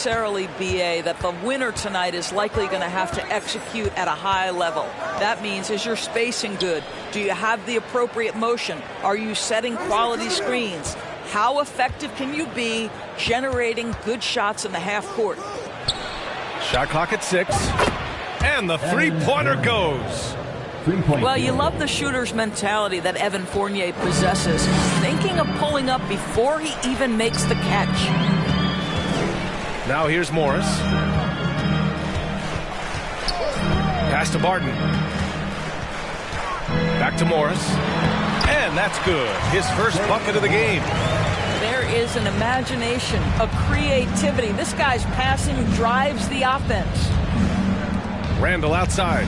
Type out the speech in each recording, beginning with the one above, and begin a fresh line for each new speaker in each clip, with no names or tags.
necessarily, BA, that the winner tonight is likely going to have to execute at a high level. That means, is your spacing good? Do you have the appropriate motion? Are you setting quality screens? How effective can you be generating good shots in the half court?
Shot clock at 6. And the three-pointer goes.
Well, you love the shooter's mentality that Evan Fournier possesses, thinking of pulling up before he even makes the catch.
Now here's Morris. Pass to Barton. Back to Morris. And that's good. His first bucket of the game.
There is an imagination, a creativity. This guy's passing drives the offense.
Randall outside.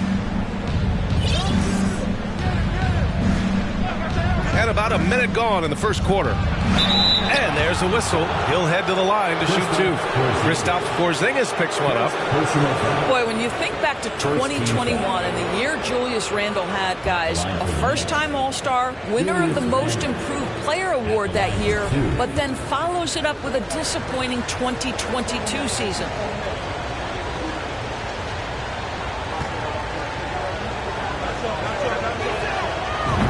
And about a minute gone in the first quarter. And there's a whistle. He'll head to the line to shoot 2. Kristaps Porzingis picks one up.
Boy, when you think back to 2021 and the year Julius Randle had, guys, a first-time All-Star, winner of the Most Improved Player Award that year, but then follows it up with a disappointing 2022 season.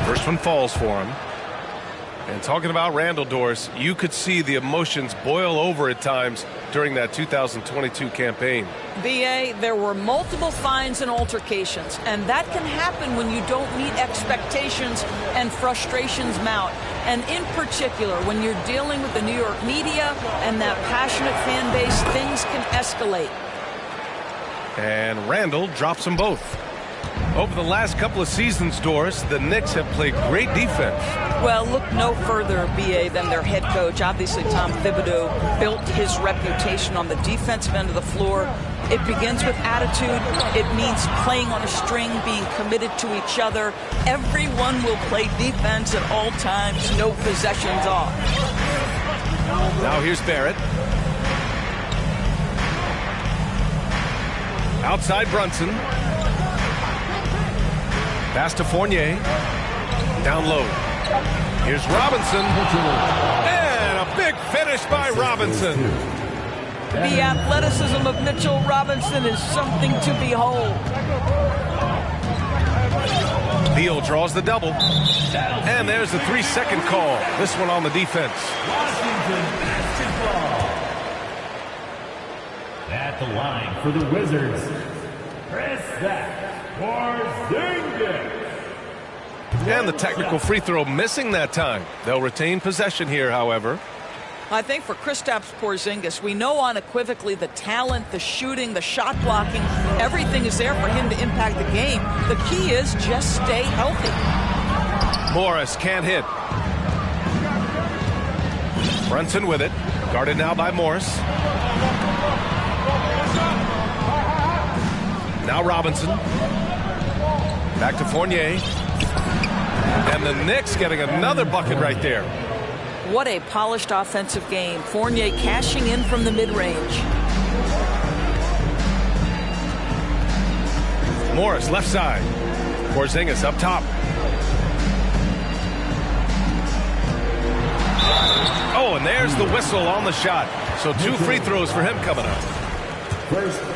First one falls for him. And talking about Randall, Doris, you could see the emotions boil over at times during that 2022 campaign.
BA, there were multiple fines and altercations, and that can happen when you don't meet expectations and frustrations mount. And in particular, when you're dealing with the New York media and that passionate fan base, things can escalate.
And Randall drops them both. Over the last couple of seasons, Doris, the Knicks have played great defense.
Well, look no further, BA, than their head coach. Obviously, Tom Thibodeau built his reputation on the defensive end of the floor. It begins with attitude. It means playing on a string, being committed to each other. Everyone will play defense at all times, no possessions off.
Now here's Barrett. Outside Brunson. Pass to Fournier. Down low. Here's Robinson. And a big finish by Robinson.
The athleticism of Mitchell Robinson is something to behold.
Beal draws the double. And there's the 3-second call. This one on the defense.
Washington basketball. At the line for the Wizards, Kristaps Porzingis.
And the technical free throw missing that time. They'll retain possession here, however.
I think for Kristaps Porzingis, we know unequivocally the talent, the shooting, the shot blocking, everything is there for him to impact the game. The key is just stay healthy.
Morris can't hit. Brunson with it. Guarded now by Morris. Now Robinson. Back to Fournier. And the Knicks getting another bucket right there.
What a polished offensive game. Fournier cashing in from the mid-range.
Morris left side. Porzingis up top. Oh, and there's the whistle on the shot. So 2 free throws for him coming up.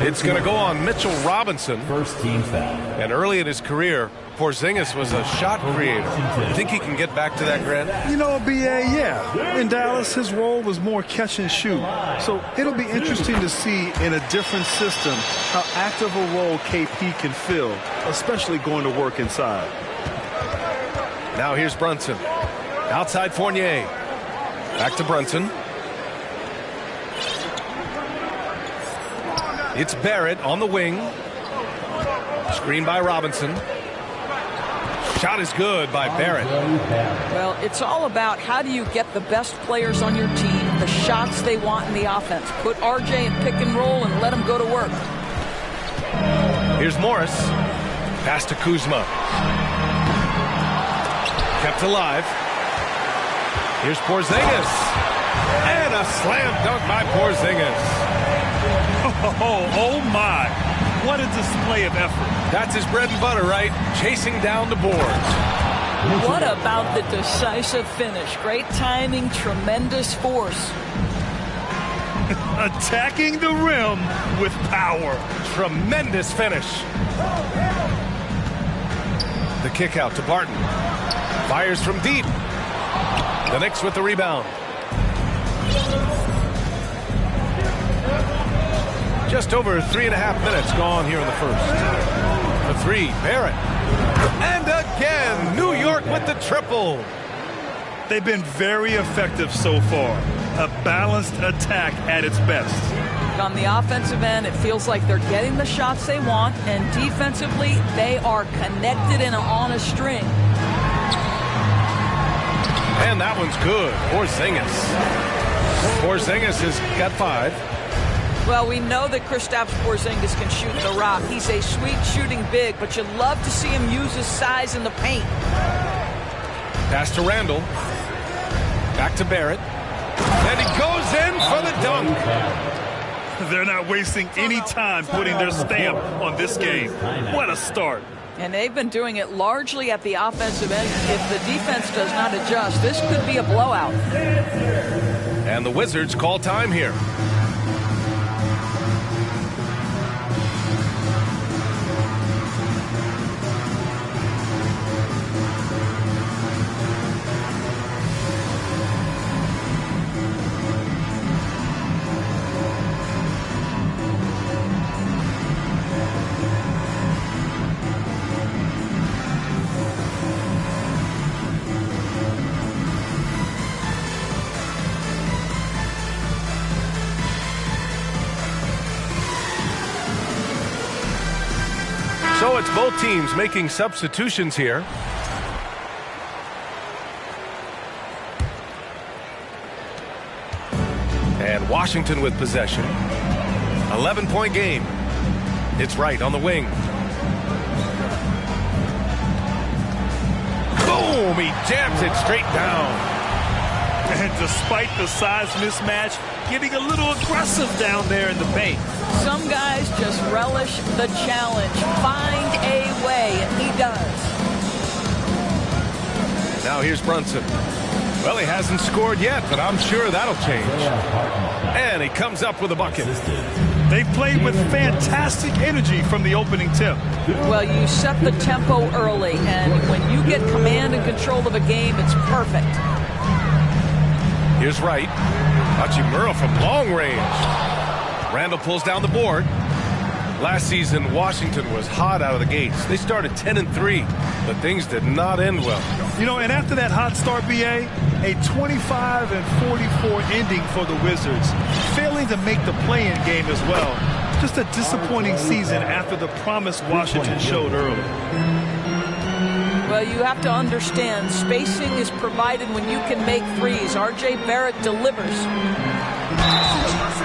It's going to go on Mitchell Robinson.
First team foul.
And early in his career, Porzingis was a shot creator. Think he can get back to that, Grant?
You know, BA, yeah. In Dallas, his role was more catch and shoot. So it'll be interesting to see in a different system how active a role KP can fill, especially going to work inside.
Now here's Brunson. Outside Fournier. Back to Brunson. It's Barrett on the wing. Screen by Robinson. Shot is good by Barrett.
Well, it's all about how do you get the best players on your team, the shots they want in the offense. Put RJ in pick and roll and let him go to work.
Here's Morris. Pass to Kuzma. Kept alive. Here's Porzingis. And a slam dunk by Porzingis.
Oh my. What a display of effort.
That's his bread and butter, right? Chasing down the boards.
What about the decisive finish? Great timing, tremendous force.
attacking the rim with power.
Tremendous finish. The kick out to Barton. Fires from deep. The Knicks with the rebound. Just over 3.5 minutes gone here in the first. The three, Barrett. And again, New York with the triple.
They've been very effective so far. A balanced attack at its best.
On the offensive end, it feels like they're getting the shots they want, and defensively, they are connected and on a string.
And that one's good. Porzingis has got 5.
Well, we know that Kristaps Porzingis can shoot the rock. He's a sweet shooting big, but you love to see him use his size in the paint.
Pass to Randall. Back to Barrett. And he goes in for the dunk.
They're not wasting any time putting their stamp on this game. What a start.
And they've been doing it largely at the offensive end. If the defense does not adjust, this could be a blowout.
And the Wizards call time here. So it's both teams making substitutions here. And Washington with possession. 11-point game. It's Wright on the wing. Boom! He jams it straight down.
And despite the size mismatch, getting a little aggressive down there in the paint.
Some guys just relish the challenge. Find a way, and he does.
Now here's Brunson. Well, he hasn't scored yet, but I'm sure that'll change. And he comes up with a bucket.
They've played with fantastic energy from the opening tip.
Well, you set the tempo early, and when you get command and control of a game, it's perfect.
Here's Wright. Hachimura from long range. Randall pulls down the board. Last season, Washington was hot out of the gates. They started 10-3, but things did not end well.
You know, and after that hot start, BA, a 25-44 ending for the Wizards, failing to make the play-in game as well. Just a disappointing season after the promise Washington showed early.
Well, you have to understand, spacing is provided when you can make threes. R.J. Barrett delivers.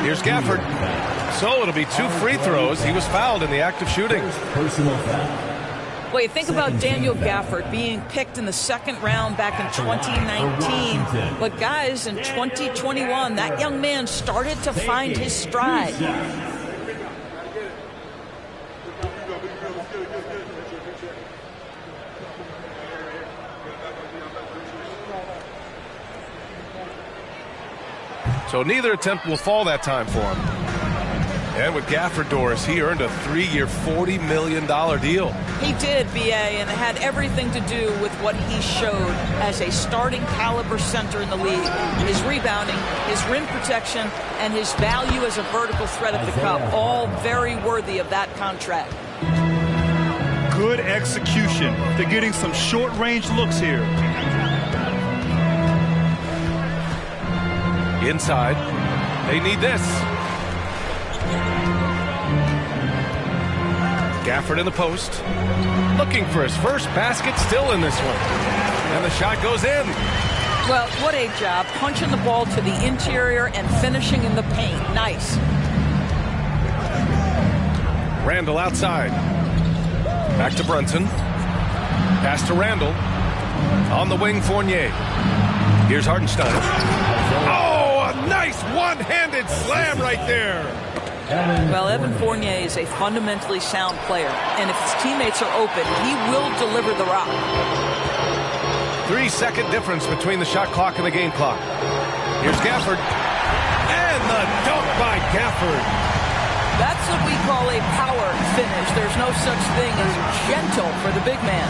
Here's Gafford. So it'll be 2 free throws. He was fouled in the act of shooting.
Wait, think about Daniel Gafford being picked in the second round back in 2019. But guys, in 2021, that young man started to find his stride.
So neither attempt will fall that time for him. And with Gafford, Doris, he earned a 3-year, $40 million deal.
He did, B.A., and it had everything to do with what he showed as a starting caliber center in the league. His rebounding, his rim protection, and his value as a vertical threat at the cup, all very worthy of that contract.
Good execution. They're getting some short-range looks here.
Inside. They need this. Gafford in the post. Looking for his first basket, still in this one. And the shot goes in.
Well, what a job. Punching the ball to the interior and finishing in the paint. Nice.
Randall outside. Back to Brunson. Pass to Randall. On the wing, Fournier. Here's Hartenstein. Oh, a nice one-handed slam right there.
Well, Evan Fournier is a fundamentally sound player, and if his teammates are open, he will deliver the rock.
3-second difference between the shot clock and the game clock. Here's Gafford. And the dunk by Gafford.
That's what we call a power finish. There's no such thing as gentle for the big man.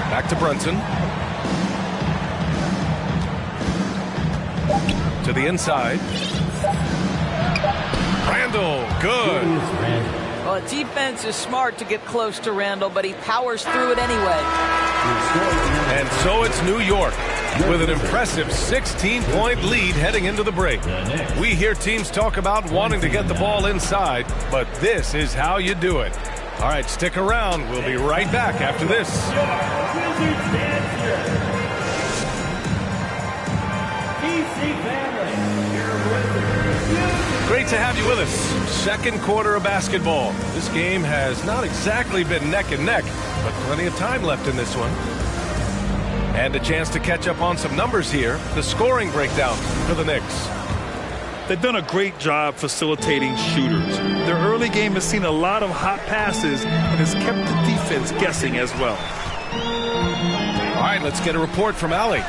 Back to Brunson. To the inside. Randall, good.
Well, defense is smart to get close to Randall, but he powers through it anyway.
And so it's New York with an impressive 16-point lead heading into the break. We hear teams talk about wanting to get the ball inside, but this is how you do it. All right, stick around. We'll be right back after this. Great to have you with us. Second quarter of basketball. This game has not exactly been neck and neck, but plenty of time left in this one. And a chance to catch up on some numbers here. The scoring breakdown for the Knicks.
They've done a great job facilitating shooters. Their early game has seen a lot of hot passes and has kept the defense guessing as well.
All right, let's get a report from Allie.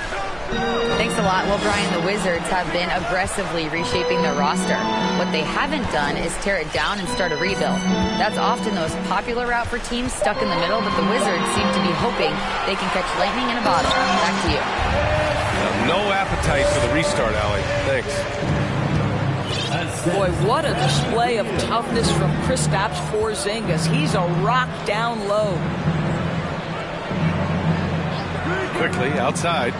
Thanks a lot. Well, Brian, the Wizards have been aggressively reshaping their roster. What they haven't done is tear it down and start a rebuild. That's often the most popular route for teams stuck in the middle, but the Wizards seem to be hoping they can catch lightning in a bottle. Back to you.
No appetite for the restart, Allie. Thanks.
Boy, what a display of toughness from Kristaps Porzingis. He's a rock down low.
Quickly outside.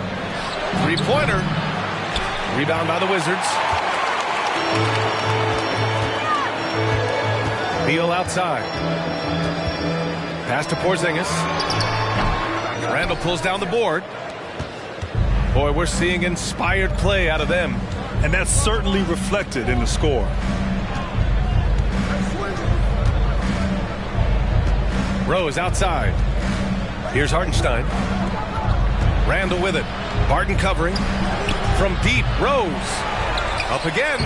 Three-pointer. Rebound by the Wizards. Beal outside. Pass to Porzingis. Randall pulls down the board. Boy, we're seeing inspired play out of them.
And that's certainly reflected in the score.
Rose outside. Here's Hartenstein. Randall with it. Barton covering. From deep, Rose. Up again.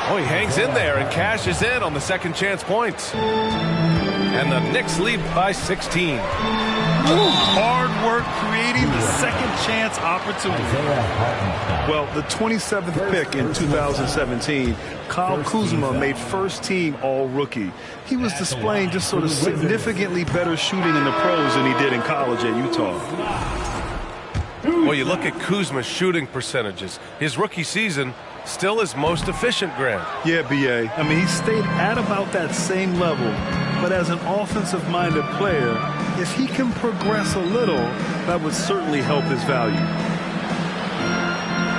Oh, he hangs in there and cashes in on the second chance points. And the Knicks lead by 16.
Hard work creating the second chance opportunity.
Well, the 27th pick in 2017, Kyle Kuzma made first team all-rookie. He was displaying just sort of significantly better shooting in the pros than he did in college at Utah.
Well, you look at Kuzma's shooting percentages. His rookie season, still his most efficient, Grant.
Yeah, B.A. I mean, he stayed at about that same level. But as an offensive-minded player, if he can progress a little, that would certainly help his value.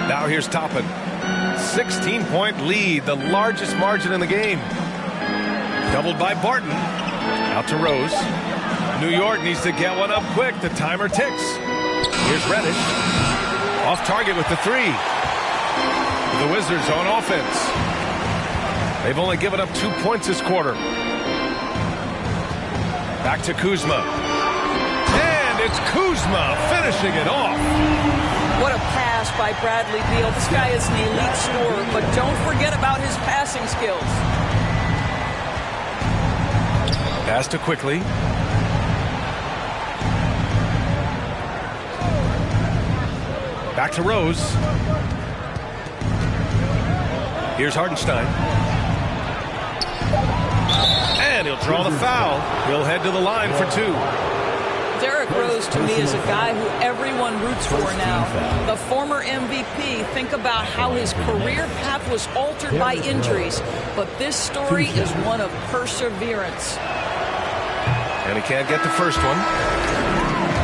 Now here's Toppin. 16-point lead, the largest margin in the game. Doubled by Barton. Out to Rose. New York needs to get one up quick. The timer ticks. Here's Reddish. Off target with the three. The Wizards on offense. They've only given up 2 points this quarter. Back to Kuzma. And it's Kuzma finishing it off.
What a pass by Bradley Beal. This guy is an elite scorer, but don't forget about his passing skills.
Pass to Quickly. Back to Rose. Here's Hartenstein. And he'll draw the foul. He'll head to the line for two.
Derrick Rose, to me, is a guy who everyone roots for now. The former MVP, think about how his career path was altered by injuries. But this story is one of perseverance.
And he can't get the first one.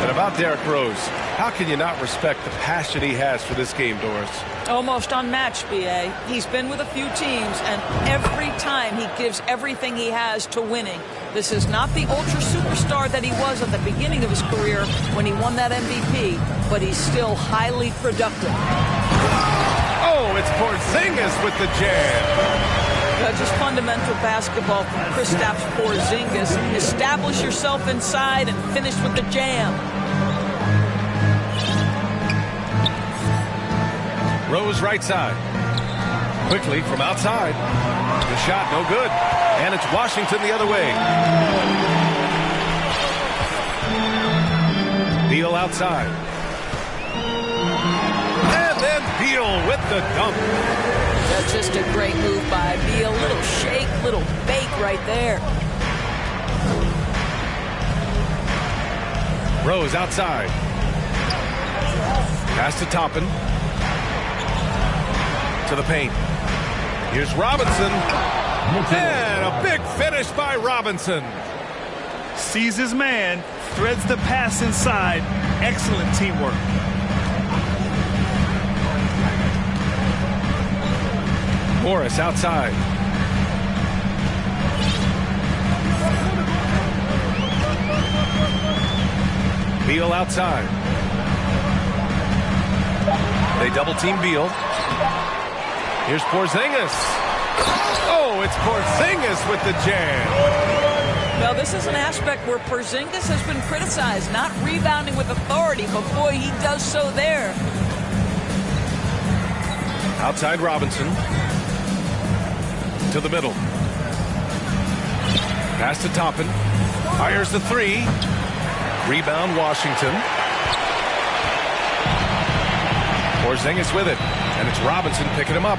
But about Derrick Rose, how can you not respect the passion he has for this game, Doris?
Almost unmatched, B.A. He's been with a few teams, and every time he gives everything he has to winning. This is not the ultra superstar that he was at the beginning of his career when he won that MVP, but he's still highly productive.
Oh, it's Porzingis with the jam.
Just fundamental basketball from Kristaps Porzingis. Establish yourself inside and finish with the jam.
Rose right side. Quickly from outside. The shot no good. And it's Washington the other way. Beal outside. And then Beal with the dunk.
That Just a great move by Beal. Little shake, little bake right there.
Rose outside. Pass to Toppin. To the paint. Here's Robinson. And a big finish by Robinson.
Sees his man, threads the pass inside. Excellent teamwork.
Morris outside. Beal outside. They double team Beal. Here's Porzingis. Oh, it's Porzingis with the jam.
Well, this is an aspect where Porzingis has been criticized, not rebounding with authority, but boy, he does so there.
Outside Robinson. To the middle. Pass to Toppin. Fires the three. Rebound Washington. Porzingis with it. And it's Robinson picking him up.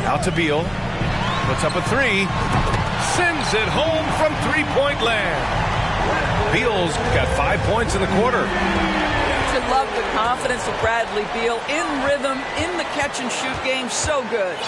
Out to Beal. Puts up a three. Sends it home from three-point land. Beal's got 5 points in the quarter.
You love the confidence of Bradley Beal. In rhythm, in the catch-and-shoot game. So good.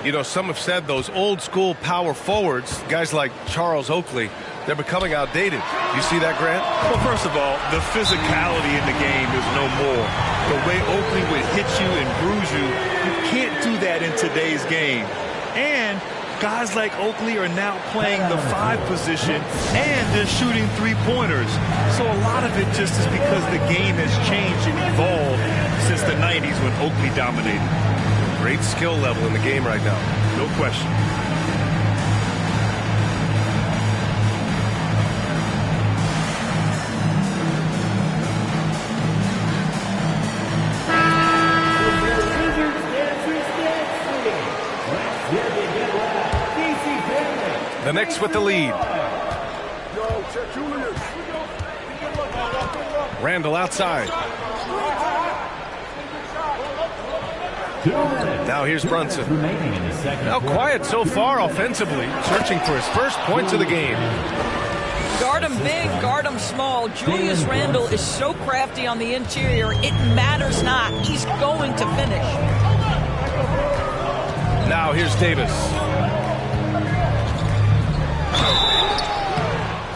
You know, some have said those old-school power forwards, guys like Charles Oakley, they're becoming outdated. You see that, Grant?
Well, first of all, the physicality in the game is no more. The way Oakley would hit you and bruise you, you can't do that in today's game. And guys like Oakley are now playing the 5 position, and they're shooting three-pointers. So a lot of it just is because the game has changed and evolved since the 90s when Oakley dominated.
Great skill level in the game right now.
No question.
The Knicks with the lead. Randall outside. Now here's Brunson. Now quiet so far offensively, searching for his first points of the game.
Guard him big, guard him small. Julius Randle is so crafty on the interior, it matters not. He's going to finish.
Now here's Davis.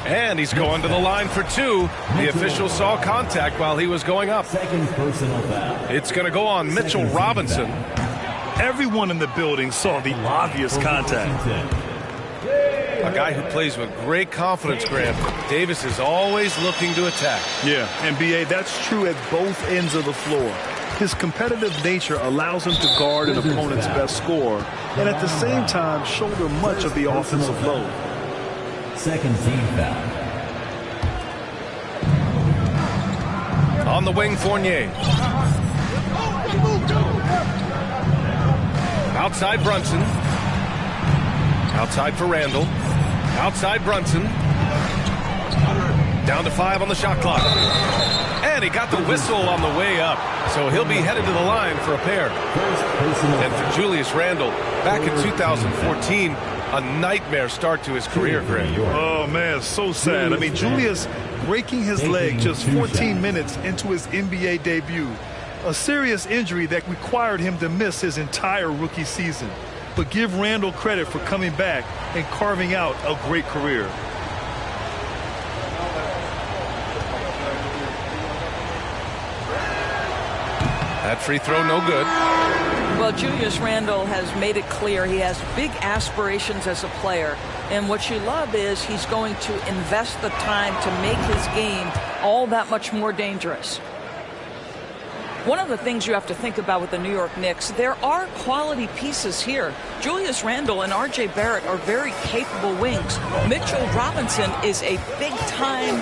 And he's going to the line for 2. The official saw contact while he was going up.
Second personal foul.
It's going to go on Mitchell Robinson.
Everyone in the building saw the obvious contact.
A guy who plays with great confidence, Grant. Davis is always looking to attack.
Yeah, and B.A., that's true at both ends of the floor. His competitive nature allows him to guard an opponent's best scorer and at the same time shoulder much of the offensive load.
Second team foul.
On the wing, Fournier. Outside Brunson. Outside for Randall. Outside Brunson. Down to 5 on the shot clock. And he got the whistle on the way up. So he'll be headed to the line for a pair. And for Julius Randle, back in 2014, a nightmare start to his career, Grant.
Oh, man, so sad. I mean, Julius breaking his leg just 14 minutes into his NBA debut. A serious injury that required him to miss his entire rookie season. But give Randle credit for coming back and carving out a great career.
That free throw, no good.
Well, Julius Randle has made it clear he has big aspirations as a player. And what you love is he's going to invest the time to make his game all that much more dangerous. One of the things you have to think about with the New York Knicks, there are quality pieces here. Julius Randle and R.J. Barrett are very capable wings. Mitchell Robinson is a big-time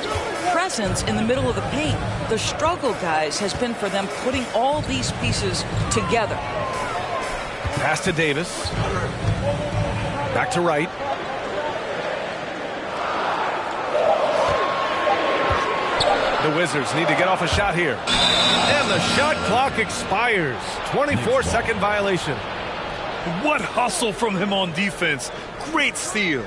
presence in the middle of the paint. The struggle, guys, has been for them putting all these pieces together.
Pass to Davis. Back to Wright. The Wizards need to get off a shot here. And the shot clock expires. 24-second violation.
What hustle from him on defense. Great steal.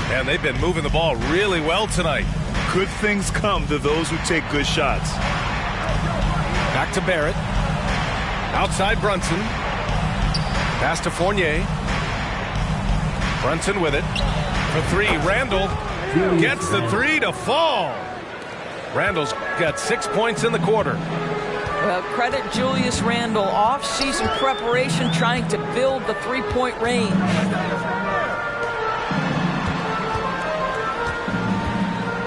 And they've been moving the ball really well tonight.
Good things come to those who take good shots.
Back to Barrett. Outside Brunson. Pass to Fournier. Brunson with it. For three, Randall gets the three to fall. Randall's got 6 points in the quarter.
Well, credit Julius Randle. Off-season preparation trying to build the three-point range.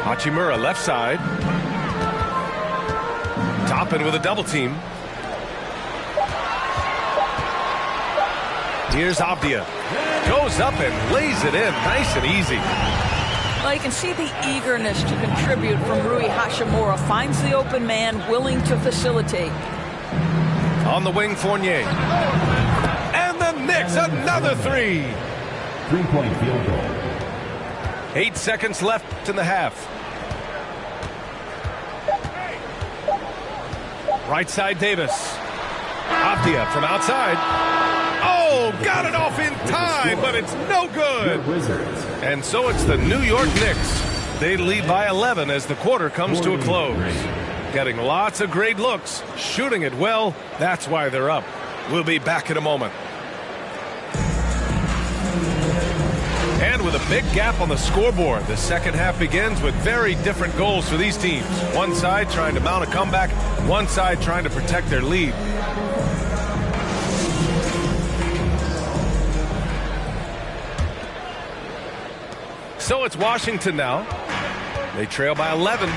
Hachimura left side. Toppin with a double team. Here's Avdia. Goes up and lays it in nice and easy.
Well, you can see the eagerness to contribute from Rui Hachimura. Finds the open man, willing to facilitate.
On the wing, Fournier. And the Knicks, another three.
3-point field goal.
8 seconds left in the half. Right side, Davis. Avdia from outside. Oh, got it off in time, but it's no good.
Wizards.
And so it's the New York Knicks. They lead by 11 as the quarter comes to a close. Getting lots of great looks, shooting it well. That's why they're up. We'll be back in a moment. And with a big gap on the scoreboard, the second half begins with very different goals for these teams. One side trying to mount a comeback, one side trying to protect their lead. So it's Washington now. They trail by 11.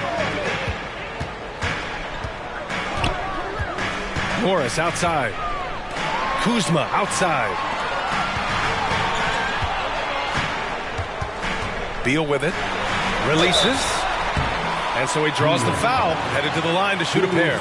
Morris outside. Kuzma outside. Beal with it. Releases. And so he draws the foul. Headed to the line to shoot a pair.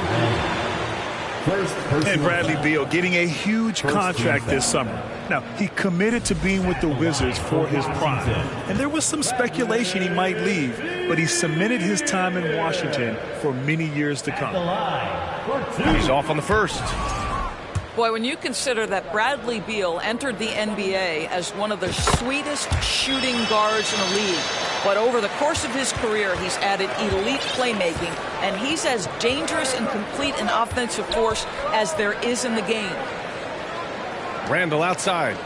And Bradley Beal getting a huge contract this summer. Now, he committed to being with the Wizards for his prime. And there was some speculation he might leave, but he cemented his time in Washington for many years to come.
He's off on the first.
Boy, when you consider that Bradley Beal entered the NBA as one of the sweetest shooting guards in the league, but over the course of his career, he's added elite playmaking, and he's as dangerous and complete an offensive force as there is in the game.
Randall outside.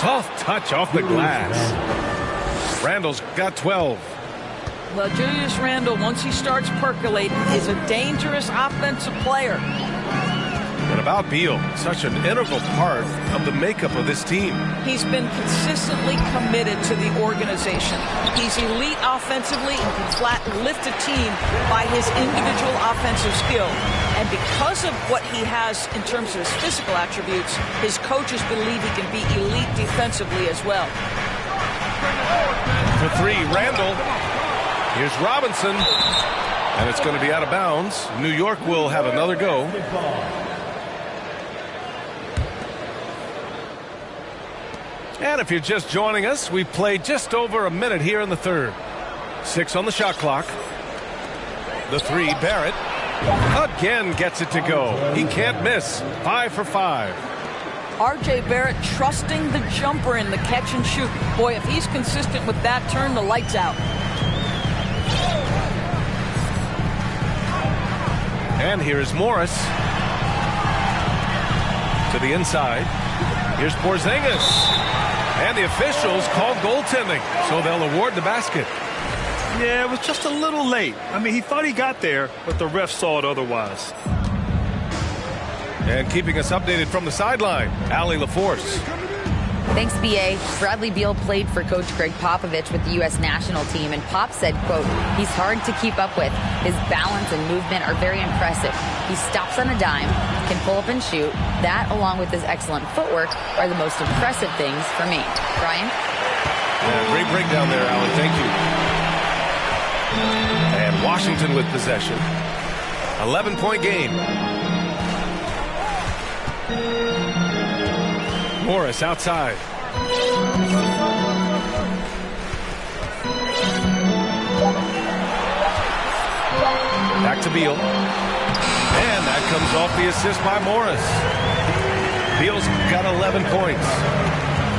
Soft touch off the glass. Randall's got 12.
Well, Julius Randle, once he starts percolating, is a dangerous offensive player.
And about Beal, such an integral part of the makeup of this team.
He's been consistently committed to the organization. He's elite offensively and can flat lift a team by his individual offensive skill. And because of what he has in terms of his physical attributes, his coaches believe he can be elite defensively as well.
For three, Randall. Here's Robinson. And it's going to be out of bounds. New York will have another go. And if you're just joining us, we played just over a minute here in the third. 6 on the shot clock. The three, Barrett. Again gets it to go. He can't miss. 5 for 5.
R.J. Barrett trusting the jumper in the catch and shoot. Boy, if he's consistent with that, turn the lights out.
And here is Morris. To the inside. Here's Porzingis. And the officials called goaltending, so they'll award the basket.
Yeah, it was just a little late. I mean, he thought he got there, but the ref saw it otherwise.
And keeping us updated from the sideline, Allie LaForce.
Thanks, B.A. Bradley Beal played for Coach Greg Popovich with the U.S. national team, and Pop said, quote, he's hard to keep up with. His balance and movement are very impressive. He stops on a dime, can pull up and shoot. That, along with his excellent footwork, are the most impressive things for me. Brian?
Yeah, great breakdown there, Alan. Thank you. And Washington with possession. 11-point game. Morris outside. Back to Beal. And that comes off the assist by Morris. Beal's got 11 points.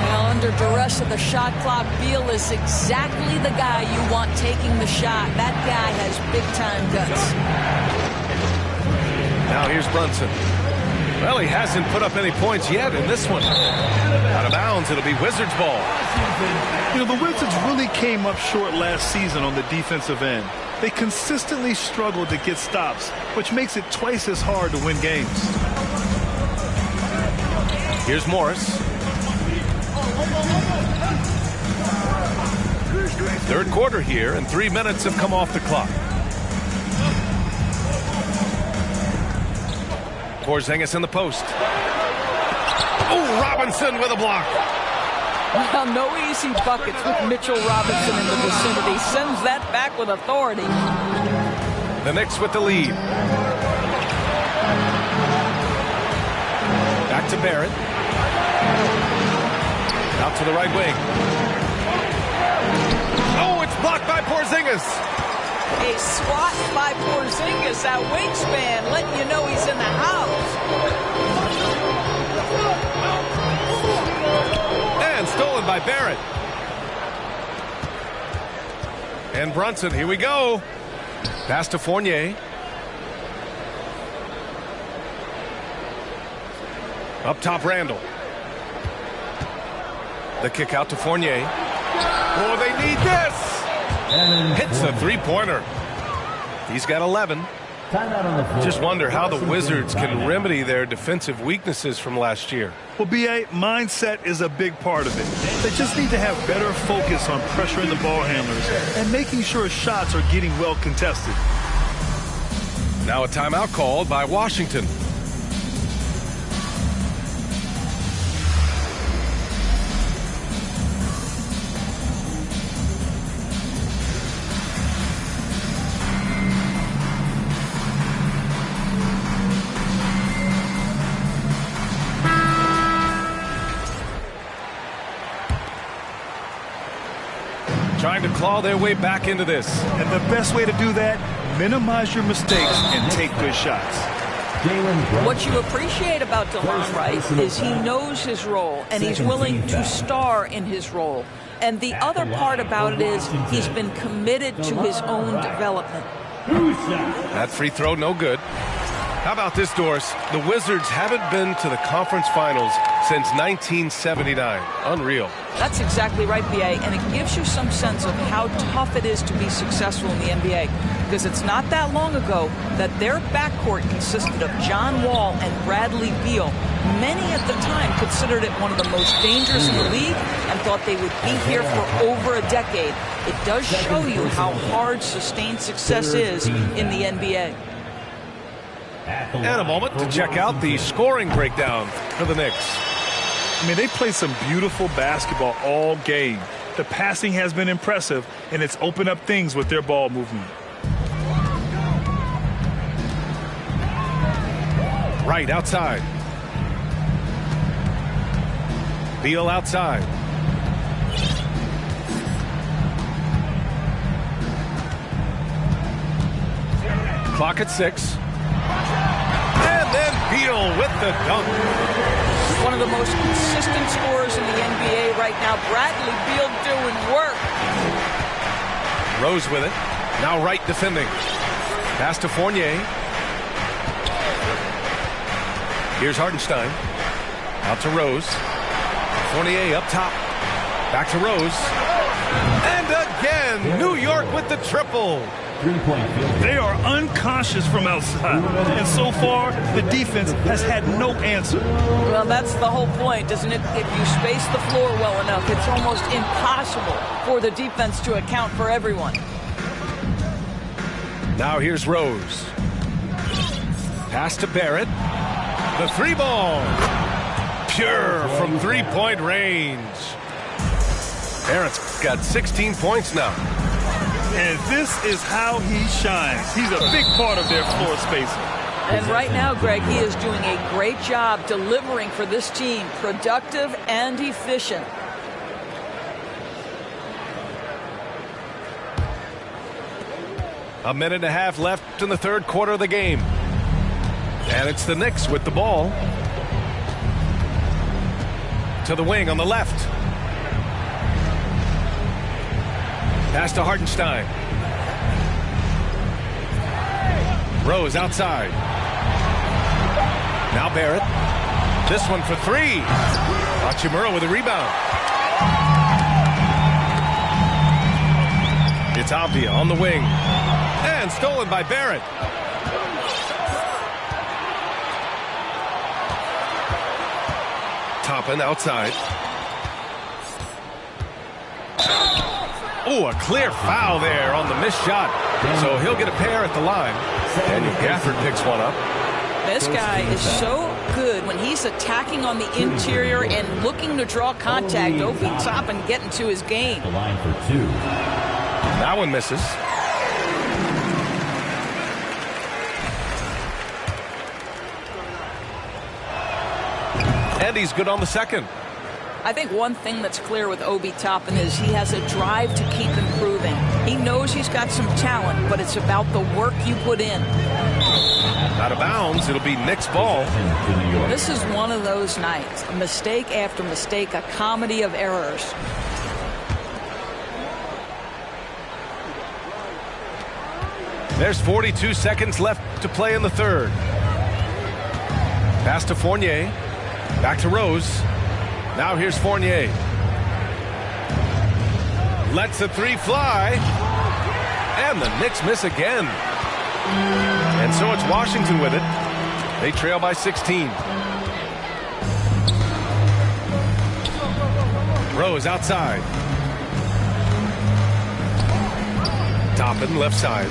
Well, under duress of the shot clock, Beal is exactly the guy you want taking the shot. That guy has big-time guts.
Now here's Brunson. Well, he hasn't put up any points yet in this one. Out of bounds, it'll be Wizards ball.
You know, the Wizards really came up short last season on the defensive end. They consistently struggled to get stops, which makes it twice as hard to win games.
Here's Morris. Third quarter here, and 3 minutes have come off the clock. Porzingis in the post. Oh, Robinson with a block.
Well, no easy buckets with Mitchell Robinson in the vicinity. Sends that back with authority.
The Knicks with the lead. Back to Barrett. Out to the right wing. Oh, it's blocked by Porzingis.
A swat by Porzingis, that wingspan, letting you know he's in the house.
And stolen by Barrett. And Brunson, here we go. Pass to Fournier. Up top, Randall. The kick out to Fournier. Oh, they need this. Hits a three-pointer. He's got 11. Just wonder how the Wizards can remedy their defensive weaknesses from last year.
Well, B.A., mindset is a big part of it. They just need to have better focus on pressuring the ball handlers and making sure shots are getting well contested.
Now a timeout called by Washington. Trying to claw their way back into this.
And the best way to do that, minimize your mistakes and take good shots.
What you appreciate about DeLon Wright is he knows his role and he's willing to star in his role. And the other part about it is he's been committed to his own development.
That free throw, no good. How about this, Doris? The Wizards haven't been to the conference finals since 1979. Unreal.
That's exactly right, B.A., and it gives you some sense of how tough it is to be successful in the NBA, because it's not that long ago that their backcourt consisted of John Wall and Bradley Beal. Many at the time considered it one of the most dangerous in the league and thought they would be here for over a decade. It does show you how hard sustained success is in the NBA.
And a moment to check out the scoring breakdown for the Knicks.
I mean, they play some beautiful basketball all game. The passing has been impressive, and it's opened up things with their ball movement.
Right outside. Beal outside. Clock at 6. And then Beal with the dunk.
One of the most consistent scorers in the NBA right now. Bradley Beal doing work.
Rose with it. Now Wright defending. Pass to Fournier. Here's Hartenstein. Out to Rose. Fournier up top. Back to Rose. And again, New York with the triple.
They are unconscious from outside, and so far the defense has had no answer.
Well, that's the whole point, isn't it? If you space the floor well enough, it's almost impossible for the defense to account for everyone.
Now here's Rose. Pass to Barrett. The three ball. Pure from three-point range. Barrett's got 16 points now.
And this is how he shines. He's a big part of their floor spacing.
And right now, Greg, he is doing a great job delivering for this team, productive and efficient.
A minute and a half left in the third quarter of the game. And it's the Knicks with the ball. To the wing on the left. Pass to Hartenstein. Rose outside. Now Barrett. This one for three. Hachimura with a rebound. It's Avdia on the wing. And stolen by Barrett. Toppin outside. Oh, a clear foul there on the missed shot. So he'll get a pair at the line. Daniel Gafford picks one up.
This guy is so good when he's attacking on the interior and looking to draw contact. Obi Toppin getting to his game.
The line for two.
That one misses. And he's good on the second.
I think one thing that's clear with Obi Toppin is he has a drive to keep improving. He knows he's got some talent, but it's about the work you put in.
Out of bounds, it'll be Knicks ball.
This is one of those nights. A mistake after mistake, a comedy of errors.
There's 42 seconds left to play in the third. Pass to Fournier. Back to Rose. Now here's Fournier. Lets the three fly. And the Knicks miss again. And so it's Washington with it. They trail by 16. Rose outside. Toppin left side.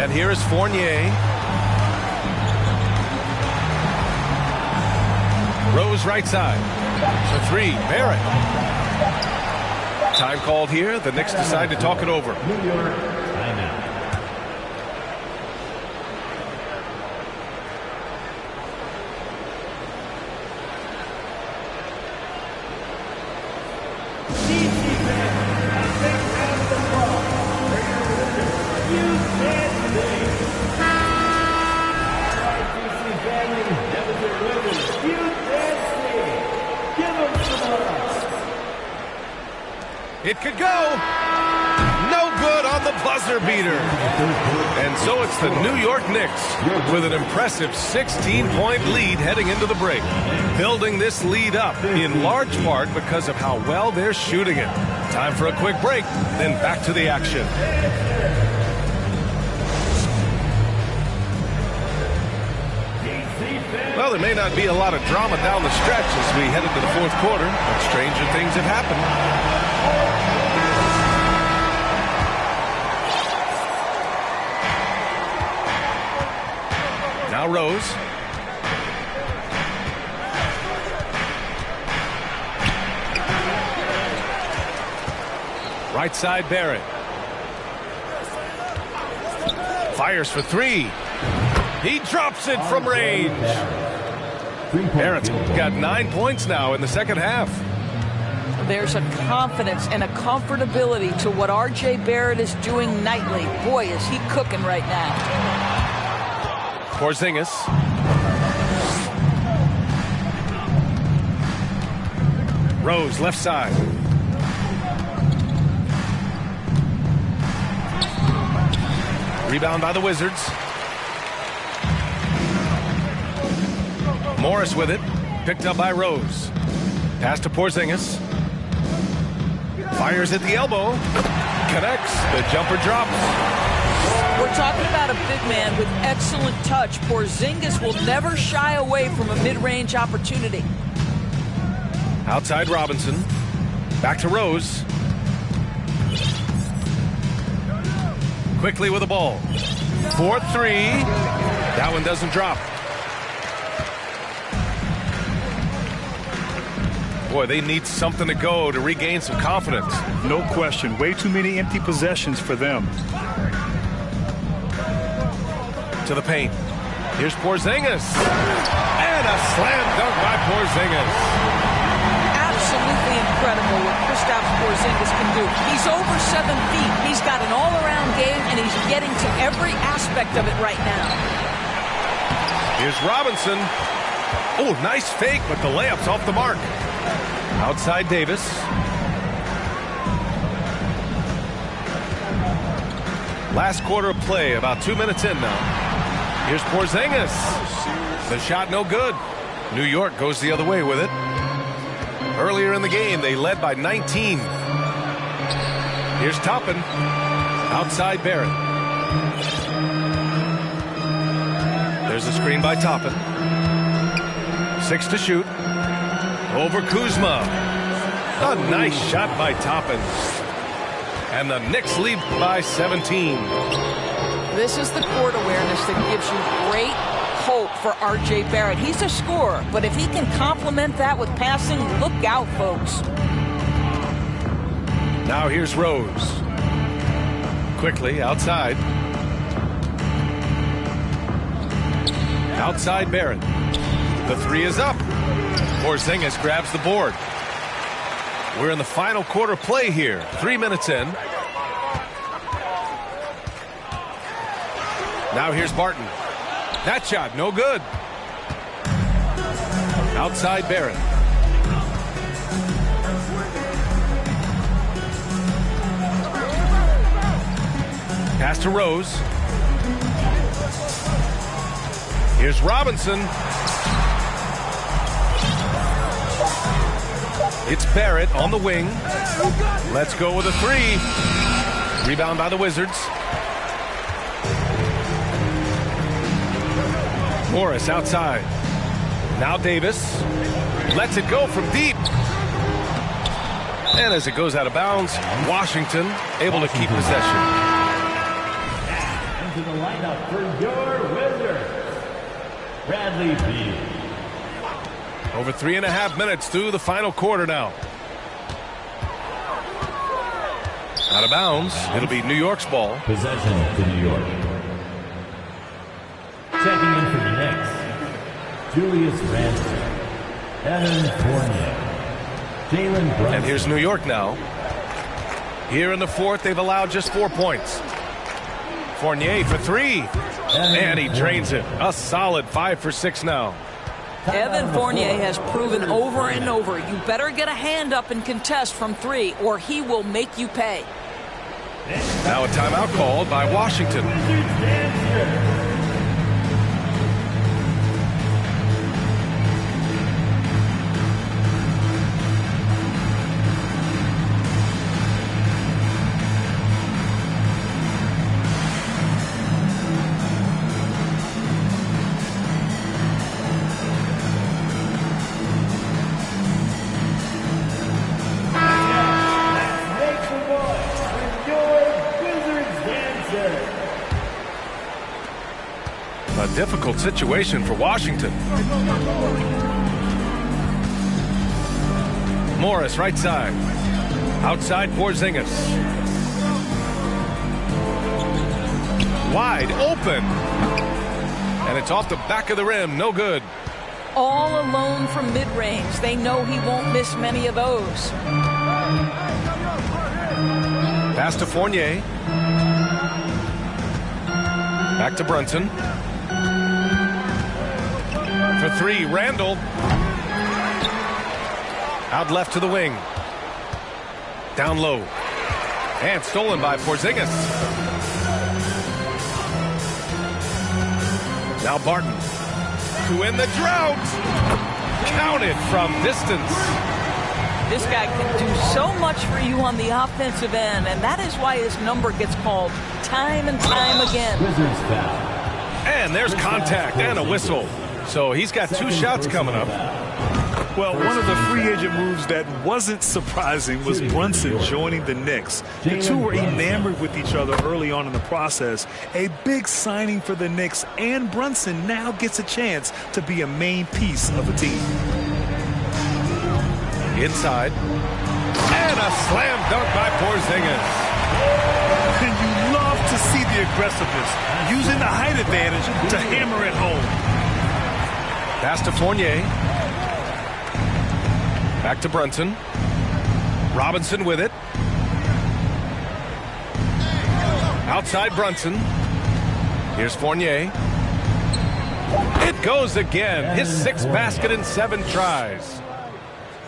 And here is Fournier. Rose right side. For three, Barrett. Time called here. The Knicks decide to talk it over.
New York, timeout.
It could go. No good on the buzzer beater. And so it's the New York Knicks with an impressive 16-point lead heading into the break. Building this lead up in large part because of how well they're shooting it. Time for a quick break, then back to the action. Well, there may not be a lot of drama down the stretch as we head into the fourth quarter, but stranger things have happened. Now Rose. Right side Barrett. Fires for three. He drops it from range. Barrett's got 9 points now in the second half.
There's a confidence and a comfortability to what R.J. Barrett is doing nightly. Boy, is he cooking right now.
Porzingis. Rose left side. Rebound by the Wizards. Morris with it. Picked up by Rose. Pass to Porzingis. Fires at the elbow. Connects. The jumper drops.
We're talking about a big man with excellent touch. Porzingis will never shy away from a mid-range opportunity.
Outside Robinson. Back to Rose. Quickly with the ball. 4-3. That one doesn't drop. Boy, they need something to go to regain some confidence.
No question. Way too many empty possessions for them.
To the paint. Here's Porzingis. And a slam dunk by Porzingis.
Absolutely incredible what Kristaps Porzingis can do. He's over 7 feet. He's got an all-around game, and he's getting to every aspect of it right now.
Here's Robinson. Oh, nice fake, but the layup's off the mark. Outside Davis. Last quarter of play, about 2 minutes in now. Here's Porzingis. The shot no good. New York goes the other way with it. Earlier in the game, they led by 19. Here's Toppin. Outside Barrett. There's a screen by Toppin. 6 to shoot. Over Kuzma. A nice shot by Toppin. And the Knicks lead by 17.
This is the court awareness that gives you great hope for R.J. Barrett. He's a scorer, but if he can complement that with passing, look out, folks.
Now here's Rose. Quickly, outside. Outside Barrett. The three is up. Porzingis grabs the board. We're in the final quarter play here. 3 minutes in. Now here's Barton. That shot, no good. Outside Barrett. Pass to Rose. Here's Robinson. It's Barrett on the wing. Let's go with a three. Rebound by the Wizards. Morris outside. Now Davis. Lets it go from deep. And as it goes out of bounds, Washington able to keep possession.
Into the lineup for your Wizards, Bradley Beal.
Over 3.5 minutes through the final quarter now. Out of bounds. It'll be New York's ball.
Possession to New York. Checking in for the Knicks, Julius Randle, Evan Fournier, Jalen Brunson.
And here's New York now. Here in the fourth, they've allowed just 4 points. Fournier for three. And he drains it. A solid 5 for 6 now.
Evan Fournier has proven over and over, you better get a hand up and contest from 3, or he will make you pay.
Now a timeout called by Washington. Difficult situation for Washington. Morris right side. Outside Porzingis. Wide open. And it's off the back of the rim. No good.
All alone from mid-range. They know he won't miss many of those.
Pass to Fournier. Back to Brunson. For three, Randle. Out left to the wing. Down low. And stolen by Porzingis. Now Barton. To end the drought. Counted from distance.
This guy can do so much for you on the offensive end, and that is why his number gets called time and time again.
Wizards foul.
And there's contact and a whistle. So he's got 2 shots coming up.
Well, one of the free agent moves that wasn't surprising was Brunson joining the Knicks. The two were enamored with each other early on in the process. A big signing for the Knicks, and Brunson now gets a chance to be a main piece of a team.
Inside. And a slam dunk by Porzingis.
And you love to see the aggressiveness, using the height advantage to hammer it home.
Pass to Fournier. Back to Brunson. Robinson with it. Outside Brunson. Here's Fournier. It goes again. His 6th basket in 7 tries.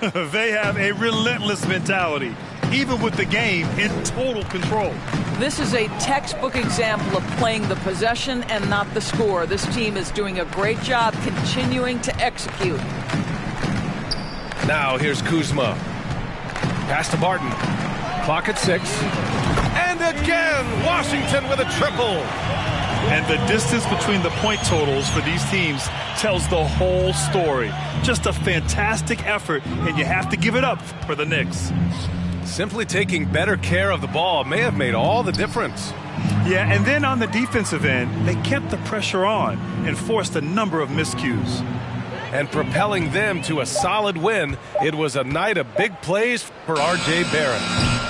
They have a relentless mentality, even with the game in total control.
This is a textbook example of playing the possession and not the score. This team is doing a great job continuing to execute.
Now here's Kuzma. Pass to Barton. Clock at 6. And again, Washington with a triple.
And the distance between the point totals for these teams tells the whole story. Just a fantastic effort, and you have to give it up for the Knicks.
Simply taking better care of the ball may have made all the difference.
Yeah, and then on the defensive end, they kept the pressure on and forced a number of miscues.
And propelling them to a solid win, it was a night of big plays for R.J. Barrett.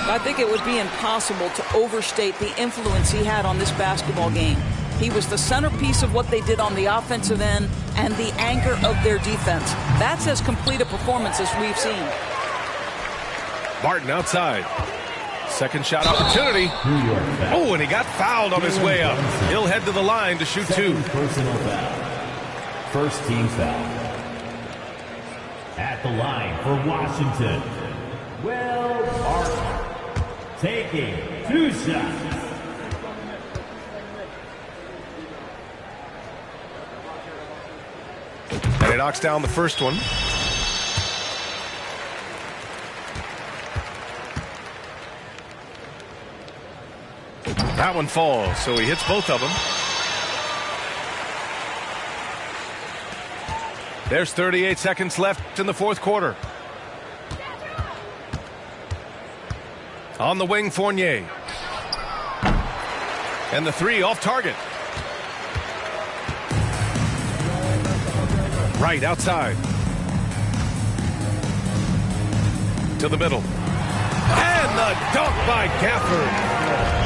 I think it would be impossible to overstate the influence he had on this basketball game. He was the centerpiece of what they did on the offensive end and the anchor of their defense. That's as complete a performance as we've seen.
Barton outside. Second shot opportunity. Oh, and he got fouled on his way up. He'll head to the line to shoot 2.
Personal foul. First team foul. At the line for Washington, Will Barton, taking 2 shots.
And he knocks down the first one. That one falls, so he hits both of them. There's 38 seconds left in the 4th quarter. On the wing, Fournier. And the 3 off target. Right outside. To the middle. And the dunk by Gafford.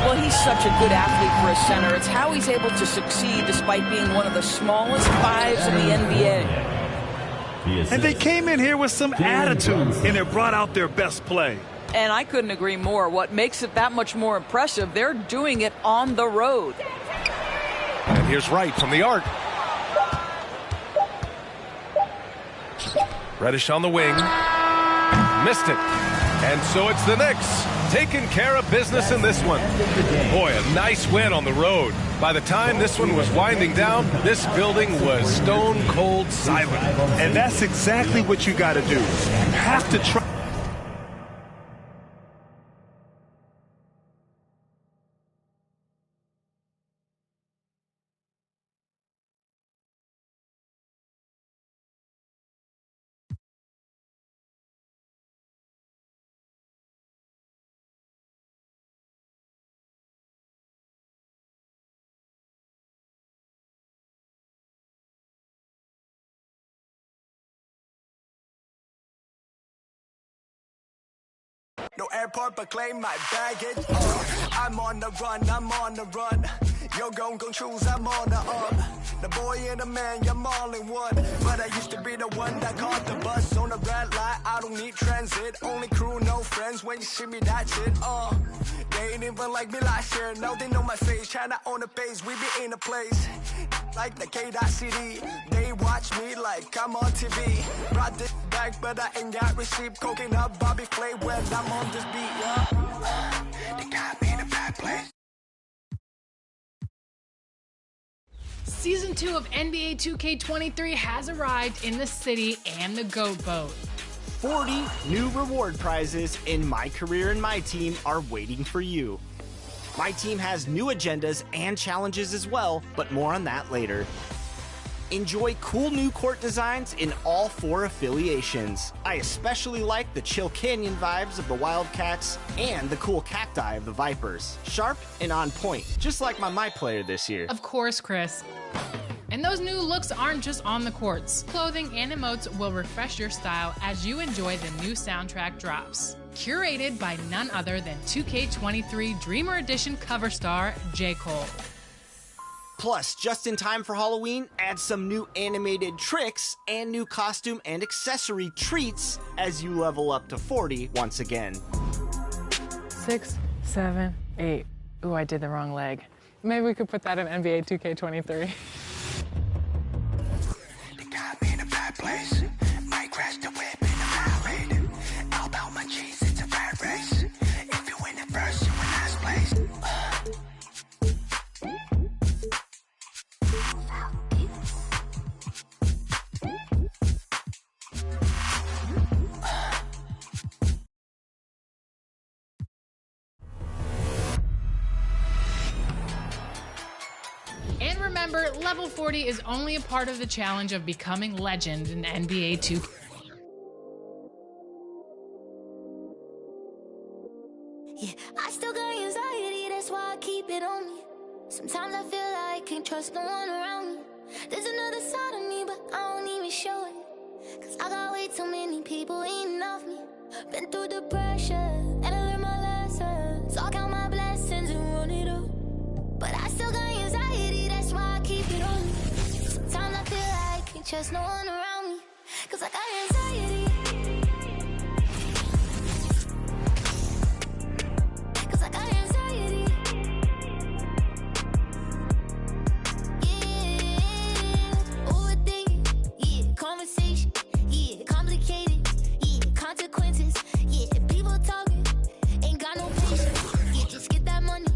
Well, he's such a good athlete for a center. It's how he's able to succeed despite being one of the smallest 5s in the NBA.
And they came in here with some attitude, and it brought out their best play.
And I couldn't agree more. What makes it that much more impressive, they're doing it on the road.
And here's Wright from the arc. Reddish on the wing. Missed it. And so it's the Knicks taking care of business in this one. Boy, a nice win on the road. By the time this one was winding down, this building was stone cold silent.
And that's exactly what you got to do. You have to try.
No airport, but claim my baggage. I'm on the run, I'm on the run. You're gon' choose, I'm on the up. The boy and the man, you're all in one. But I used to be the one that caught the bus on the red light. I don't need transit, only crew, no friends. When you see me, that's it. They ain't even like me last year. Now they know my face, China on the base. We be in a place like the K.CD. They watch me like I'm on TV. Brought this back, but I ain't got receipt. Coking up Bobby Flay when I'm on this beat, yeah. They got me in a bad place.
Season 2 of NBA 2K23 has arrived in the city and the Goat Boat.
40 new reward prizes in My Career and My Team are waiting for you. My team has new agendas and challenges as well, but more on that later. Enjoy cool new court designs in all 4 affiliations. I especially like the chill canyon vibes of the Wildcats and the cool cacti of the Vipers. Sharp and on point, just like my player this year.
Of course, Chris. And those new looks aren't just on the courts. Clothing and emotes will refresh your style as you enjoy the new soundtrack drops. Curated by none other than 2K23 Dreamer Edition cover star J. Cole.
Plus, just in time for Halloween, add some new animated tricks and new costume and accessory treats as you level up to 40 once again.
6, 7, 8. Ooh, I did the wrong leg. Maybe we could put that in NBA 2K23.
They got me in a bad place. Might crash the whip in a bad raid. All about my cheese, it's a rat race. If you win it first, you win last place.
And remember, level 40 is only a part of the challenge of becoming legend in NBA 2K.
Yeah, I still got anxiety, that's why I keep it on me. Sometimes I feel like I can't trust no one around me. There's another side of me, but I don't even show it. Cause I got way too many people eating off me. Been through the pressure, and I learned my lesson. So I count my blessings and run it up. But I still got anxiety, that's why I keep it on me. Sometimes I feel like I can't trust no one around me. Cause I got anxiety. Cause I got anxiety. Yeah, overthinking. Yeah, conversation. Yeah, complicated. Yeah, consequences. Yeah, people talking. Ain't got no patience. Yeah, just get that money.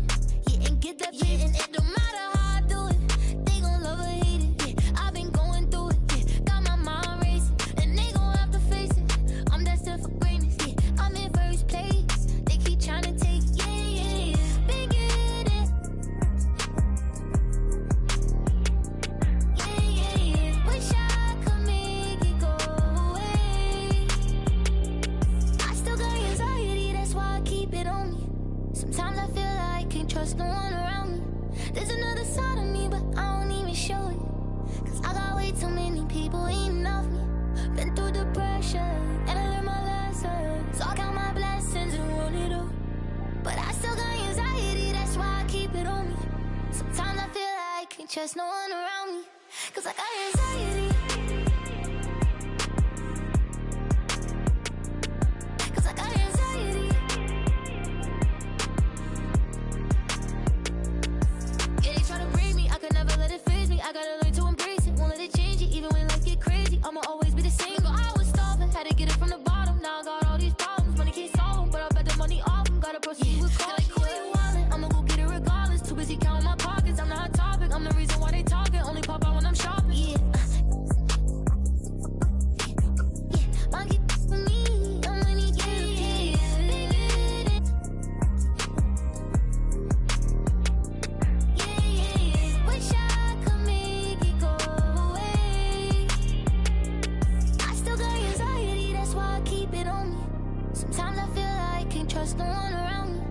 Yeah, and get that pay. And it don't matter how I do it. They gon' love or hate it. Yeah, I've been going through it. Yeah, got my mind racing. And they gon' have to face it. I'm destined for greatness. Yeah, I'm in first place. They keep trying to take it. Yeah, yeah, yeah. Been getting it. Yeah, yeah, yeah. Wish I could make it go away. I still got anxiety, that's why I keep it on me. Sometimes I feel like I can't trust no one around me. There's another side of me, but I don't even show it. Cause I got way too many people eating off me. Been through the pressure, and I learned my lesson. So I count my blessings and run it up. But I still got anxiety, that's why I keep it on me. Sometimes I feel like I can't trust no one around me. Cause I got anxiety. Cause I got anxiety. Yeah, they try to break me, I could never let it phase me. I gotta learn to embrace it, won't let it change it. Even when life get crazy, I'ma always be the same. But I was starving, had to get it from the bottom. Now I got all these problems, money can't solve them. But I bet the money off them, gotta proceed with caution. Like quit wildin', I'ma go get it regardless. Too busy counting my pockets, I'm not a topic. I'm the reason why they talking, only pop out when I'm shopping. Yeah. Monkey for me, I'm money getting. Yeah, yeah, yeah. Wish I could make it go away. I still got anxiety, that's why I keep it on me. Sometimes I feel like I can't trust no one around me.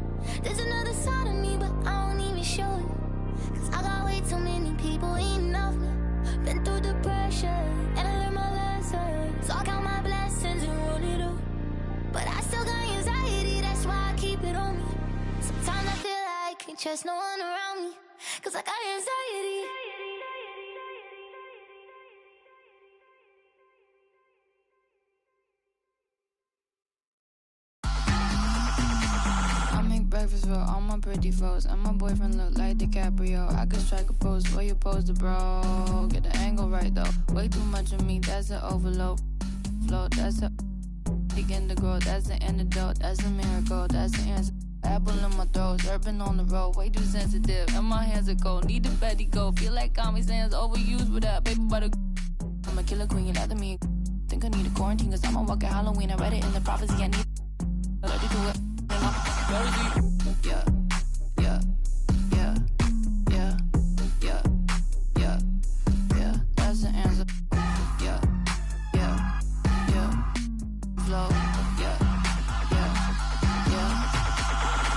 There's another side of me, but I don't even show it. Cause I got way too many people eating off me. Been through the pressure, and I learned my lesson. So I count my blessings and run it up. But I still got anxiety, that's why I keep it on me. Sometimes I feel like I can't trust no one around me. Cause I got anxiety.
I make breakfast for all my pretty foes, and my boyfriend look like DiCaprio. I could strike a pose for you, pose the bro. Get the angle right though. Way too much of me, that's an overload. Float, that's a begin to grow. That's the antidote, that's a miracle, that's the answer. Apple in my throat, surfing on the road, way too sensitive. And my hands are cold, need the Betty go. Feel like Kami Sands overused with that paper butter. I'm a killer queen, you're nothing me. Think I need a quarantine, cause I'ma walk at Halloween. I read it in the prophecy, I need to do it. Yeah, yeah, yeah, yeah, yeah, yeah, yeah, that's the answer. Yeah, yeah, yeah, flow, yeah, yeah, yeah.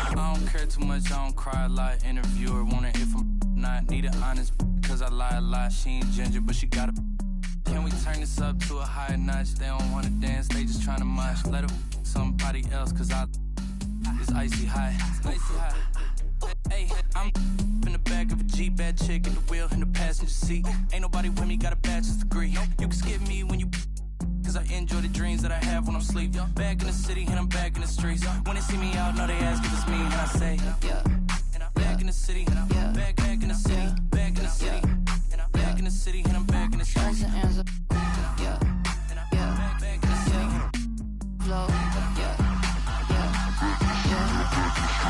I don't care too much, I don't cry a lot. Interviewer wanna hear from not need an honest. cause I lie a lot. She ain't ginger, but she got a. Can we turn this up to a higher notch? They don't wanna dance, they just tryna mosh. Let her somebody else, cause it's icy high. Icy high. Hey, I'm in the back of a Jeep, bad chick in the wheel in the passenger seat. Ain't nobody with me, got a bachelor's degree. You can skip me when you, cause I enjoy the dreams that I have when I'm asleep. Back in the city and I'm back in the streets. When they see me out, know they ask if it's me, and I say, yeah. Back in the city, yeah. Back in the city, back in the city, back in the city, and I'm back in the streets.
Yeah, yeah,
Back in the city.
flow, yeah.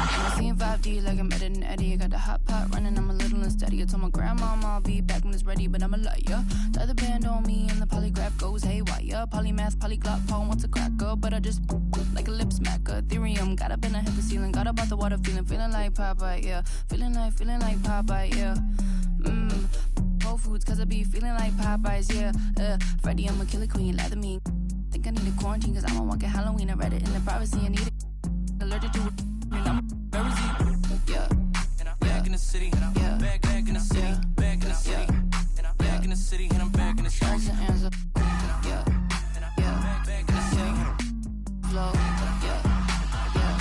I'm seeing 5D like I'm better than Eddie. I got the hot pot running, I'm a little unsteady. I told my grandma I'll be back when it's ready, but I'm a liar. Tie the band on me and the polygraph goes haywire. Polymath, polyglot, Paul wants a cracker, but I just like a lip smacker. Ethereum, got up and I hit the ceiling. Got up out the water, feeling like Popeye, yeah. Feeling like Popeye, yeah. Whole Foods, cause I be feeling like Popeyes, yeah. Freddie, I'm a killer queen, lather me. Think I need a quarantine, cause I'm a walking Halloween. I read it in the privacy, I need it. Allergic to it, and I'm yeah.
Back in the city, yeah. Back in the city, back in the city, back in the city, and I'm back in the streets.
Yeah, yeah.
Back in the city.
Flow, yeah.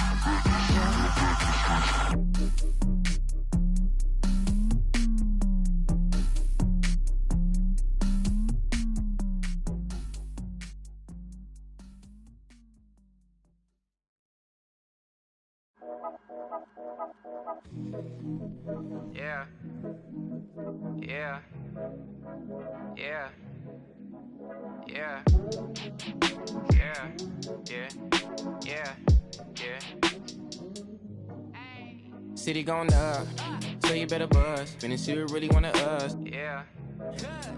Yeah. Yeah. Yeah. Yeah. Yeah. Yeah. Yeah. Yeah. City going up, so you better buzz. Finna see who really wanna us. Yeah.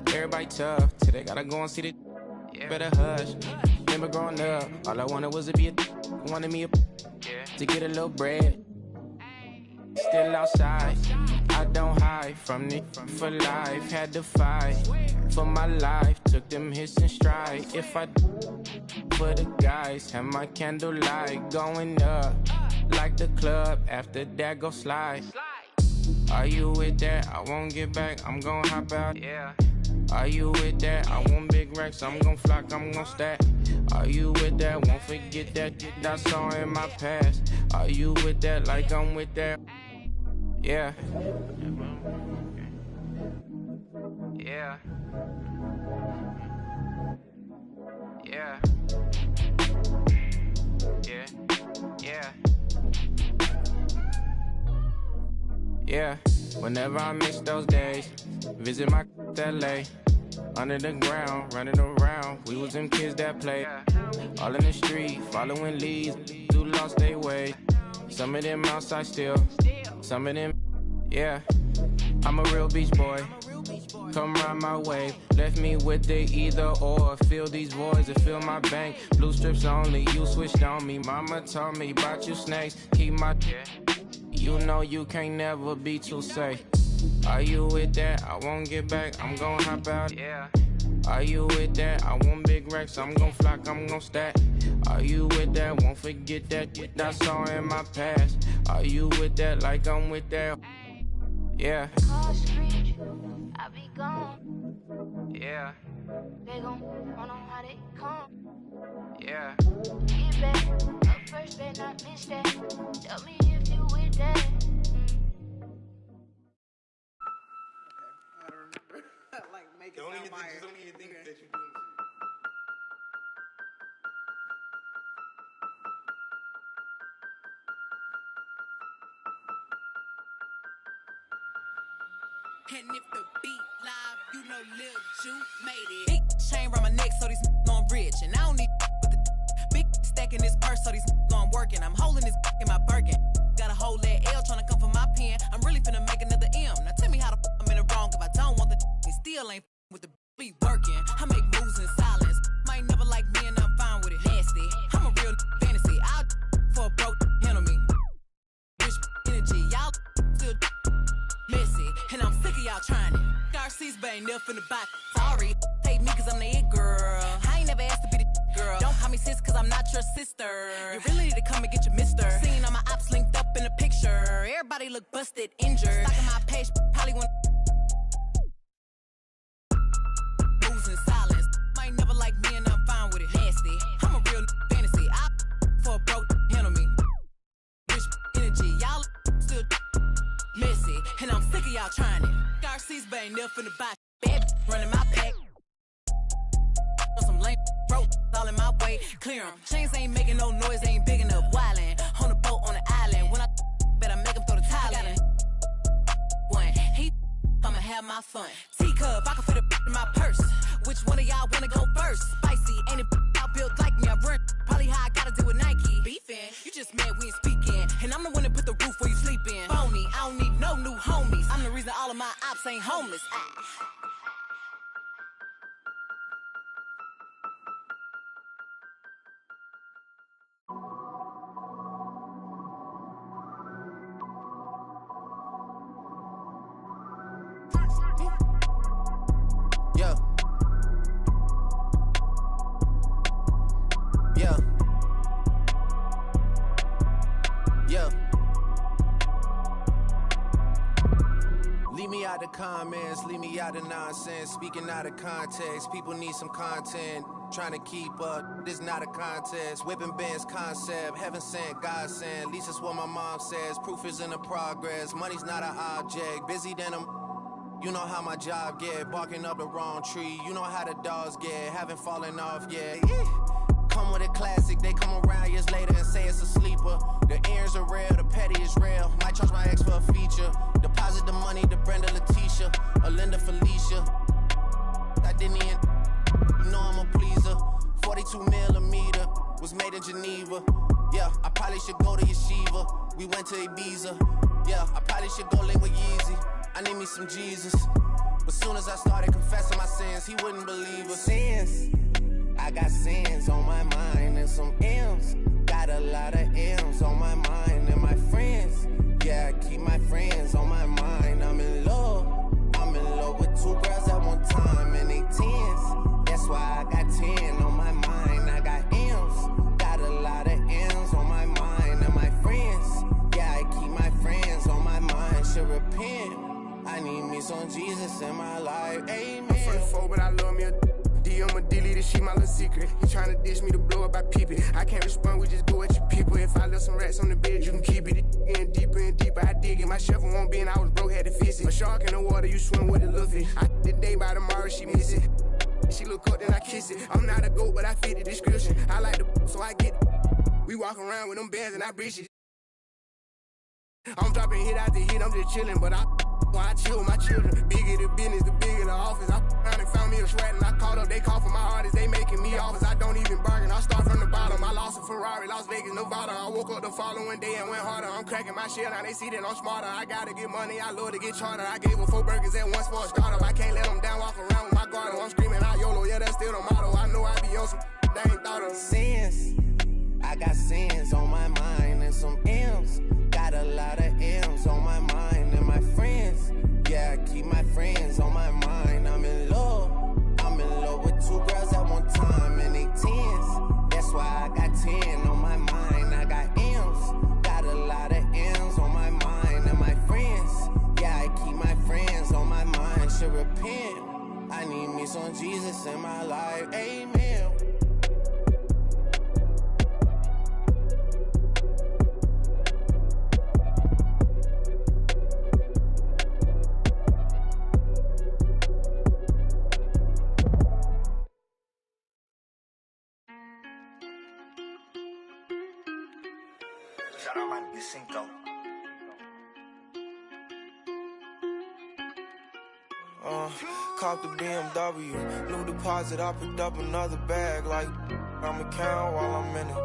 Everybody tough, till they gotta go and see the. Yeah. Better hush. Remember growing up, all I wanted was to be wanted me to get a little bread. Still outside, I don't hide from it for life. Had to fight for my life, took them hits in stride. If I for the guys, have my candlelight going up like the club. After that, go slide. Are you with that? I won't get back. I'm gon' hop out. Yeah. Are you with that? I want big racks. I'm gon' flock. I'm gon' stack. Are you with that? Won't forget that I saw in my past. Are you with that? Like I'm with that. Yeah. Yeah. Yeah. Yeah. Yeah. Yeah. Whenever I miss those days, visit my LA. Under the ground, running around. We was them kids that played. All in the street, following leads. Who lost their way. Some of them outside still. Some of them, yeah. I'm a real beach boy. Come ride my wave. Left me with the either or. Fill these voids and fill my bank. Blue strips only, you switched on me. Mama told me about you snakes. Keep my, you know you can't never be too safe. Are you with that? I won't get back. I'm gon' hop out. Yeah. Are you with that? I want big racks. I'm gon' flock. I'm gon' stack. Are you with that? Won't forget that I saw in my past. Are you with that? Like I'm with that. Yeah.
I be gone.
Yeah.
They gon' run on how they come.
Yeah.
Get back up first, better not miss that. Tell me if you with that.
Like make it
Don't
sound
even
fire.
think that you're doing this.
And if the beat live, you know Lil Ju made it. Big chain around my neck, so these on rich. And I don't need with the big stack in this purse, so these on working. I'm holding this in my Birkin. Got a whole leg L trying to come for my pen. I'm really finna make another M. Now tell me how the I'm in the wrong if I don't want the he still ain't with the be working. I make moves in silence. Might never like me and I'm fine with it. Nasty. I'm a real fantasy. I'll for a broke handle me. Rich energy. Y'all still messy. And I'm sick of y'all trying it. Garcia's but ain't never finna buy. Sorry. Take me cause I'm the it girl. I ain't never asked to be the girl. Don't call me sis cause I'm not your sister. You really need to come and get your mister. Seeing all my ops linked up in a picture. Everybody look busted, injured. Stalking my page, probably want y'all trying it. RC's but ain't never finna buy bad running my pack. Some lame broke all in my way. Clear 'em. Chains ain't making no noise, ain't big enough. Wildin' on the boat on the island. When I bet I make him throw the tile in. One, I'ma have my fun. Teacup, I can fit a in my purse. Which one of y'all wanna go first? Spicy, ain't it out built like me? I run probably how I gotta deal with Nike. Beefin', you just mad we ain't speaking. And I'm the one that put the roof where you sleepin'. Phony, I don't need no new homies. I'm the reason all of my ops ain't homeless.
Yeah. Yeah. Yeah. Leave me out the comments, leave me out the nonsense. Speaking out of context, people need some content. Trying to keep up, this not a contest. Whipping bands concept, heaven sent, God sent. At least that's what my mom says. Proof is in the progress, money's not an object. Busy than I'm. You know how my job get, barking up the wrong tree. You know how the dogs get, haven't fallen off yet. Come with a classic, they come around years later and say it's a sleeper. The ears are real, the petty is real. Might charge my ex for a feature. Deposit the money to Brenda Letitia, or Linda Felicia. I didn't even, you know I'm a pleaser. 42 millimeter, was made in Geneva. Yeah, I probably should go to Yeshiva. We went to Ibiza. Yeah, I probably should go link with Yeezy. I need me some Jesus. But soon as I started confessing my sins, he wouldn't believe us. Sins, I got sins on my mind and some M's. Got a lot of M's on my mind and my friends. Yeah, I keep my friends on my mind. I'm in love with two girls at one time and they tens. That's why I got 10 on my mind. I got M's, got a lot of M's on my mind and my friends. Yeah, I keep my friends on my mind. Should repent. I need me some Jesus in my life. Amen. I'm 44, but I love me a I'ma delete this shit, my little secret. He tryna dish me to blow up, I peep it. I can't respond, we just go at your people. If I left some rats on the bed, you can keep it. Getting deeper and deeper, I dig it. My shovel won't be, and I was broke, had to fix it. A shark in the water, you swim with a little fish. I did the day by tomorrow, she miss it. She look up, then I kiss it. I'm not a goat, but I fit the description. I like the so I get it. We walk around with them bands and I breach it. I'm dropping hit after hit, I'm just chilling, but I chill with my children. Bigger the business, the bigger the office. I found and found me a sweat and I called up, they call for my artists, they making me offers. I don't even bargain, I start from the bottom. I lost a Ferrari, Las Vegas, Nevada. I woke up the following day and went harder. I'm cracking my shit, now they see that I'm smarter. I gotta get money, I love to get charter. I gave her 4 burgers at once for a startup. I can't let them down, walk around with my guard on. I'm screaming out YOLO, yeah, that's still the motto. I know I be on some they ain't thought of. Sins, I got sins on my mind and some M's. Got a lot of M's on my mind and my friends. Yeah, I keep my friends on my mind. I'm in love with 2 girls at one time and they tens. That's why I got 10 on my mind. I got M's, got a lot of M's on my mind and my friends. Yeah, I keep my friends on my mind. Should repent. I need me some Jesus in my life. Amen.
Shout out my nigga Cinco.
Caught the BMW, new deposit, I picked up another bag like I'ma count while I'm in it.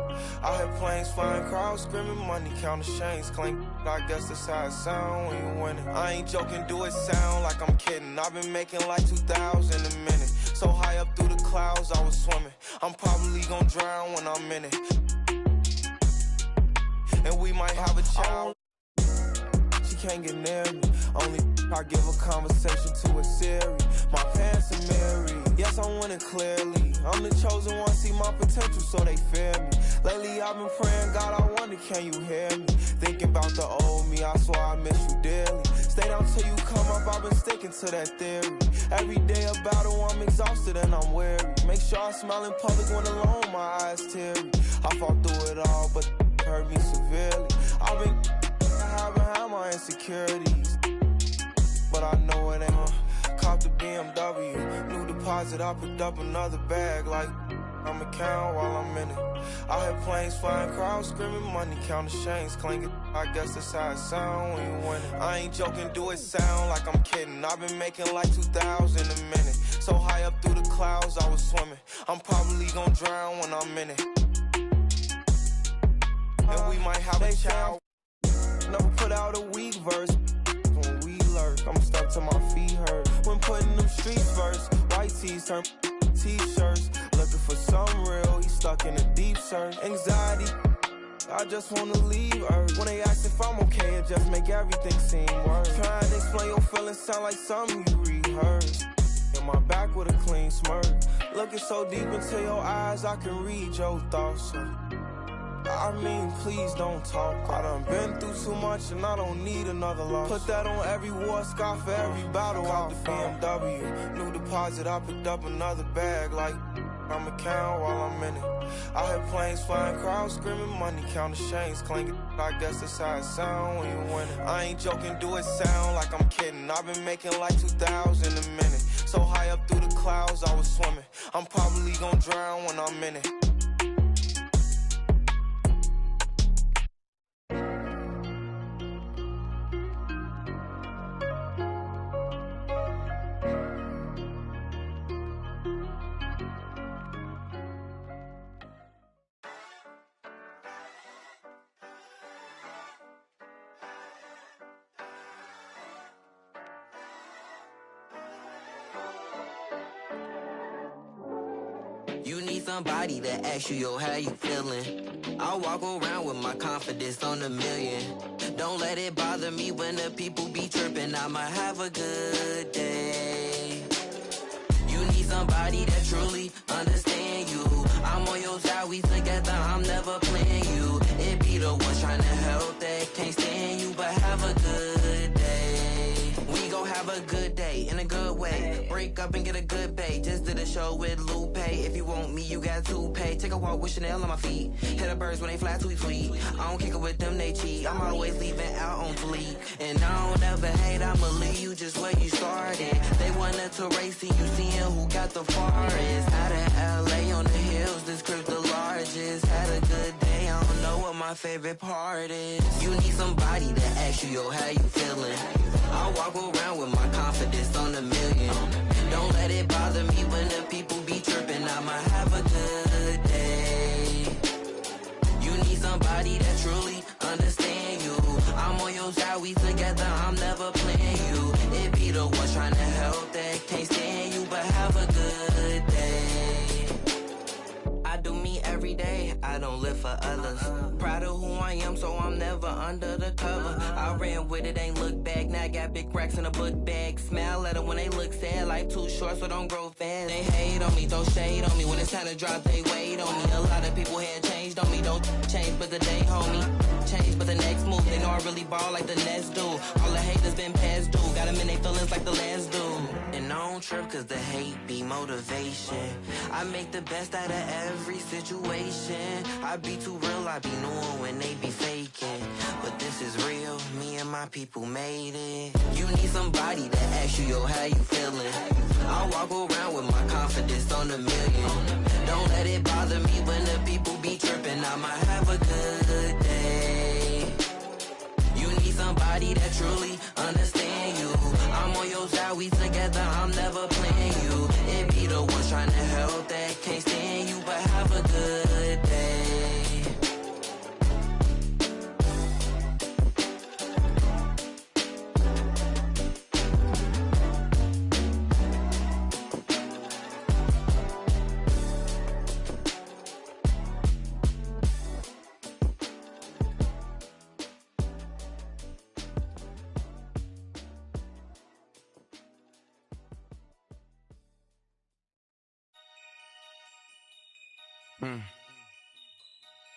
I hear planes flying, crowds screaming, money counting chains clink. I guess that's how it sound when you winning. I ain't joking, do it sound like I'm kidding. I've been making like 2,000 a minute. So high up through the clouds, I was swimming. I'm probably gonna drown when I'm in it. And we might have a child. She can't get near me. Only I give a conversation to a Siri. My pants are married. Yes, I want it clearly. I'm the chosen one, see my potential, so they fear me. Lately I've been praying, God, I wonder, can you hear me? Thinking about the old me, I swear I miss you dearly. Stay down till you come up, I've been sticking to that theory. Every day a battle, I'm exhausted and I'm weary. Make sure I smile in public when alone, my eyes teary. I fought through it all, but hurt me severely. I've been hiding behind my insecurities. deposit, I picked up another bag like I'ma count while I'm in it. I hear planes flying, crowds screaming, money counting, chains clinking. I guess that's how it sound when you win it. I ain't joking, do it sound like I'm kidding. I've been making like 2,000 a minute. So high up through the clouds, I was swimming. I'm probably gonna drown when I'm in it. And we might have a child. Never put out a weak verse. When we lurk, I'm stuck till my feet hurt. When putting them streets first, white tees turn t-shirts. Looking for some real, he stuck in a deep search. Anxiety, I just wanna leave Earth. When they ask if I'm okay, it just make everything seem worse. Trying to explain your feelings sound like something you rehearsed. In my back with a clean smirk. Looking so deep into your eyes, I can read your thoughts. I mean, please don't talk. I done been through too much and I don't need another loss. Put that on every war scar for every battle. Cop the BMW, new deposit, I picked up another bag like I'ma count while I'm in it. I hear planes flying, crowds screaming, money counting, chains clinking. I guess that's how it sound when you win it. I ain't joking, do it sound like I'm kidding. I've been making like 2,000 a minute. So high up through the clouds, I was swimming. I'm probably gonna drown when I'm in it.
You need somebody to ask you, yo, how you feeling? I walk around with my confidence on a million. Don't let it bother me when the people be tripping. I'ma have a good day. You need somebody that truly understand you. I'm on your side, we together, I'm never playing you. It be the ones trying to help that can't stand you, but have a good day. We gon' have a good day in a good way. Break up and get a good pay. Just did a show with Lupe. If you want me, you got to pay. Take a walk with Chanel on my feet. Hit the birds when they fly tweet tweet. I don't kick it with them, they cheat. I'm always leaving out on fleek. And I don't ever hate, I'ma leave you just where you started. They wanted to race and you seeing who got the farthest. Out of LA on the hills, this crib the largest. Had a good day, I don't know what my favorite part is. You need somebody to ask you, yo, how you feeling? I walk around with my confidence on a million. Don't let it bother me when the people be tripping. I'ma have a good day. You need somebody that truly understand you. I'm on your side, we together, I'm never playing you. It be the ones trying to help that can't stand you, but have a good day. I do me every day, I don't live for others. Proud of who I am, so I'm never under the cover. I ran with it, ain't look back, now I got big racks in a book bag. Smile at them when they look sad, life too short, so don't grow fast. They hate on me, throw shade on me, when it's time to drop, they wait on me. A lot of people had changed on me, don't change but the day, homie. Change but the next move, they know I really ball like the Nets do. All the haters been past due, got them in they feelings like the last dude. And I don't trip cause the hate be motivation. I make the best out of every situation. I be too real, I be knowing when they be faking. But this is real, me and my people made it. You need somebody to ask you, yo, how you feeling? I walk around with my confidence on a million. Don't let it bother me when the people be tripping. I'ma have a good day. You need somebody that truly understand you. I'm on your side, we together, I'm never playing you. It be the ones trying to help that can't stand you, but have a good day.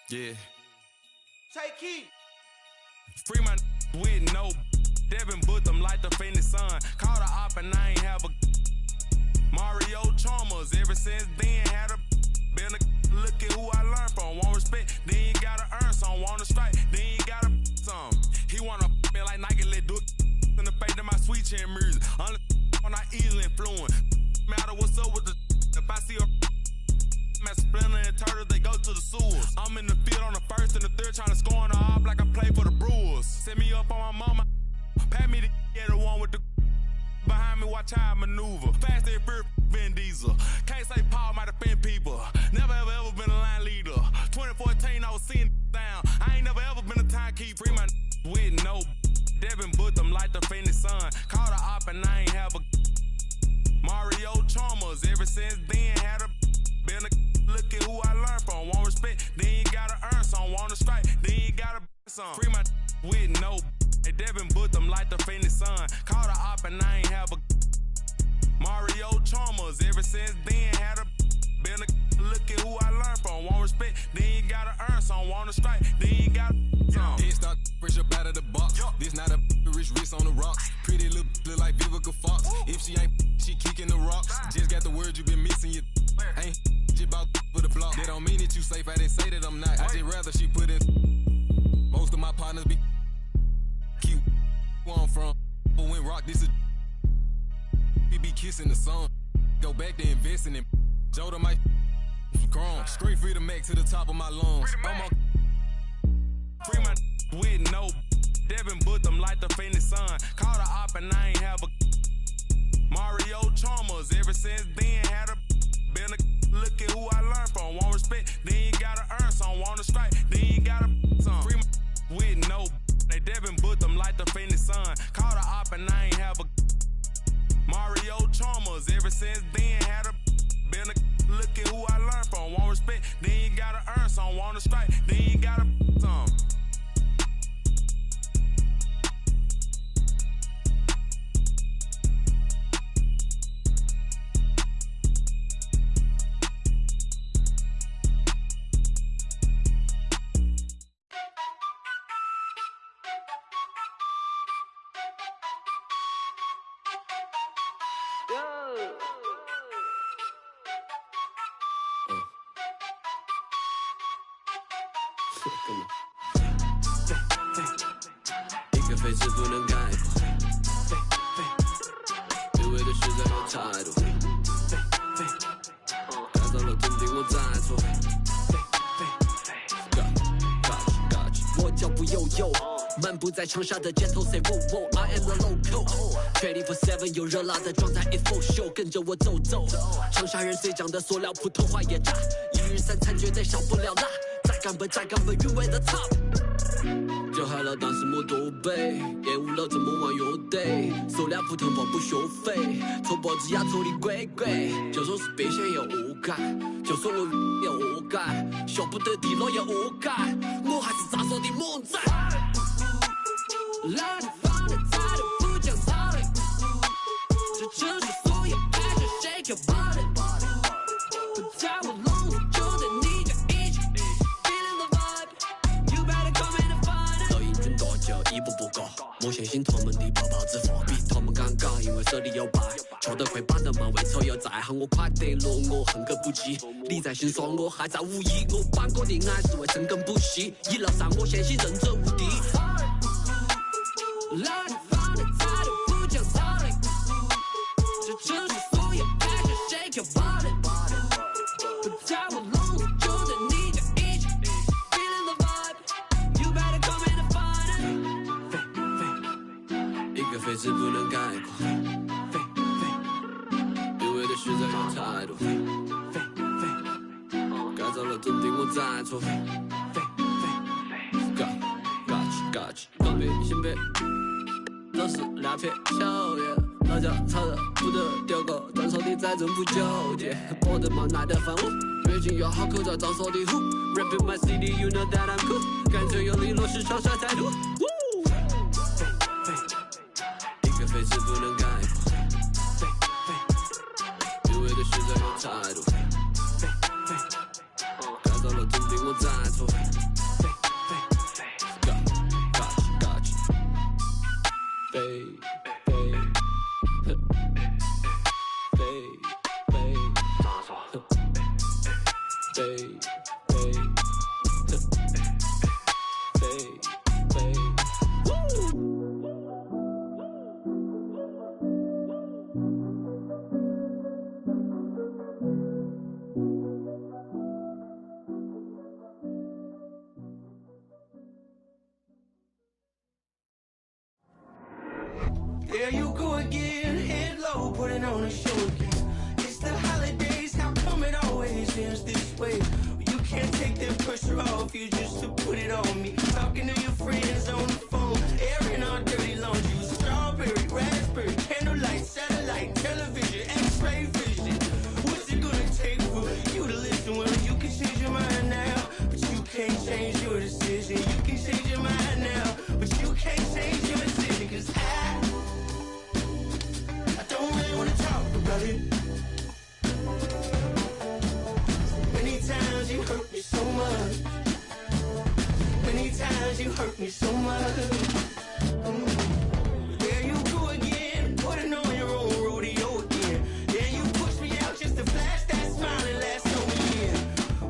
Yeah.
Take heat.
Free my with no Devin put them like the Phoenix Sun. Caught a op and I ain't have a Mario Chalmers. Ever since then had a been a look at who I learned from. Want respect, then you gotta earn some. Want to strike, then you gotta some. He wanna me like Nike, let do it in the face of my sweet chin music. On I easily influence. Matter what's up with the If I see a Splinter and Turtle, they go to the sewers. I'm in the field on the first and the third, trying to score on the off like I play for the Brewers. Set me up on my mama, pat me the one with the behind me, watch how I maneuver. Fast and fear, Vin Diesel. Can't say Paul might offend people. Never ever been a line leader. 2014, I was seeing down. I ain't never ever been a timekeeper. Free my with no Devin Boot them like the Phoenix Sun. Called a op and I ain't have a Mario Chalmers. Ever since then, had a been a look at who I learned from. Want respect, then you gotta earn some. Want to strike, then you gotta some. Free my with no Hey, Devin Boot them like the Phoenix Sun. Called a op and I ain't have a Mario Chalmers. Ever since then, had a been a look at who I learned from. Want respect, then you gotta earn some. Want to strike, then you gotta some.
Head start fresh up out of the box. This not a rich wrist on the rocks. Pretty little look like Vivica Fox. If she ain't, she kicking the rocks. Just got the word you been missing. You ain't just about for the block. That don't mean that you safe. I didn't say that I'm not. I just rather she put in. Most of my partners be cute. Where I'm from, but when rock this is. We be kissing the sun. Go back to investing in. Joe to my grown. Straight free to make to the top of my lungs.
Free my with no Devin Boot them like the Phoenix Sun. Called a op and I ain't have a Mario Chalmers. Ever since then, had a been a look at who I learned from. Want respect, then you gotta earn some. Want to strike, then you gotta some. Free my with no They Devin Boot them like the Phoenix Sun. Called a op and I ain't have a Mario Chalmers. Ever since then, had a been a look at who I learned from. Want respect, then you gotta earn some. Want to strike, then you gotta some.
一个废纸不能概括，对味的实在有态度，改造了总比我再错。我脚步悠悠，漫步在长沙的街头 ，say wo wo，I am the local。24/7有热辣的状态 ，it's for show， 跟着我走走。长沙人最讲的塑料，普通话也炸，一日三餐绝对少不了辣。再干本韵味的 top。就害了当时没多背，厌恶了怎么玩乐队，塑料普通话不学费，搓脖子呀搓的鬼鬼，就算是变相也恶改，就算我也恶改，学不得地了也恶改，我还是咋说的猛仔。老地方的态度不讲道理，这城市所有 passion shake your body， 不在我笼里就得你就一起 feeling the vibe，you better come in and find it。老英俊大叫一步步高，莫相信他们的泡泡之话，比他们尴尬，因为手里有牌，球队会板的嘛，为错又在喊我快得落，我恨个不羁。你在心酸，我还在无意，我办过恋爱是为深耕不息，一路上我相信人者无敌。老地方的态度不讲道理，这城市所有 passion shake your body， 不在我笼里就得你就一起 feeling the vibe，you better come in and find it。一个废纸不能概括，对味的实在有态度，改造了总比我再错。Got you， 东北新北都是两片小叶，老家炒的不得丢狗，张手的再真不纠结，我的妈耐得烦我，越近越好口罩张手的虎 ，Rapping my city you know that I'm cool， 干脆用利落时长沙态度。一个废纸不能概括，对味的实在有态度，改造了总比我再错。Babe
There you go again, head low, putting on a show again. It's the holidays, how come it always ends this way? You can't take that pressure off you just to put it on me. Talking to your friends on the phone, airing our dirty laundry. Strawberry, raspberry, candlelight, satellite, television, x-ray vision. What's it gonna take for you to listen? Well, you can change your mind now, but you can't change your decision. You can change your mind now, but you can't change your decision. Cause I don't really wanna talk about it. Many times you hurt me so much. Many times you hurt me so much. There you go again, putting on your own rodeo again. Then you push me out just to flash that smile and last on me again.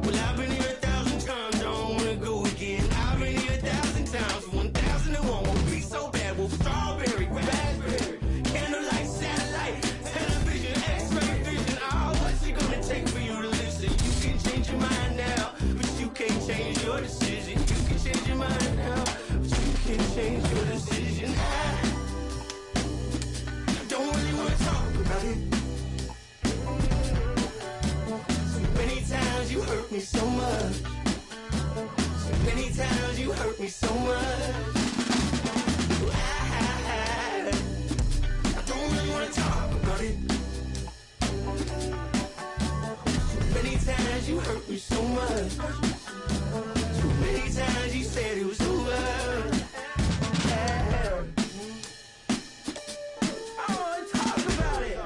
Well, I've been here 1,000 times, I don't wanna go again. I've been here 1,000 times, 1,001 won't be so bad. Well, strawberry, raspberry, candlelight, satellite, television, x-ray vision. Oh, what's it gonna take for you to listen? You can change your mind now, but you can't change your decision. You can change your mind now, but you can't change your decision. I don't really wanna talk about it. So many times you hurt me so much. So many times you hurt me so much. I don't really wanna talk about it. So many times you hurt me so much. So many times you said it was over. I wanna talk about it.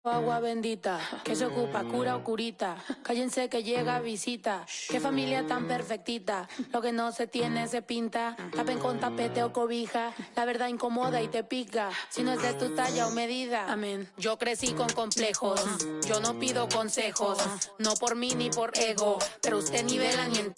Agua bendita, que se ocupa, cura o curita. Cállense que llega visita. Qué familia tan perfectita. Lo que no se tiene se pinta. Tapen con tapete o cobija. La verdad incomoda y te pica. Si no es de tu talla o medida. Amén. Yo crecí con complejos. Yo no pido consejos. No por mí ni por ego. Pero usted ni vela ni en...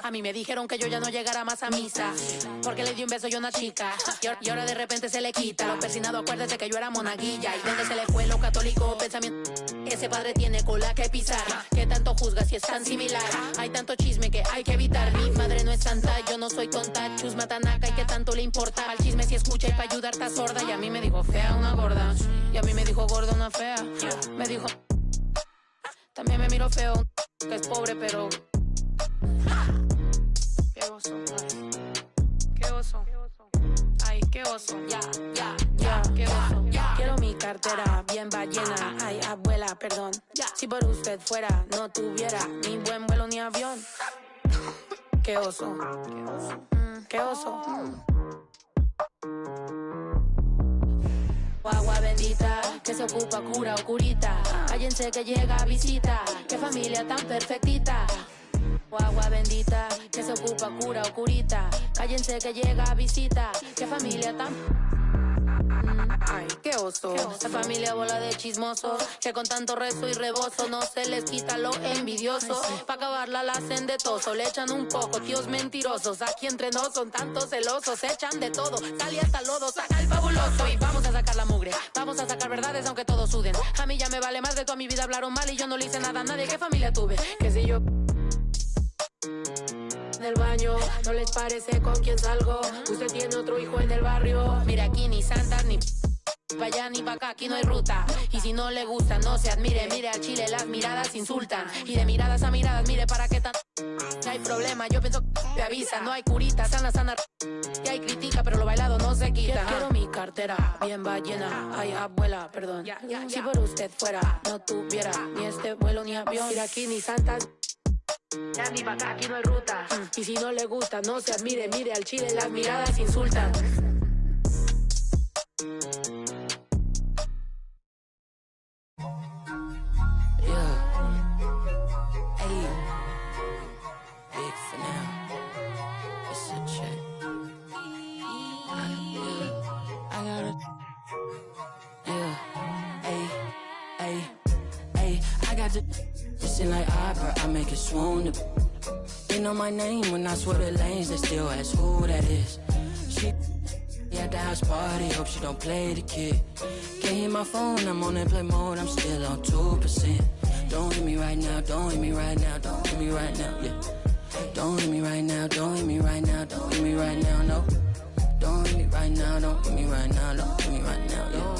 A mí me dijeron que yo ya no llegara más a misa porque le di un beso yo a una chica y ahora de repente se le quita. Lo persinado, acuérdese que yo era monaguilla. Y donde se le fue lo católico pensamiento. Ese padre tiene cola que pisar. Que tanto juzga si es tan similar. Hay tanto chisme que hay que evitar. Mi madre no es santa, yo no soy tonta. Chusma tanaca y que tanto le importa. Al chisme si escucha y pa' ayudar está sorda. Y a mí me dijo fea una gorda. Y a mí me dijo gorda una fea. Me dijo... También me miró feo que es pobre pero... Qué oso, ay. Qué oso. Ay, qué oso. Ya, qué oso. Quiero mi cartera bien ballena. Ay, abuela, perdón. Si por usted fuera, no tuviera ni buen vuelo ni avión. Qué oso. Qué oso. Agua bendita, que se ocupa, cura o curita. Cállense que llega visita. Qué familia tan perfectita. Agua bendita, que se ocupa, cura o curita. Cállense que llega visita. Qué familia tan... Ay, qué oso. Esta familia bola de chismosos que con tanto rezo y rebozo no se les quita lo envidioso. Pa' acabarla la hacen de toso. Le echan un poco, tíos mentirosos. Aquí entre nos son tantos celosos. Echan de todo, sal y hasta lodo. Saca el fabuloso y vamos a sacar la mugre. Vamos a sacar verdades aunque todos suden. A mí ya me vale más de toda mi vida hablaron mal y yo no le hice nada a nadie. ¿Qué familia tuve? Que si yo... del baño, no les parece con quién salgo. Usted tiene otro hijo en el barrio. Mira aquí ni santas ni pa' allá ni pa' acá, aquí no hay ruta. Y si no le gusta, no se admire. Mire al chile, las miradas insultan. Y de miradas a miradas, mire para qué tan... No hay problema, yo pienso que te avisa. No hay curita, sana. Y hay crítica, pero lo bailado no se quita. Quiero mi cartera bien ballena. Ay, abuela, perdón. Si por usted fuera, no tuviera ni este vuelo ni avión. Mira aquí ni santas... Ya ni pa' acá, aquí no hay ruta. Y si no le gusta, no se admire. Mire al chile, las miradas insultan.
Listen like opera, I make it swoon. They know my name when I swear the lanes, they still ask who that is. She at the house party, hope she don't play the kid. Can't hear my phone, I'm on airplane mode, I'm still on 2%. Don't hit me right now, don't hit me right now, don't hit me right now, yeah. Don't hit me right now, don't hit me right now, don't hit me right now, no. Don't hit me right now, don't hit me right now, don't hit me right now, yeah.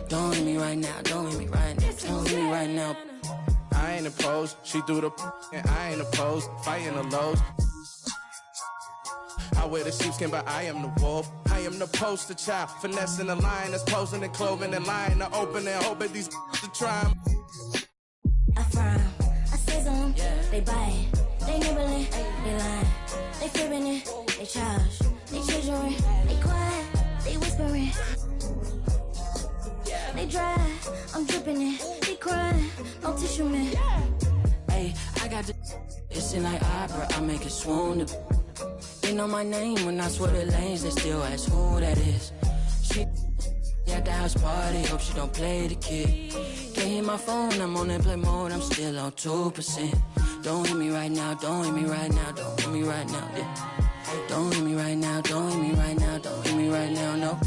Don't hit me right now, don't hit me right now, don't hit me right now.
I ain't opposed, she threw the and I ain't opposed, fighting the lows. I wear the sheepskin, but I am the wolf. I am the poster child, finessing the line that's posing and clothing and lying to open and hoping these to try 'em.
I frown, I sizzle 'em, they bite, they nibbling, they lying, they fibbing it, they charge, they children, they quiet, they whispering, they dry, I'm dripping it, they crying, no tissue man.
Hey, I got the it's in like opera, I make it swoon. They know my name when I swear the lanes, they still ask who that is. She at the house party, hope she don't play the kid. Can't hear my phone, I'm on airplane mode, I'm still on 2%. Don't hit me right now, don't hit me right now, don't hit me right now, yeah. Don't hit me right now, don't hit me right now, don't hit me right now, no.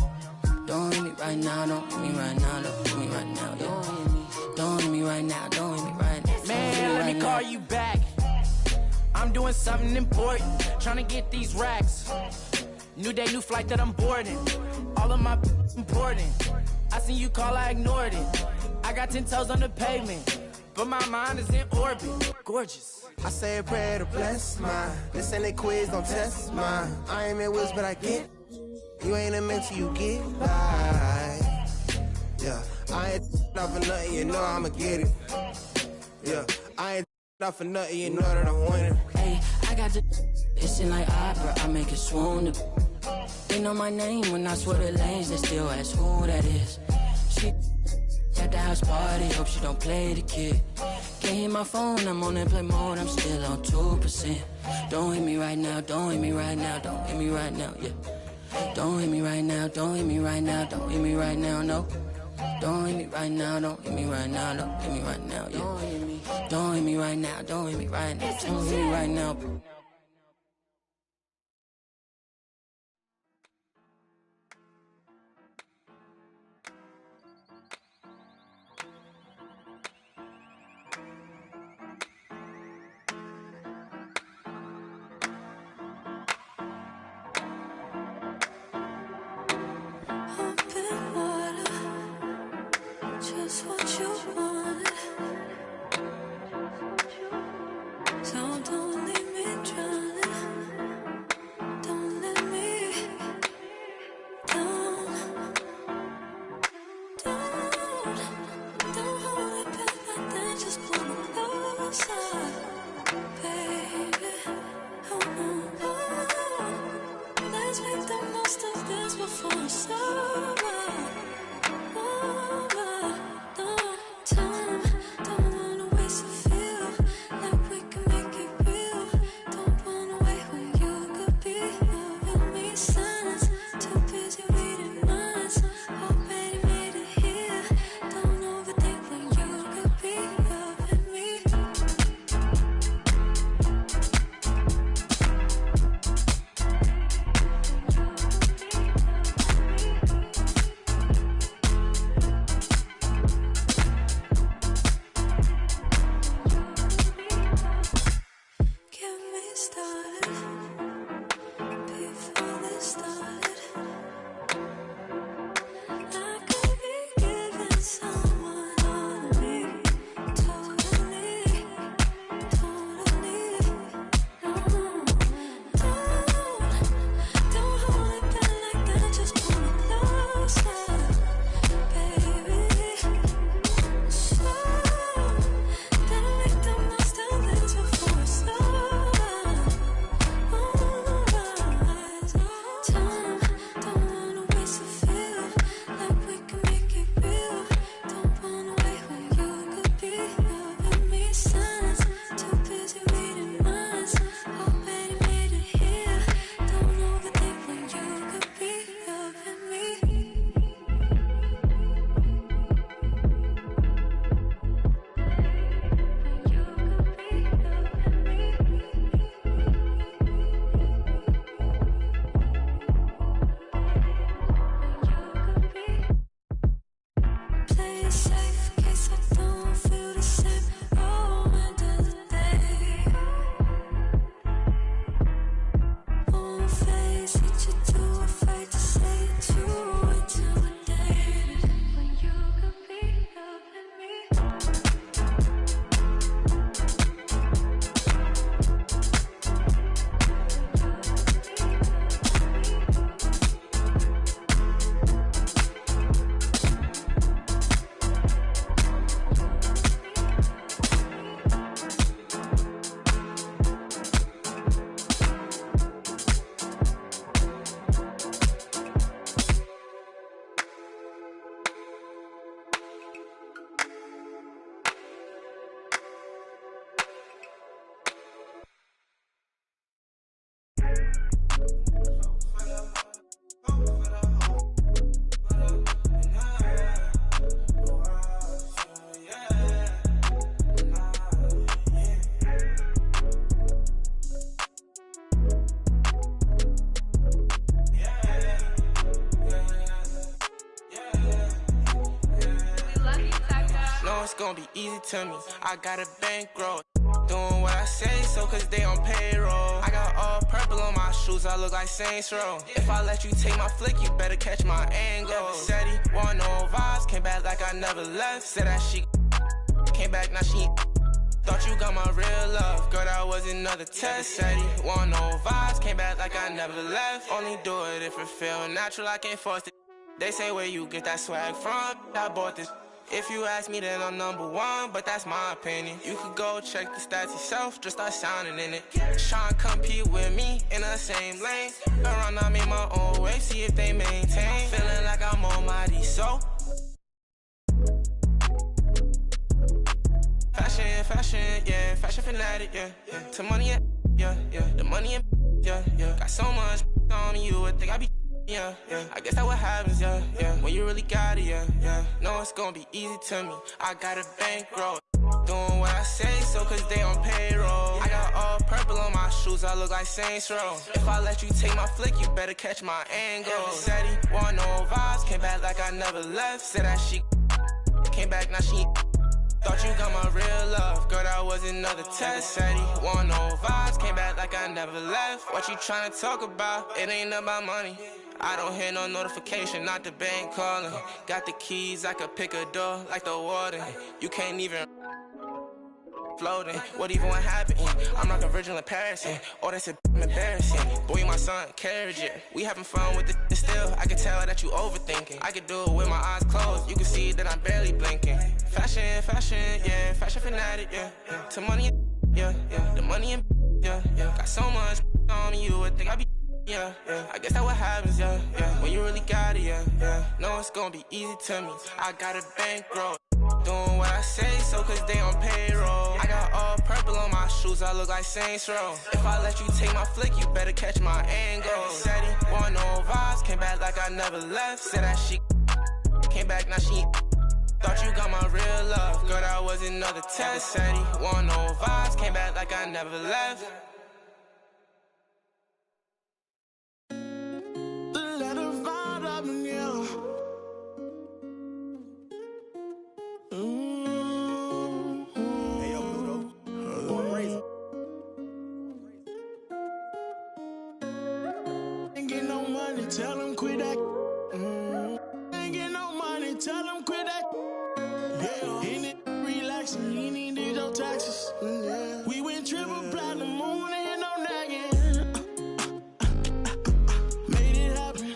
Don't hit me right now, don't hit me right now, don't hit me right now, yeah. Don't hit me right now, don't hit me right now.
Man, let me call you back. I'm doing something important, trying to get these racks. New day, new flight that I'm boarding. All of my important. I seen you call, I ignored it. I got 10 toes on the pavement, but my mind is in orbit. Gorgeous.
I say a prayer to bless mine. This ain't a quiz, don't test mine. I ain't in whiz, but I get. You ain't a mentor, you get by. Yeah, I ain't not for nothing, you know I'ma get it. Yeah, I ain't not for nothing, you know that I'm winning.
Hey, I got the it's in like opera, I make it swoon. They know my name when I swear the lanes, they still ask who that is. She at the house party, hope she don't play the kid. Can't hear my phone, I'm on airplane mode, I'm still on 2%. Don't hit me right now, don't hit me right now, don't hit me right now, yeah. Don't hit me right now, don't hit me right now, don't hit me right now, no. Don't hit me right now, don't hit me right now, don't hit me right now, yeah. Don't hit me right now, don't hit me right now, don't hit me right now.
Just what you want. So don't leave me drowning. Don't let me down. Don't hold it back like that. Just pull me closer, baby. Oh, let's make the most of this before it's over.
gonna be easy to me. I got a bankroll. Doing what I say, so cause they on payroll. I got all purple on my shoes, I look like Saints Row. If I let you take my flick, you better catch my angle. Said he want no vibes, came back like I never left. Said that she came back, now she thought you got my real love. Girl, that was another test. Said he want no vibes, came back like I never left. Only do it if it feel natural, I can't force it. They say where you get that swag from, I bought this. If you ask me, then I'm number one, but that's my opinion. You could go check the stats yourself, just start sounding in it. Tryna compete with me in the same lane. Around, I made my own way, see if they maintain. Feeling like I'm almighty, so fashion, yeah, fashion fanatic, yeah. To money, yeah, the money, yeah. Got so much on me, you would think I be. Yeah, I guess that's what happens, yeah. When you really got it, yeah. No, it's gonna be easy to me. I got a bankroll. Doing what I say, so cause they on payroll. I got all purple on my shoes, I look like Saints Row. If I let you take my flick, you better catch my angle. Said he want no vibes, came back like I never left. Said that she came back, now she thought you got my real love. Girl, that was another test. Said he want no vibes, came back like I never left. What you tryna talk about? It ain't about money. I don't hear no notification, not the bank calling. Got the keys, I could pick a door like the warden. You can't even floating. What even what happened? I'm like a virgin in Paris. Oh, that's embarrassing. Boy, you my son, carriage it. We having fun with it still. I can tell that you overthinking. I could do it with my eyes closed. You can see that I'm barely blinking. Fashion, yeah. Fashion fanatic, yeah. To money, yeah. The money, yeah. Got so much on me, you would think I be. Yeah. I guess that's what happens, yeah. When you really got it, yeah. No, it's gonna be easy to me. I got a bankroll. Doing what I say, so cause they on payroll. I got all purple on my shoes, I look like Saints Row. If I let you take my flick, you better catch my angle. Said he want no vibes, came back like I never left. Said that she came back, now she thought you got my real love. Girl, that was another test. Said he want no vibes, came back like I never left.
Tell him quit that. Ain't get no money, tell him quit that. Yeah, in it, relaxing, he need your taxes. Yeah. We went triple platinum, moon and no nagging. Made it happen.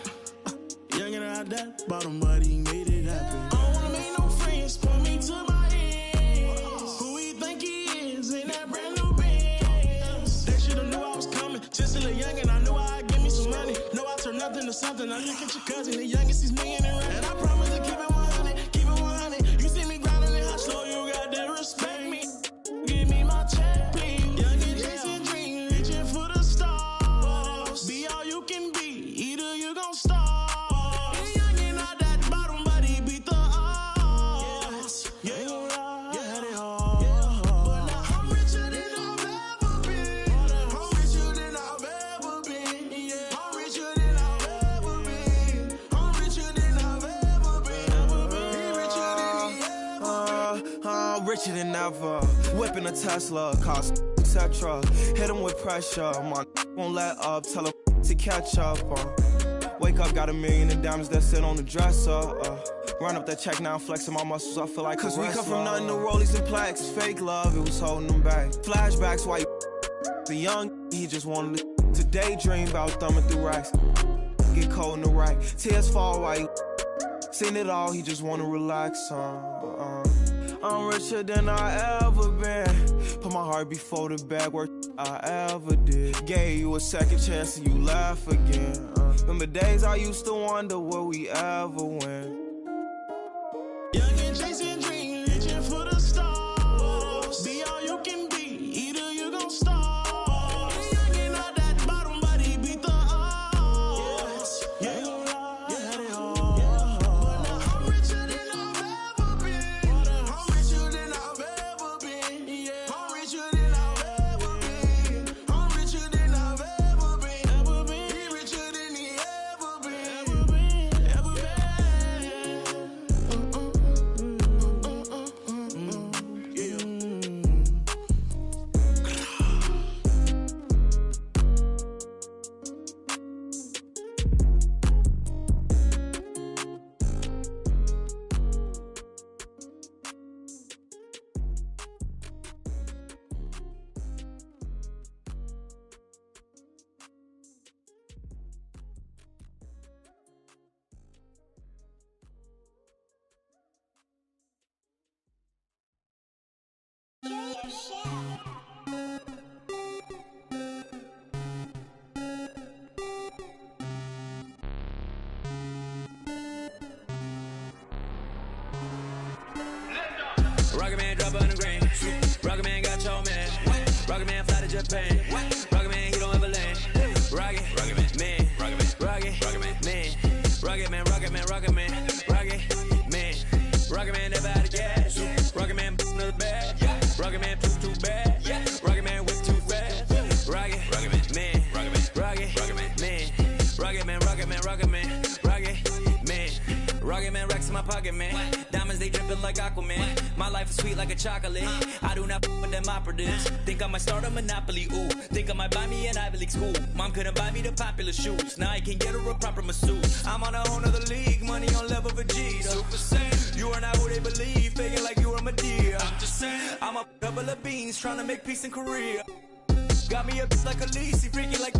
Young and I that bottom buddy made it happen. I don't wanna make no friends, point me to my ends. Who he think he is in that brand new Benz? They should've knew I was coming. Just a little young and I knew I'd give me some money. No, I turn nothing to something. I look at your cousin, the youngest, he's million and run. And I promise to keep it 100, keep it 100. You see me grinding and hot, so you got to respect me. Give me my check, please. Young and chasing dreams, reaching for the stars. Be all you can be, either you gon' starve. Young and not that bottom, but he beat the odds. Yeah, you gon' lie, yeah, they hard. But now I'm richer than I've ever been. I'm richer than I've ever been. Yeah, I'm richer than I've ever been. I'm richer than I've ever been. He richer than he ever been.
I'm richer than ever. Whipping a Tesla, cost etc. Hit him with pressure. My won't let up, tell him to catch up. Wake up, got $1 million in diamonds that sit on the dresser. Run up that check now, flexing my muscles, I feel like cause we come from nothing to rollies and plaques. Fake love, it was holding them back. Flashbacks, why the young, he just wanted to daydream about thumbing through racks. Get cold in the right, tears fall while he seen it all, he just wanna relax. I'm richer than I ever been. Put my heart before the bad work I ever did. Gave you a second chance and you laugh again. Remember days I used to wonder will we ever win.
Young and chasing dreams, reaching for the stars. Be all you can be, either you gon' starve. Young and not that bottom, but he beat the odds. Yeah, you gon' lie, yeah, they hard. But now I'm richer than I've ever been. I'm richer than I've ever been. Yeah, I'm richer than I've ever been. I'm richer than I've ever been. He richer than he ever been. Ever been.
Rocket man, rocket man, rocket man, rocket man, rocket man, rocket man, racks in my pocket, man. Diamonds, they dripping like Aquaman. My life is sweet like a chocolate. I do not with them operatives. Think I might start a monopoly, ooh. Think I might buy me an Ivy League school. Mom couldn't buy me the popular shoes. Now I can get her a proper masseuse. I'm on a whole nother league, money on level Vegeta. Super Saiyan, you are not who they believe. Faking like you are Medea. I'm just saying, I'm a couple of beans trying to make peace in Korea. Got me a like a Lisi, freaking like,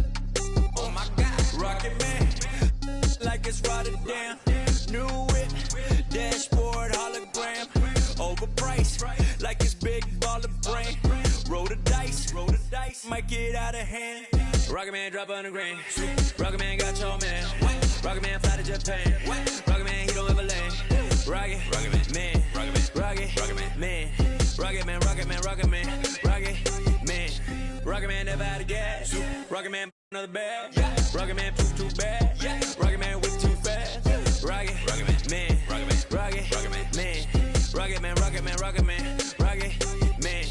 oh my God. Rocket man, like it's Rotterdam. New whip, dashboard, hologram. Overpriced, like it's big baller brain. Roll the dice, might get out of hand. Rocket man drop on the grain. Rocket man got your man. Rocket man fly to Japan. Rocket man, he don't ever land. Rocket man, rocket man, rocket man, rocket man, rocket man, rocket man. Rocket man never out of gas. Rocket man another bag. Rocket man too bad. Rocket man whip too fast. Rocket man, rocket man, rocket man, rocket man, rocket man, rocket man, rocket man.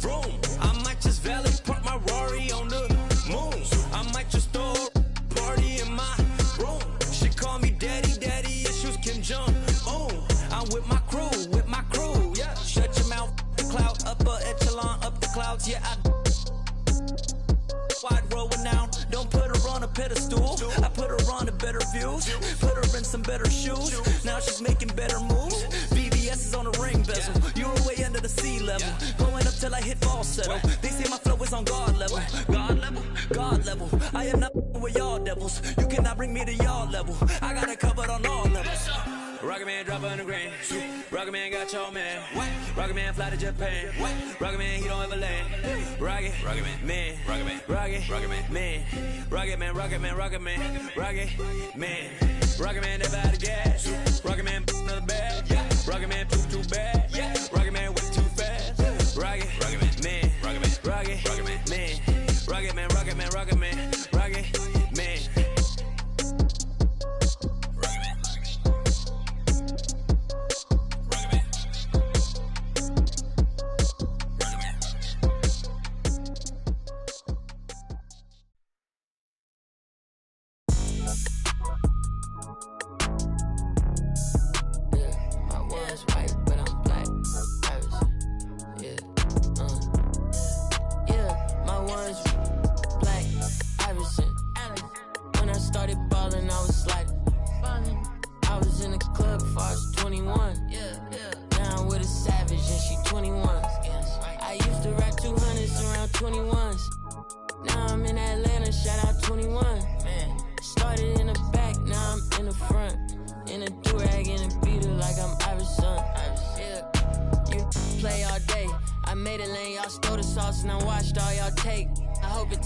Vroom, I might just valet park my Rari on the moon. I might just throw a party in my room. She call me daddy, issues Kim Jong. I'm with my crew, yeah. Shut your mouth, cloud, upper echelon, up the clouds, yeah. Wide roll renown, don't put her on a pedestal. I put her on a better views, put her in some better shoes. Now she's making better moves. VVS is on the ring bezel. You were way under the sea level, going up till I hit falsetto. They say my flow is on God level, God level. I am not with y'all devils. You cannot bring me to y'all level. I got it covered on all levels. Rocket man drop on the grain. Rocket man got your man. Rocket man fly to Japan. Rocket man, he don't ever land. Rocket man, rocket man, rocket man, rocket man, rocket man, rocket man, rocket man. Rocket man never out of gas. Rocket man another bag. Rocket man too bad. Rocket man whip too fast. Rocket man, rocket man, rocket man, rocket man, rocket man, rocket man, rocket man.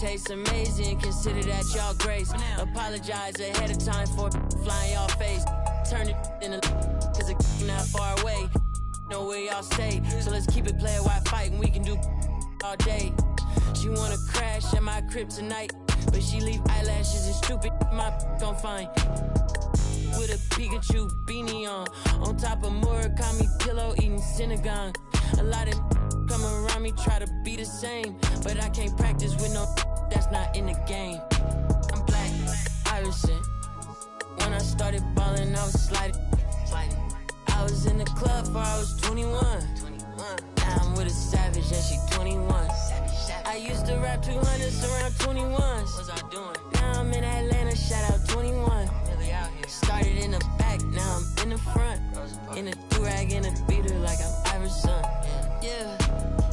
Tastes amazing, consider that y'all grace. Apologize ahead of time for flying y'all face. Turn it in a cause it's not far away. Know where y'all stay, so let's keep it player while fighting. We can do all day. She wanna crash at my crib tonight, but she leave eyelashes and stupid my gon' find. With a Pikachu beanie on top of Murakami pillow eating synagogue. A lot of come around me try to be the same, but I can't practice with no that's not in the game. I'm Black Iverson. When I started balling, I was sliding. I was in the club before I was 21. Now I'm with a savage and she 21. I used to rap 200s around 21s. What was I doing? Now I'm in Atlanta, shout out 21. Really out here. Started in the back, now I'm in the front. In a do-rag and a beater like I'm Iverson. Yeah.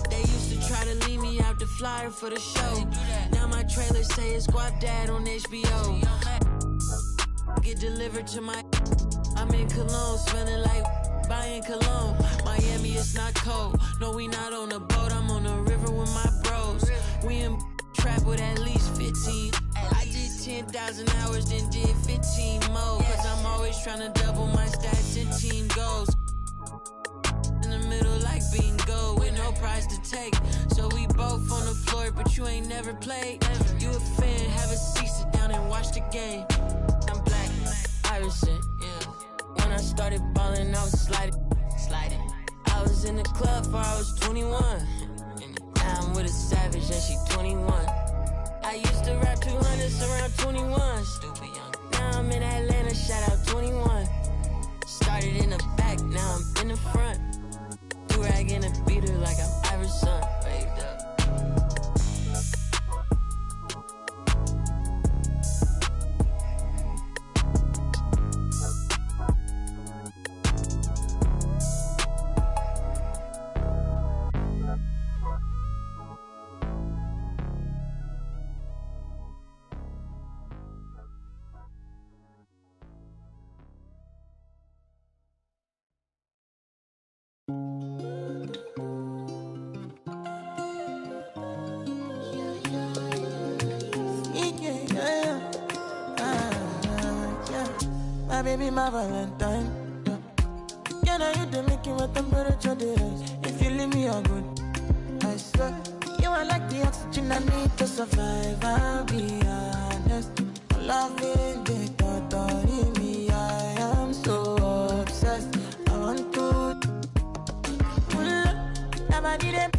They used to try to leave me out the flyer for the show. Now my trailer say it's Guap Dad on HBO. Get delivered to my. I'm in Cologne, smelling like buying cologne. Miami, it's not cold. No, we not on a boat. I'm on the river with my bros. We in trap with at least 15. I did 10,000 hours, then did 15 more. Cause I'm always trying to double my stats and team goals. In the middle. middle like bingo with no prize to take. So we both on the floor, but you ain't never played. You a fan, have a seat, sit down and watch the game. I'm Black Iverson, yeah. When I started balling, I was sliding. I was in the club before I was 21. Now I'm with a savage and she 21. I used to rap 200s around 21. Stupid young. Now I'm in Atlanta, shout out 21. Started in the back, now I'm in the front. Do-rag in a beater like I'm Iverson. Waved up.
My baby, my Valentine. Yeah, now you the making my temperature rise. If you leave me, I'm good. I swear, you are like the oxygen I need to survive. I'll be honest. Loving the thought of me, I am so obsessed. I want to never did it.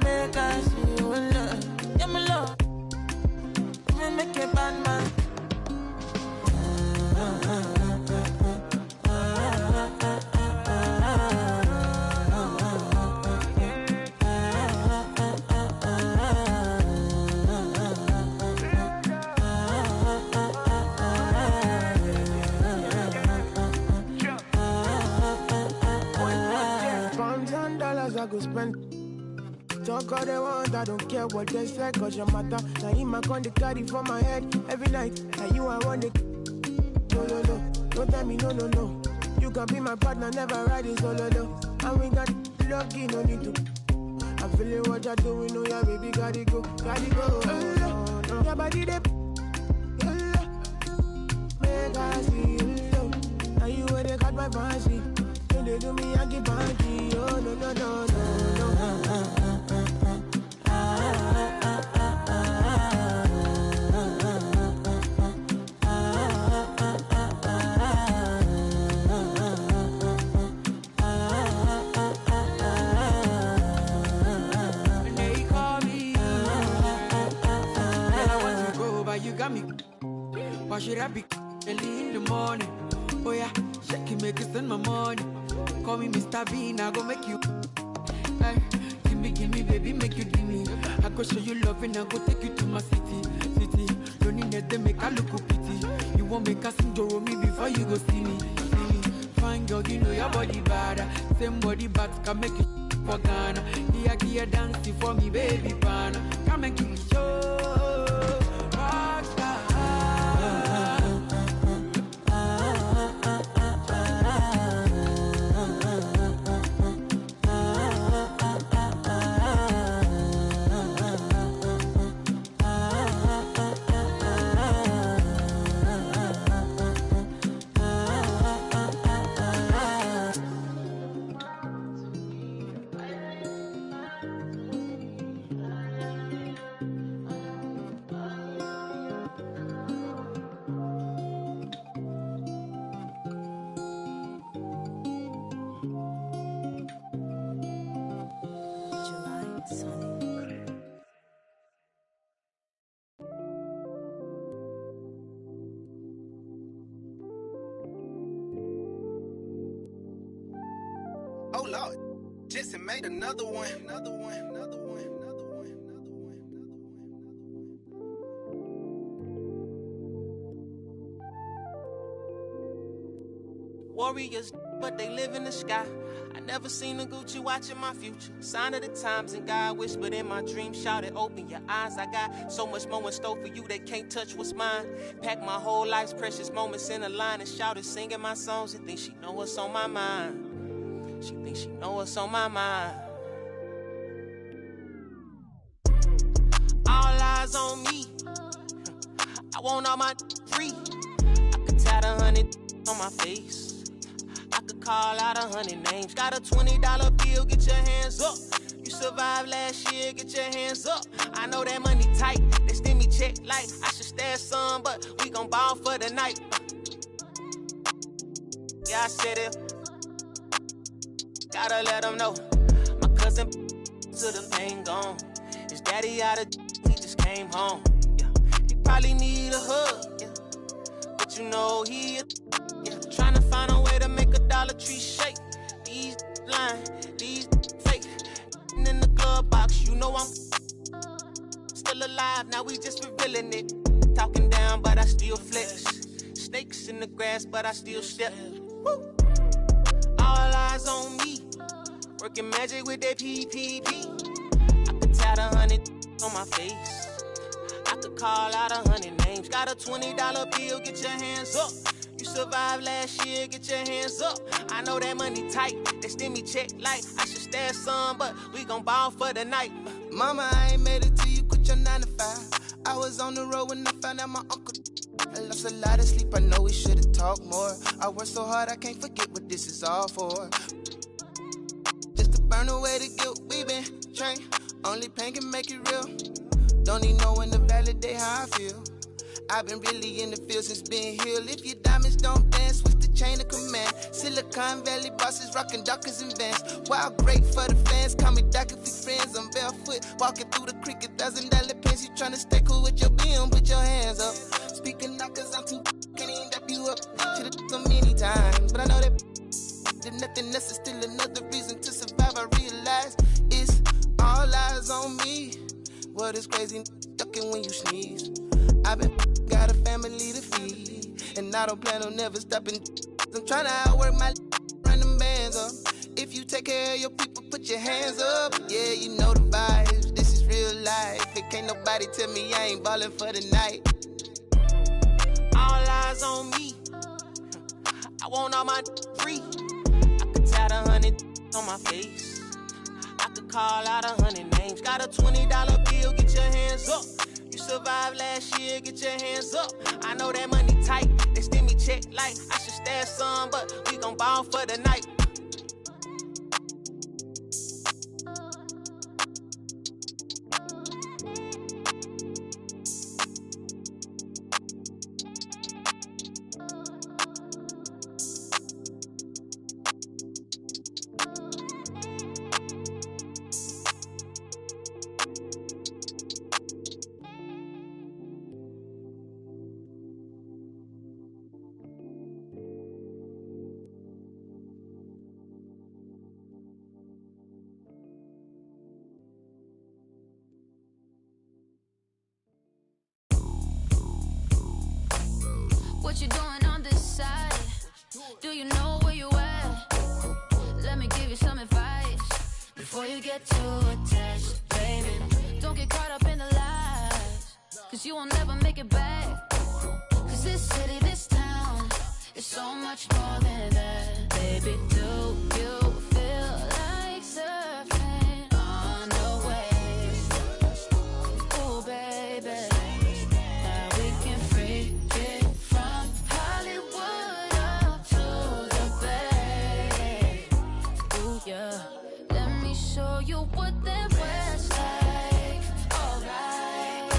Make us feel love. Yeah, my love. Even make a bad man. I go spend. Talk all they want, I don't care what they say, cause your matter. Now in my con, they carry for my head every night. Now you I want it. No, don't tell me no. You can be my partner, never ride it solo, no. And we got lucky, no need to. I feel it, what you're doing, oh yeah, baby, gotta go. No. Your body, they make I see you. Now you where they got my fancy. They do me, I give party. Oh, no.
And they call me. Girl, I want to go, but you got me. Why should I be early in the morning? Oh yeah, shake it, make it spend my money. Call me Mr. Bean, I go make you. Hey, give me, baby, make you give me. I go show you love and I go take you to my city. Don't need that, they make I look pity. You won't make us enjoy me before you go see me. Fine girl, you know your body bad. Same body but can make you for Ghana. Here, dancing for me, baby, pan. Come and give me show.
Oh Lord, Jetson made another one.
Warriors, but they live in the sky. I never seen a Gucci watching my future. Sign of the times, and God whispered in my dream, shouted, open your eyes. I got so much more in store for you, they can't touch what's mine. Pack my whole life's precious moments in a line and shouted, singing my songs and think she know what's on my mind. She thinks she know what's on my mind. All eyes on me. I want all my free. I could tat 100 on my face. I could could call out 100 names. Got a $20 bill, get your hands up. You survived last year, get your hands up. I know that money tight, they send me check like I should stash some, but we gon' ball for the night. Yeah, I said it. Gotta let them know. My cousin to the pain gone. His daddy out of he just came home. Yeah, he probably need a hug. Yeah, but you know he trying to find a way to make a Dollar Tree shake. These lying, these fake. In the glove box, you know I'm still alive. Now we just revealing it. Talking down, but I still flex. Snakes in the grass, but I still step. Woo. All eyes on me. Working magic with that PPP. I could tat 100 on my face. I could call out 100 names. Got a $20 bill, get your hands up. You survived last year, get your hands up. I know that money tight, they send me check like I should stash some, but we gon' ball for the night.
Mama, I ain't made it till you quit your 9 to 5. I was on the road when I found out my uncle. I lost a lot of sleep, I know we should've talked more. I worked so hard, I can't forget what this is all for. Just to burn away the guilt, we been trained. Only pain can make it real. Don't need no one to validate how I feel. I've been really in the field since being healed. If your diamonds don't dance, switch the chain of command. Silicon Valley bosses rocking Dockers and Vans. Wild great for the fans, call me Doc if we friends. I'm barefoot, walking through the creek, $1,000 pants. You tryna stay cool with your BM, put your hands up. Speaking out cause I'm too can't even wrap you up. Should've so many times, but I know that there's nothing else is still another reason to survive. I realize it's all eyes on me. What is crazy, ducking when you sneeze. I've been got a family to feed, and I don't plan on never stopping. I'm trying to outwork my run them bands up. If you take care of your people, put your hands up. Yeah, you know the vibes. This is real life. It can't nobody tell me I ain't ballin' for the night.
All eyes on me. I want all my free. I could tat 100 on my face. I could call out 100 names. Got a $20 bill, get your hands up. You survived last year, get your hands up. I know that money tight, they send me check like I should stash some, but we gon' ball for the night.
What you doing on this side? Do you know where you at? Let me give you some advice before you get too attached, baby. Don't get caught up in the lies, cause you will never make it back. Cause this city, this town, is so much more than that. Baby, do you feel like surfing on the waves? Ooh, baby. Show you what that was like. Alright,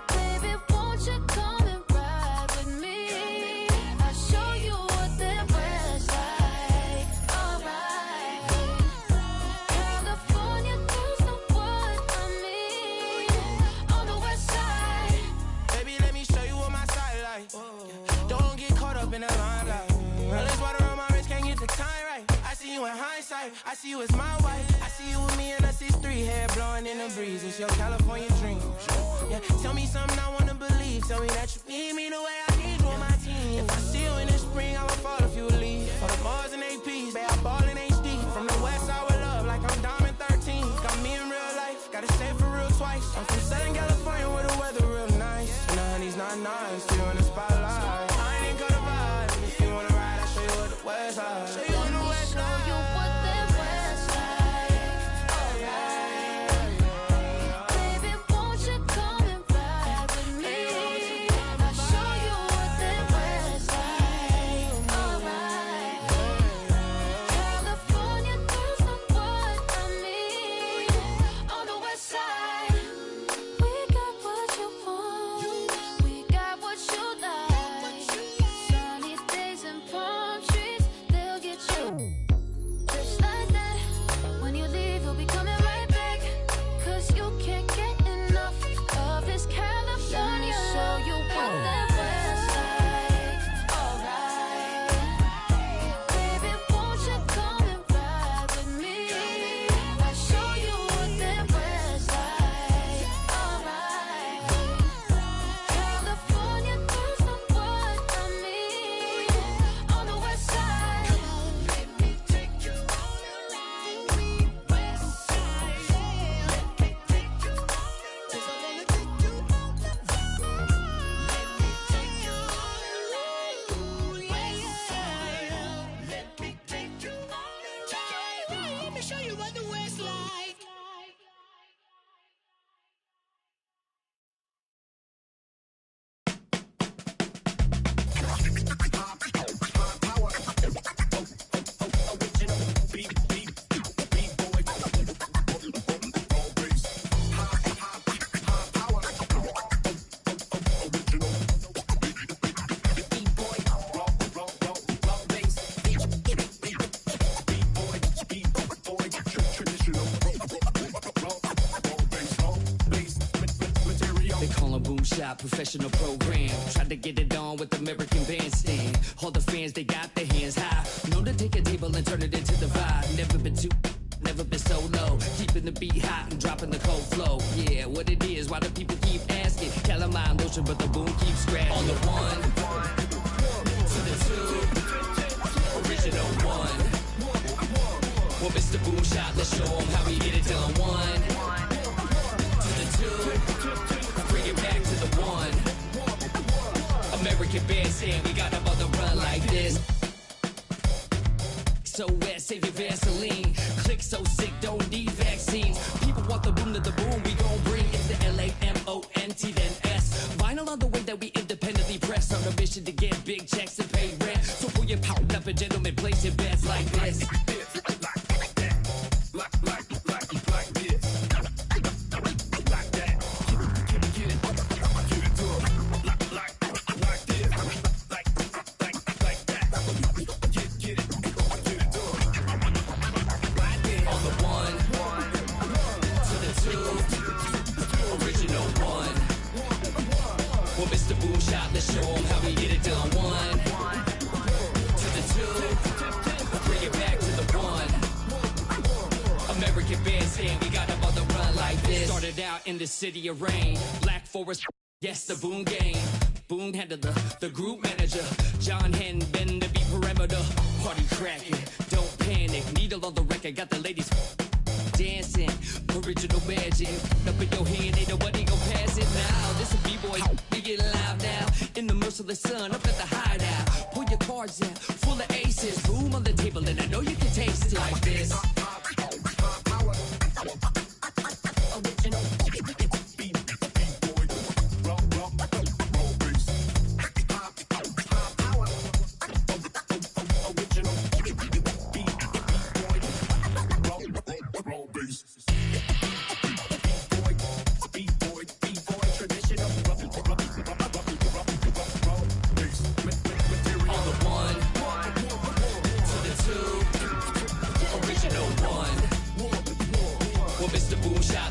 baby, won't you come and ride with me? I'll show you what that was like. Alright, California girls know what I mean. On the west side,
baby, let me show you what my side like. Don't get caught up in the limelight. All this water on my wrist, can't get the time right. I see you in hindsight, I see you as my wife. I see you with me in a 6'3", hair blowing in the breeze. It's your California dream. Yeah, tell me something I wanna believe. Tell me that you need me the way I need you on my team. If I see you in the spring, I would fall if you would leave. For the bars and APs, babe, I ball in HD. From the west side with love, like I'm Diamond 13. Got me in real life, gotta say it for real twice. I'm from Southern California where the weather real nice. And the honey's not nice, still in the spotlight. I ain't even got a vibe. If you wanna ride, I'll show you what the west side. Show you on the west side.
show you what that was like. Alright, baby, won't you come and ride with me? I'll show you what that was like. Alright,
professional program. Tried to get it on with American Bandstand. All the fans, they got their hands high. Known to take a table and turn it into the vibe. Never been too, never been so low. Keeping the beat hot and dropping the cold flow. Yeah, what it is, why do people keep asking? Calamine lotion, but the boom keeps scratching. On the one, to the two, original one. Well, Mr. Boom Shot, let's show him how we get it done. One, to the two, bring it back to the one. American Bandstand, we got them on the run like this. So wet, save your Vaseline. Click so sick, don't need vaccines. People want the boom to the boom, we gon' bring it to LAMONT then S. Vinyl on the way that we independently press. On a mission to get big checks and pay rent. So pull your power up and gentlemen, place your bets like this. Let's show them how we get it done. One, to the two, bring it back to the one. American Bandstand, we got them on the run like this. Started out in the city of rain. Black Forest, yes, the Boom game. Boom handled the group manager. John Henn, bend the beat perimeter. Party cracking, don't panic. Needle on the record, got the ladies dancing. Original magic. Up in your hand, ain't nobody gon' pass it now. This a B-boy, we get loud now. In the merciless sun, up at the hideout. Pull your cards out, full of aces. Boom on the table, and I know you can taste it like this. Original.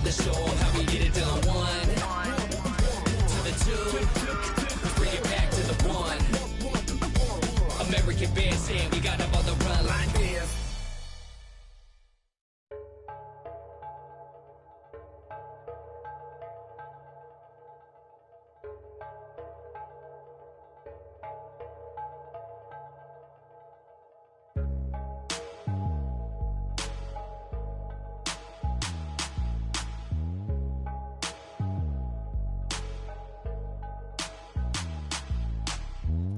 Let's show them how we get it done. One, to the two, bring it back to the one. American Bandstand, we got them on the run like this.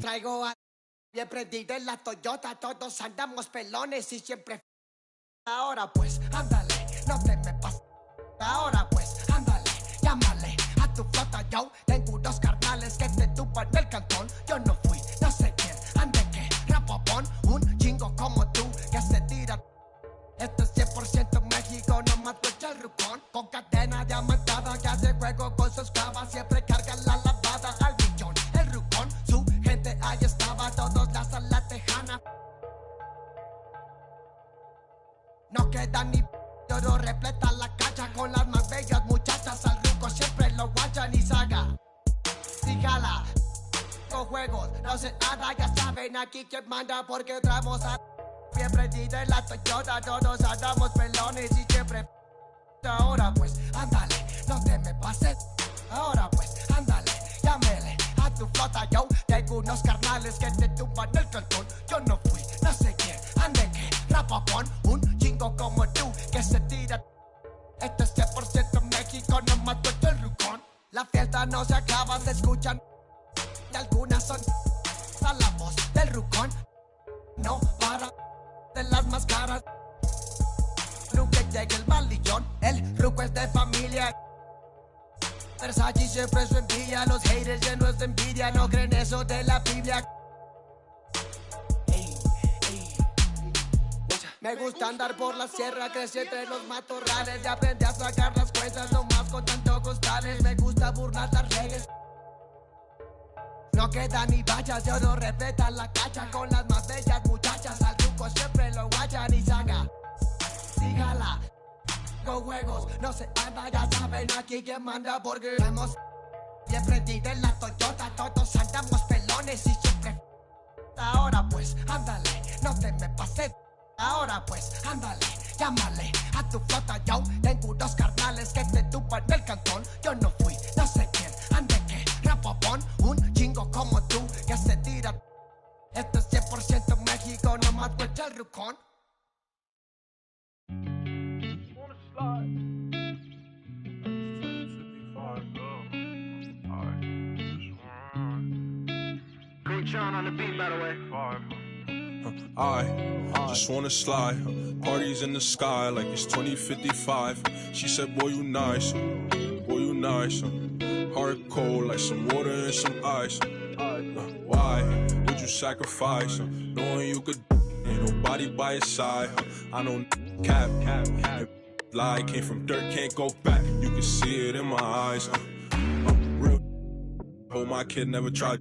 Traigo a bien prendido en la Toyota, todos andamos pelones y siempre. Ahora pues, ándale, no te me pases. Ahora pues, ándale, llámale a tu flota, yo tengo unos carnales que te tupan el cantón. Yo no fui, no sé quién, ande que rapopón, un chingo como tú que se tira. Esto es 100% México, no mato el rucón. Con cadena diamantada que hace juego con sus clavas, siempre carga la lavada al millón. El rucón, su gente ahí estaba, todos la sala tejana. No queda ni oro, repleta la cacha con las más bellas muchachas. Al ruco siempre lo guachan y saga. Y jala, con juegos, no se nada, ya saben aquí quién manda porque traemos a. Bien prendida en la Toyota, todos andamos pelones y siempre. Ahora pues, ándale, no te me pases. Ahora pues, ándale, llámele a tu flota, yo tengo unos carnales que te tumban el cantón. Yo no fui, no sé quién, ande que rapapón, un chingo como tú que se tira. Esto es 100% México, no mato el rucón. La fiesta no se acaba, se escuchan y algunas son a la voz del rucón. No para de las máscaras. Nunca llega el malillón, el ruco es de familia. Versace siempre su envidia, los haters llenos de envidia, no creen eso de la Biblia. Me gusta andar por la sierra, crecí entre los matorrales y aprendí a sacar las cuentas nomás con tanto costales. Me gusta burlar las reglas. No queda ni vallas, yo no respeta la cacha con las más bellas muchachas. Al truco siempre lo guachan y saga. Sígala, con juegos, no se anda, ya saben aquí quién manda porque hemos Siempre diré la Toyota, todos andamos pelones y siempre. Ahora pues, ándale, no te me pases. Ahora pues, ándale, llámale a tu flota, yo. Tengo unos carnales que te tupan del cantón. Yo no fui, no sé quién, ande que rapopón. Un chingo como tú que se tira. Esto es 100% México, nomás cuesta el rucón.
Sean on the beat, by the way.
I just wanna slide. Parties in the sky like it's 2055. She said, boy, you nice. Boy, you nice. Heart cold like some water and some ice. Why would you sacrifice? Knowing you could, ain't nobody by your side. I don't cap. Lie came from dirt, can't go back. You can see it in my eyes. Real. Oh, my kid never tried.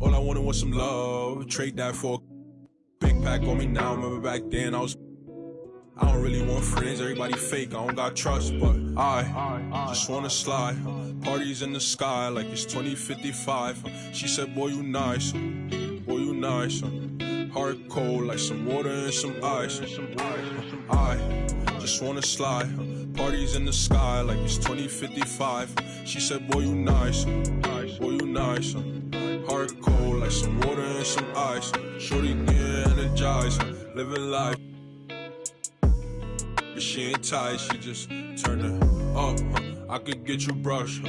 All I wanted was some love. Trade that for a big pack on me now. Remember back then I don't really want friends. Everybody fake. I don't got trust, but I just wanna slide. Parties in the sky like it's 2055. She said, boy, you nice. Boy, you nice. Heart cold like some water and some ice. I just wanna slide. Parties in the sky like it's 2055. She said, boy, you nice. Boy, you nice. Heart cold like some water and some ice. Shorty get energized, living life. But she ain't tight, she just turned it up. I could get you brushed.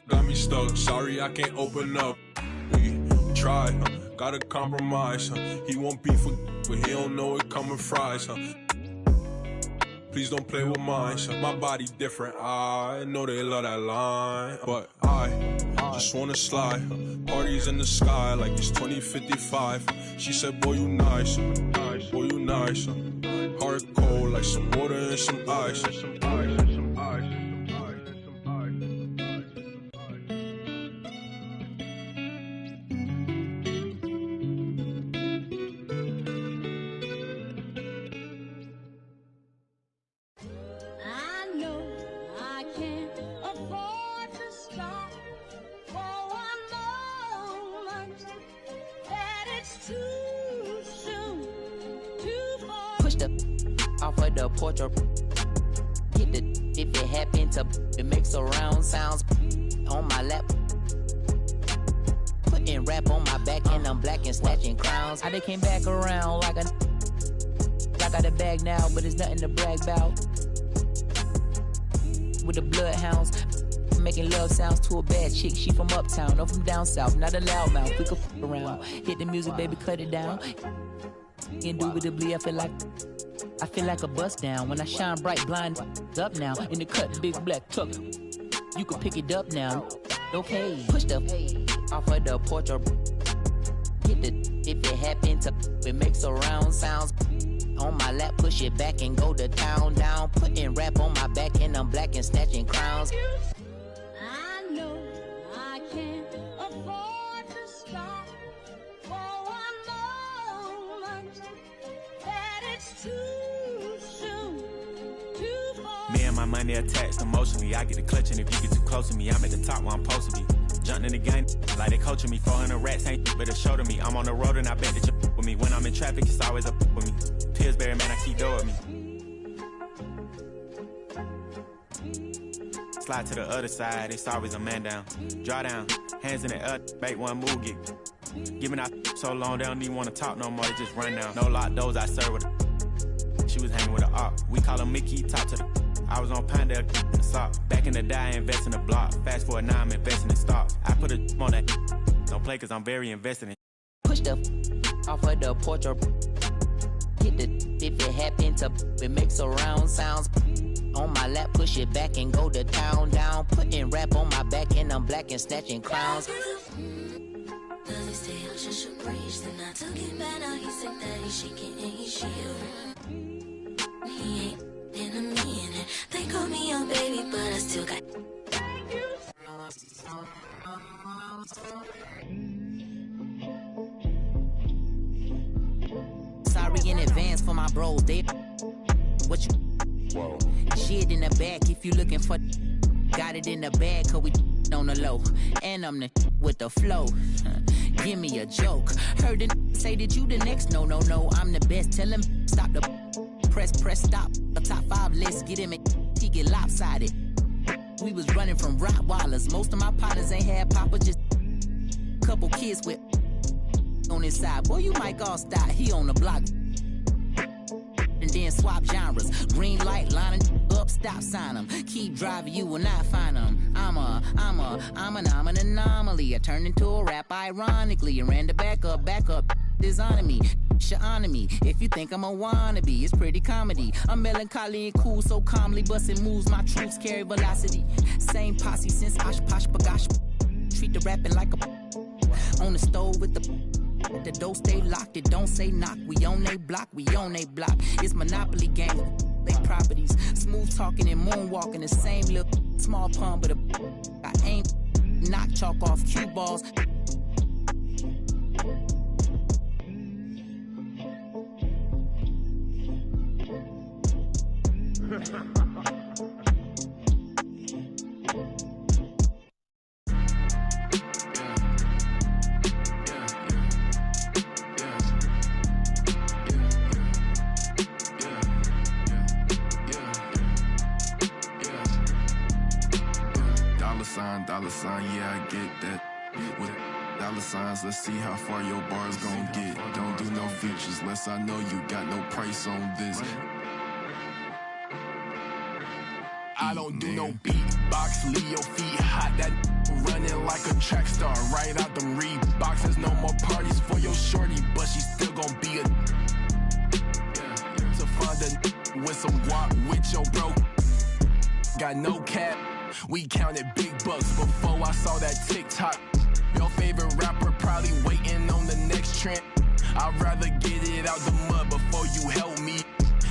Got me stuck, sorry I can't open up. We try, gotta compromise. He won't be for, but he don't know it coming fries. Please don't play with mine. My body different. I know they love that line, but I just wanna slide. Parties in the sky like it's 2055. She said, boy, you nice. Boy, you nice. Heart cold like some water and some ice.
Off of the porch or hit the if it happen to it makes surround sounds on my lap. Putting rap on my back and I'm black and snatching crowns. How they came back around like a I got a bag now, but it's nothing to brag about. With the bloodhounds, making love sounds to a bad chick. She from uptown, no from down south, not a loudmouth. We could f around. Hit the music, baby, cut it down. Indubitably, I feel like a bust down. When I shine bright, blind up now. In the cut, big black tuck. You can pick it up now. Okay, push the off of the porch or hit the if it happen to it makes surround sounds. On my lap, push it back and go to town down. Putting rap on my back and I'm black and snatching crowns.
I know I can't afford to stop for one moment. That it's too soon, too far.
Me and my money attached emotionally. I get the clutch, and if you get too close to me, I'm at the top where I'm supposed to be. Jumping in the game like they coaching me. 400 rats ain't but a show to me. I'm on the road and I bet that you with me. When I'm in traffic, it's always up with me. Pillsbury, man, I keep door with me. Slide to the other side, it's always a man down. Draw down, hands in the air, bait one move, get. Giving out so long, they don't even want to talk no more, they just run down. No lock doors, I serve with a. She was hanging with a op. We call him Mickey, top to the. I was on Pinedale in the sock. Back in the day, I invest in the block. Fast forward now, I'm investing in stocks. I put a on that. Don't play cause I'm very invested in.
Push the off of the porch or hit the if it happen to it makes surround sounds. On my lap, push it back and go to town down. Putting rap on my back and I'm black and snatching crowns.
Does he stay out just should breeze? Then I took it back, now he's sick that he's shaking and he's shivering. He ain't into me and it. They call me young baby, but I still got.
Sorry in advance for my bros. They what you. Whoa. Shit in the back if you looking for. Got it in the bag, cause we on the low, and I'm the with the flow. Give me a joke. Heard the say that you the next. No, I'm the best. Tell him stop the press, stop. A top 5 list, get him and he get lopsided. We was running from Rottweilers. Most of my partners ain't had papa, just couple kids with on his side. Boy, you might all stop. He on the block. And then swap genres. Green light, lining up, stop sign him. Keep driving, you will not find him. I'm an anomaly. I turned into a rap ironically and ran the back up, designing me. Honor me. If you think I'm a wannabe, it's pretty comedy. I'm melancholy and cool, so calmly busting moves. My troops carry velocity. Same posse since Osh Posh Bagash. Treat the rapping like a on the stove with the door stay locked. It don't say knock. We on they block. It's Monopoly game. They properties. Smooth talking and moonwalking. The same little small pun, but I ain't knock chalk off cue balls.
Dollar sign, yeah, I get that. With dollar signs, let's see how far your bars gon' get. Don't do no features, less I know you got no price on this. I don't do no beatbox, leave your feet hot. That running like a track star, right out them Reeboks. There's no more parties for your shorty, but she still gon' be a to find a with some guap with your bro. Got no cap. We counted big bucks before I saw that TikTok. Your favorite rapper probably waiting on the next trend. I'd rather get it out the mud before you help me.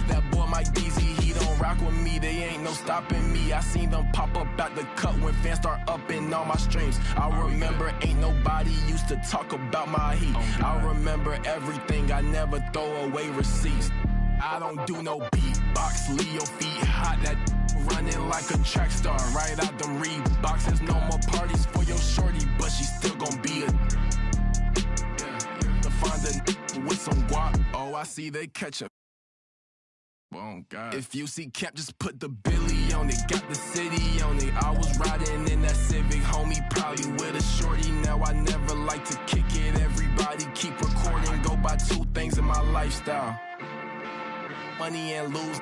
That boy Mike Deezy, he don't rock with me. They ain't no stopping me. I seen them pop up at the cut when fans start upping all my streams. I remember ain't nobody used to talk about my heat. I remember everything. I never throw away receipts. I don't do no beatbox, leave your feet hot. That running like a track star, right out them Reeboks. There's no more parties for your shorty, but she still gon' be a to find a with some guap. Oh, I see they catch up. Oh God. If you see Cap, just put the Billy on it. Got the city on it. I was riding in that Civic, homie, probably with a shorty. Now I never like to kick it. Everybody keep recording. Go by 2 things in my lifestyle: money and lose.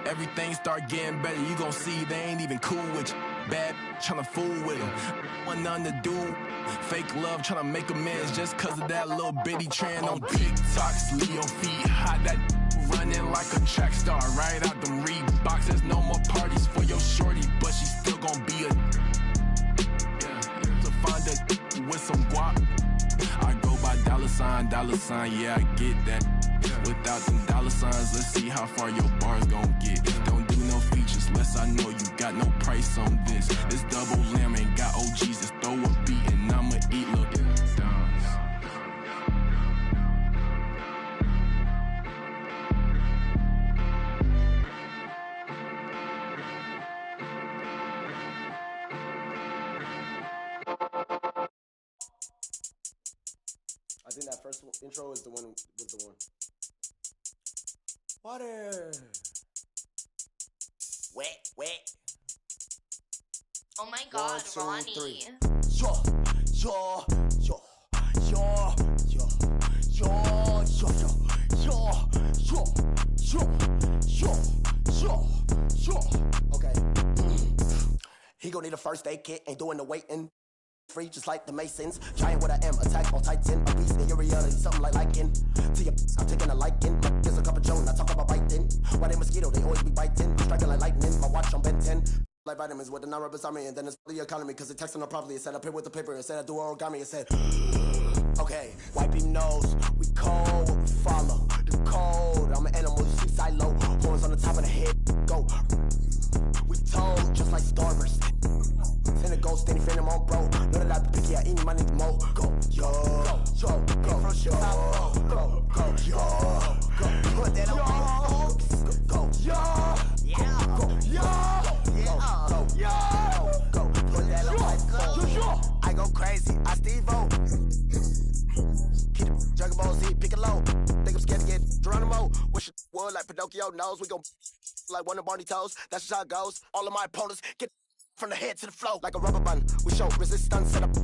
Everything start getting better. You gon' see they ain't even cool with you. Bad tryna fool with them. Want nothing to do. Fake love tryna make amends just cause of that little bitty trend on TikToks. Leave your feet hot. That running like a track star, right out them Reeboks. There's no more parties for your shorty, but she still gon' be a to find a with some guap. I go by dollar sign, yeah, I get that. Without them dollar signs, let's see how far your bars gon' get. Don't do no features, less I know you got no price on this. This double lamb ain't got OGs, just throw a beat and I'ma eat, look.
I think that first intro is the one with the one. Water. Wet.
Oh my God,
1, 2, 3.
Ronnie.
Okay. He gon' need a first aid kit, ain't doing the waiting. Free just like the Masons. Giant what I am, attack on Titan. A beast in your reality, something like liking. To your I'm taking a liking. There's a cup of Joan, I talk about biting. Why they mosquito, they always be biting. Striking like lightning, my watch on Ben 10. Like vitamins with the non-rubber army, and then it's the economy, cause it texting them properly. It said up here with the paper, it said I do origami, it said okay, wiping nose, we cold, we follow the code. I'm an animal, you see silo, horns on the top of the head, go. We told, just like starvers. Send a ghost, any friend, I'm on bro. Know that I be picky, I eat my nigga mo. Go, yo, go, put that on Facebook. Go, yo, go, put that on my phone. like Pinocchio knows. We gon' like one of Barney toes. That's just how it goes. All of my opponents get from the head to the flow. Like a rubber band, we show resistance, set up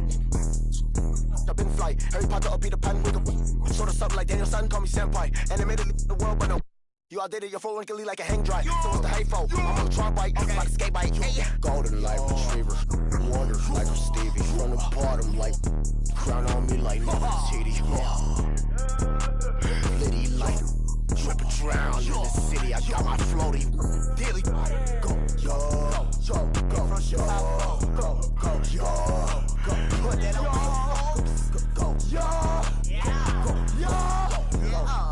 in flight. Harry Potter or Peter Pan, we can sort of something like Daniel Son, call me senpai. Animated the world, but no. You outdated your full wrinkly like a hang dry. So what's the hateful? I'm on a Tron bike, like a skate bike. Hey. Golden light retriever, wonders like a Stevie. From the bottom, like crown on me like Nefertiti. Liddy like drip and drown in the city. I got my floaty daily. Go, yo, yo, go, yo, go, go, yo, go. Put that on me. Go, yo, go, yo,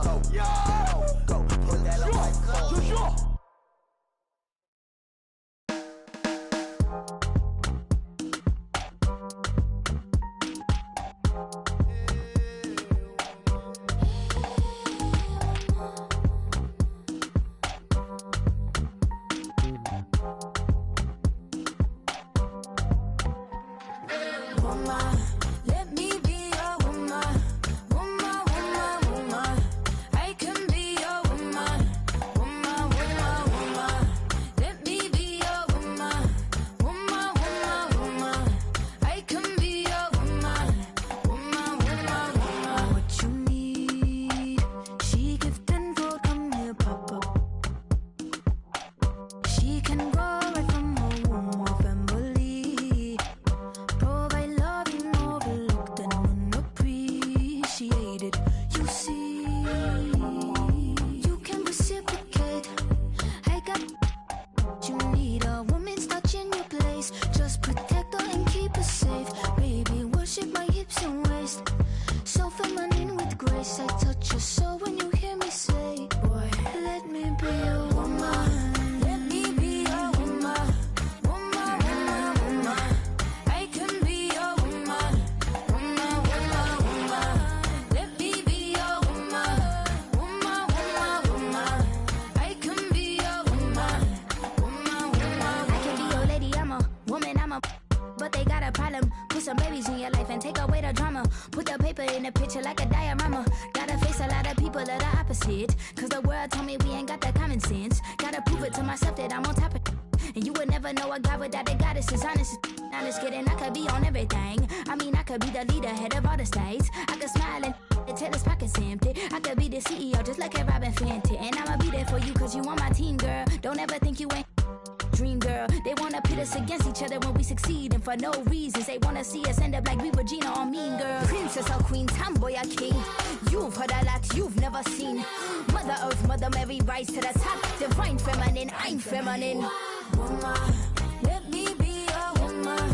go, yo, go. Put that on my phone.
For no reasons, they wanna see us end up like we Regina or Mean Girl. Princess or queen, tomboy or king. You've heard a lot you've never seen. Mother Earth, Mother Mary, rise to the top. Divine feminine, I'm feminine. Woman, let me be a woman.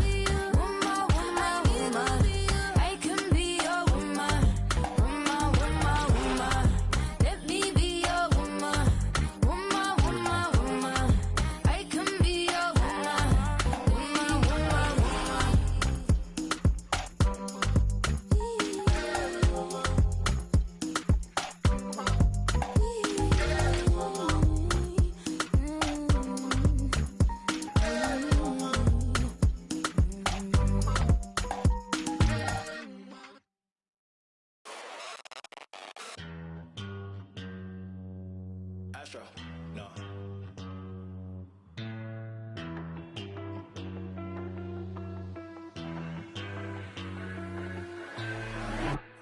No.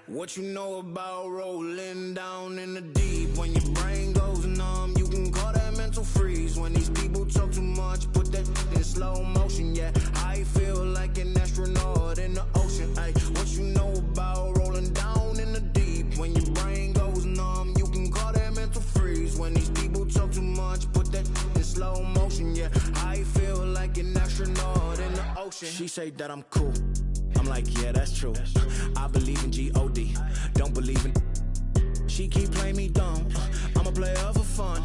What you know about rolling down in the deep? When your brain goes numb, you can call that mental freeze. When these people talk too much, put that in slow motion. Yeah, I feel like an astronaut in the ocean. Ay, what you know about rolling down in the deep? When your brain goes numb, you can call that mental freeze. When these people talk too much, put that in slow motion. Yeah, I feel like an astronaut in the ocean. She say that I'm cool. I'm like, yeah, that's true. I believe in G-O-D, don't believe in. She keep playing me dumb. I'm a player for fun.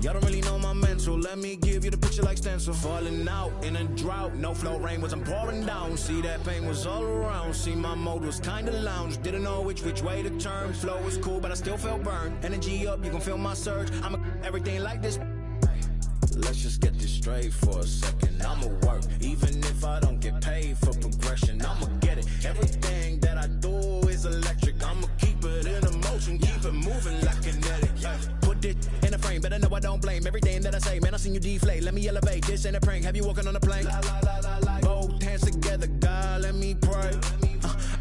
Y'all don't really know my mental. Let me give you the picture like stencil. Falling out in a drought. No flow rain was I'm pouring down. See that pain was all around. See my mode was kinda lounge. Didn't know which way to turn. Flow was cool, but I still felt burned. Energy up, you can feel my surge. I'm everything like this. Let's just get this straight for a second. I'ma work, even if I don't get paid for progression. I'ma get it. Everything that I do is electric. I'ma keep it in motion, keep it moving like kinetic. Put it in a frame.
everything that I say. Man, I seen you deflate, let me elevate. This ain't a prank, have you walking on a plane? Both hands together, God, let me pray.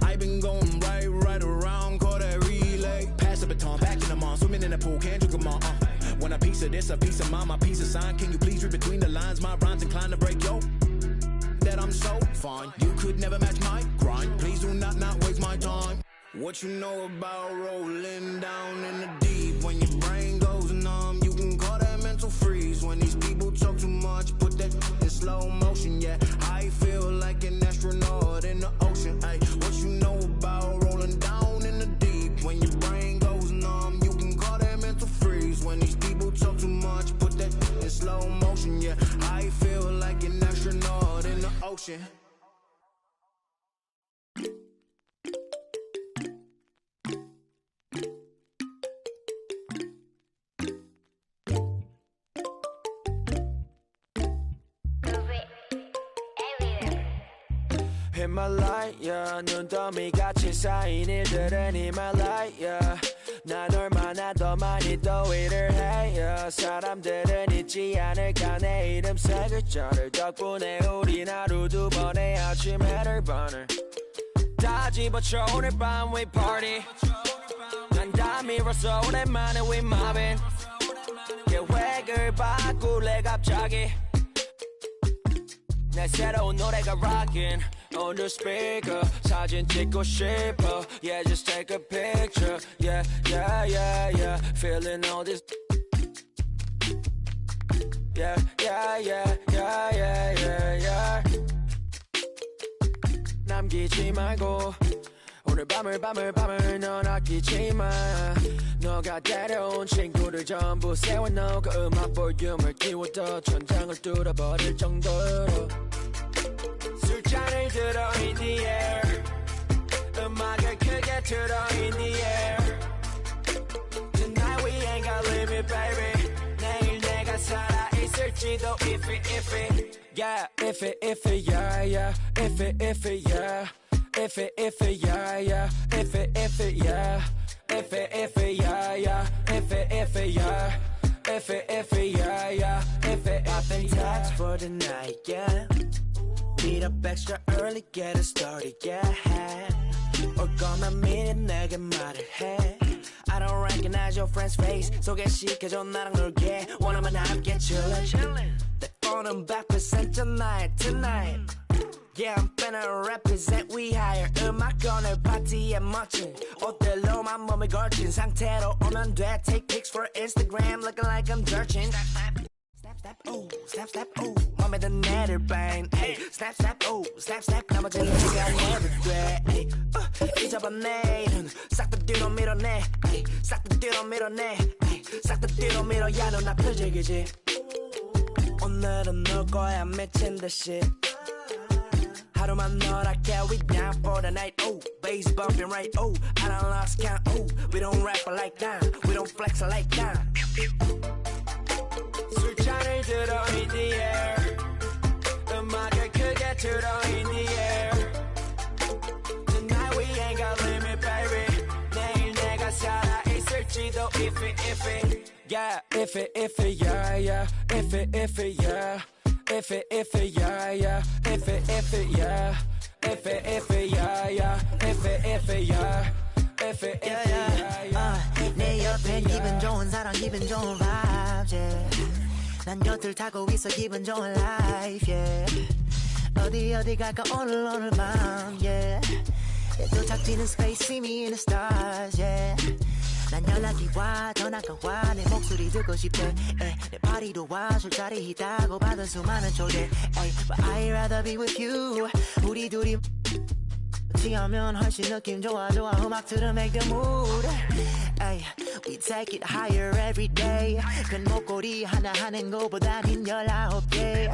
I been going right around, call that relay. Pass the baton, back in the mall, swimming in the pool, can't drink them all. Want a piece of this, a piece of mine, my piece of sign. Can you please read between the lines? My rhymes inclined to break yo. That I'm so fine, you could never match my grind. Please do not waste my time. What you know about rolling down in the deep? When your brain goes numb, you can call that mental freeze. When these people talk too much, put that in slow motion. Yeah, I feel like an astronaut in the ocean. Ay, what you know about rolling down in the deep? When your brain goes numb, you can call that mental freeze. When these people talk too much, put that in slow motion. Yeah, I feel like an astronaut in the ocean.
In my light, yeah. 눈더미 같이 쌓인 일들은 in my light, yeah. 난 얼마나 더 많이 더 일을 해, yeah. 사람들은 잊지 않을까 내 이름 세 글자를. 덕분에 우린 하루 두 번의 아침 해를 번을 다 집어쳐 오늘 밤 we party. 난 다 밀어서 오랜만에 we mobbing. 계획을 바꿀래 갑자기. 내 새로운 노래가 rockin' on the speaker. 사진 찍고 싶어. Yeah, just take a picture. Yeah, yeah, yeah, yeah. Feeling all this. Yeah, yeah, yeah, yeah, yeah, yeah, yeah. 남기지 말고 오늘 밤을 넌 아끼지 마. 너가 데려온 친구들 전부 세워놓고 그 음악 볼륨을 키워도 천장을 뚫어버릴 정도로 술잔을 들어 in the air. 음악을 크게 틀어 in the air. Tonight we ain't got limit baby. 내일 내가 살아있을지도 if it yeah if it yeah yeah if it yeah if it yeah yeah if it yeah if it yeah yeah if it yeah if it yeah yeah if it poppin' tags for the night yeah. Meet up extra early, get it started, yeah. 올 거면 미리 내게 말을 해. I don't recognize your friend's face. 소개시켜줘 나랑 놀게. 원하면 함께 chillin'. 내 오는 100% tonight. Yeah, I'm finna represent, we hire. 음악 오늘 파티에 멋진 옷들로만 몸을 걸친 상태로 오면 돼. Take pics for Instagram, looking like I'm searching. Snap, ooh, snap, ooh. 맘에 든 애를 반. Snap, ooh, snap. 나머지는 네가 내도 돼. 잊어봐 내일은 싹 다 뒤로 밀어내. 싹 다 뒤로 밀어내. 싹 다 뒤로 밀어. 야, 너 나 표적이지. 오늘은 놀 거야 미친 듯이. 하루만 너랄게. We down for the night. Ooh, bass bumping right. Ooh, I done lost count. Ooh, we don't rap like that. We don't flex like that. 술잔을 들어 in the air. 음악을 크게 틀어 in the air. Tonight we ain't got limit baby. 내일 내가 살아있을지도 if it yeah if it yeah yeah if it yeah if it yeah yeah if it yeah if it yeah yeah if it yeah if it yeah
내 옆에 기분 좋은 사람 기분 좋은 vibes yeah. 난 곁을 타고 있어 기분 좋은 life yeah. 어디 갈까 오늘 밤 yeah. 도착지는 space see me in the stars yeah. 난 연락이 와 전화가 와 내 목소리 듣고 싶대 내 파리도 와 술자리 있다고 받은 수많은 초대 But I'd rather be with you 우리 둘이 취하면 훨씬 느낌 좋아 음악 들으면 make the mood Ay, we take it higher every day 큰 목걸이 하나 하는 거보단 흰 19개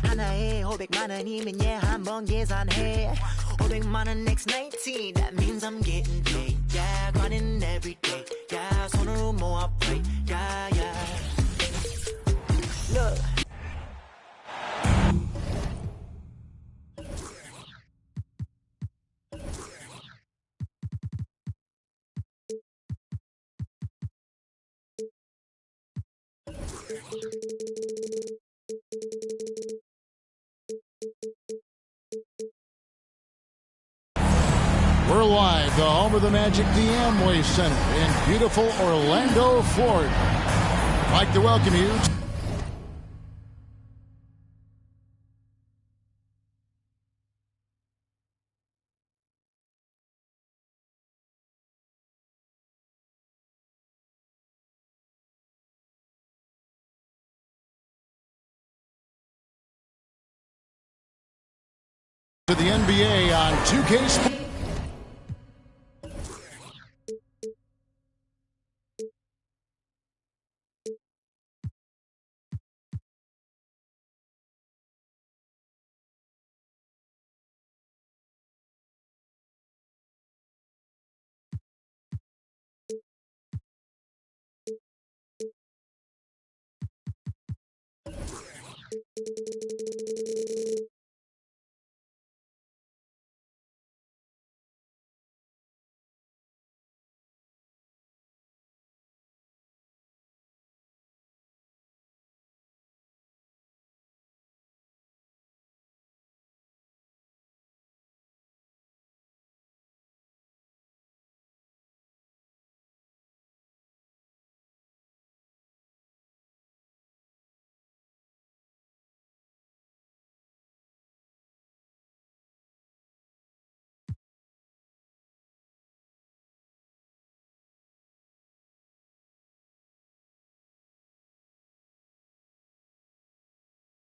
하나에 500만 원이면 yeah 한번 계산해 500만 원 next 19 that means I'm getting paid yeah grinding every day yeah 손으로 모아 pray yeah yeah look
We're live, the home of the Magic, the Amway Center in beautiful Orlando, Florida. I'd like to welcome you to the NBA on 2K Sports.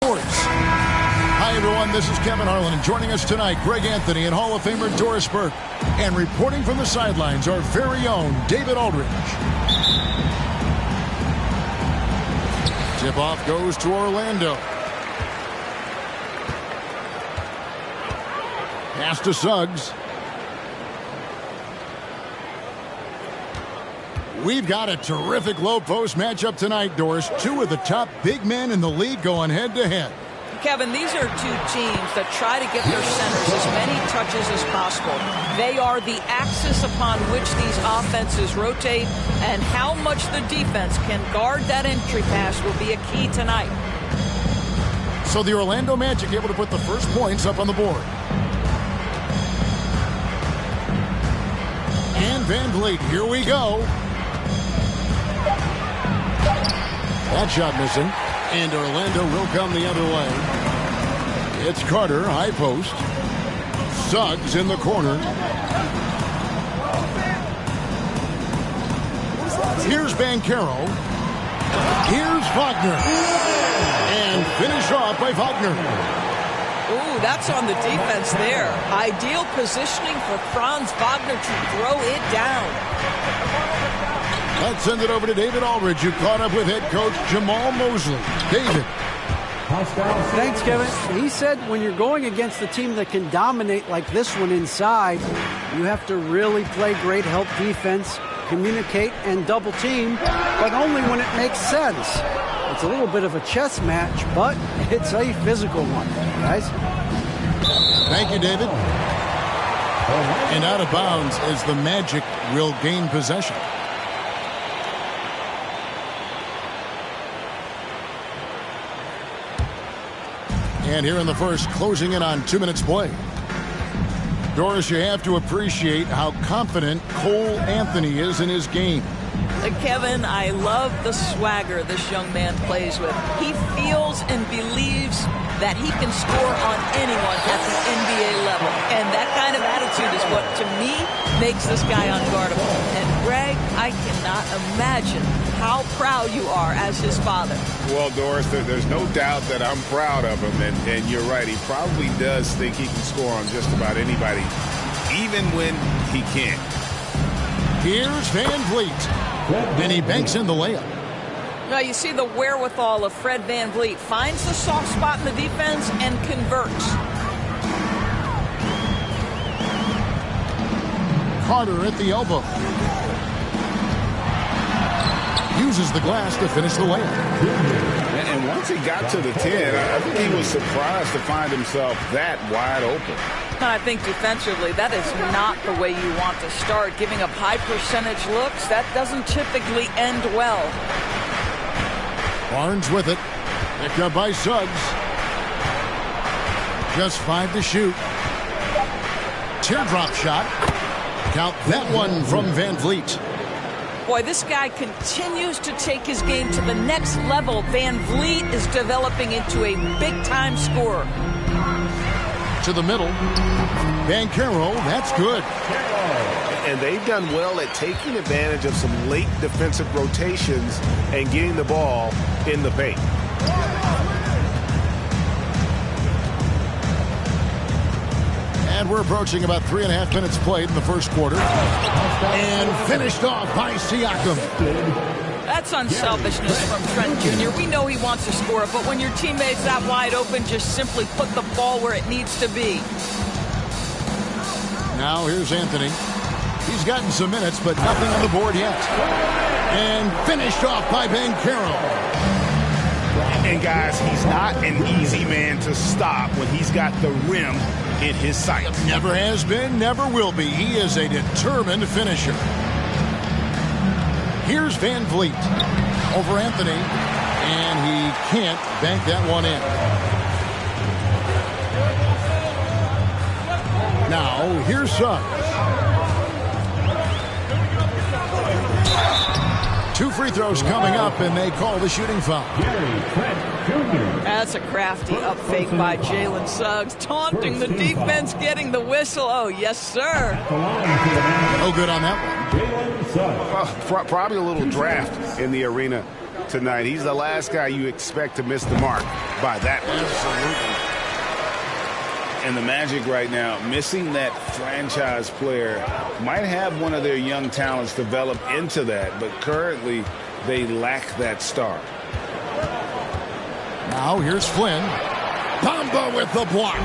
Hi, everyone. This is Kevin Harlan, and joining us tonight, Greg Anthony and Hall of Famer Doris Burke. And reporting from the sidelines, our very own David Aldridge. Tip-off goes to Orlando. Pass to Suggs. We've got a terrific low-post matchup tonight, Doris. Two of the top big men in the league going head-to-head.
Kevin, these are two teams that try to get their centers as many touches as possible. They are the axis upon which these offenses rotate, and how much the defense can guard that entry pass will be a key tonight.
So the Orlando Magic able to put the first points up on the board. And Van Vliet, here we go. That shot missing. And Orlando will come the other way. It's Carter, high post. Suggs in the corner. Here's Banchero. Here's Wagner. And finish off by Wagner.
Ooh, that's on the defense there. Ideal positioning for Franz Wagner to throw it down.
Let's send it over to David Aldridge, who caught up with head coach Jamal Mosley. David.
Thanks, Kevin. He said when you're going against a team that can dominate like this one inside, you have to really play great help defense, communicate, and double team, but only when it makes sense. It's a little bit of a chess match, but it's a physical one, guys.
Thank you, David. And out of bounds as the Magic will gain possession. And here in the first, closing in on 2 minutes play. Doris, you have to appreciate how confident Cole Anthony is in his game.
Kevin, I love the swagger this young man plays with. He feels and believes that he can score on anyone at the NBA level. And that kind of attitude is what, to me, makes this guy unguardable. And, Greg, I cannot imagine how proud you are as his father.
Well, Doris, there's no doubt that I'm proud of him. And you're right, he probably does think he can score on just about anybody, even when he can't.
Here's Van Vliet. And he banks in the layup.
Now you see the wherewithal of Fred Van Vliet. Finds the soft spot in the defense and converts.
Carter at the elbow. Uses the glass to finish the layup.
And once he got to the 10, I think he was surprised to find himself that wide open.
I think defensively, that is not the way you want to start. Giving up high percentage looks, that doesn't typically end well.
Barnes with it. Picked up by Suggs. Just 5 to shoot. Teardrop shot. Count that one from Van Vliet.
Boy, this guy continues to take his game to the next level. Van Vliet is developing into a big-time scorer.
To the middle. Banchero, that's good.
And they've done well at taking advantage of some late defensive rotations and getting the ball in the paint.
And we're approaching about 3.5 minutes played in the first quarter. And finished off by Siakam.
That's unselfishness from Trent Jr. We know he wants to score, but when your teammate's that wide open, just simply put the ball where it needs to be.
Now here's Anthony. He's gotten some minutes, but nothing on the board yet. And finished off by Banchero.
And guys, he's not an easy man to stop when he's got the rim in his sights.
Never has been, never will be. He is a determined finisher. Here's Van Vliet over Anthony, and he can't bank that one in. Now, here's Suggs. 2 free throws coming up, and they call the shooting foul.
That's a crafty up fake by Jalen Suggs, taunting the defense, getting the whistle. Oh, yes, sir.
No good on that
one. Probably a little draft in the arena tonight. He's the last guy you expect to miss the mark by that one.
Absolutely.
And the Magic right now, missing that franchise player, might have one of their young talents develop into that, but currently they lack that star.
Now here's Flynn. Bamba with the block.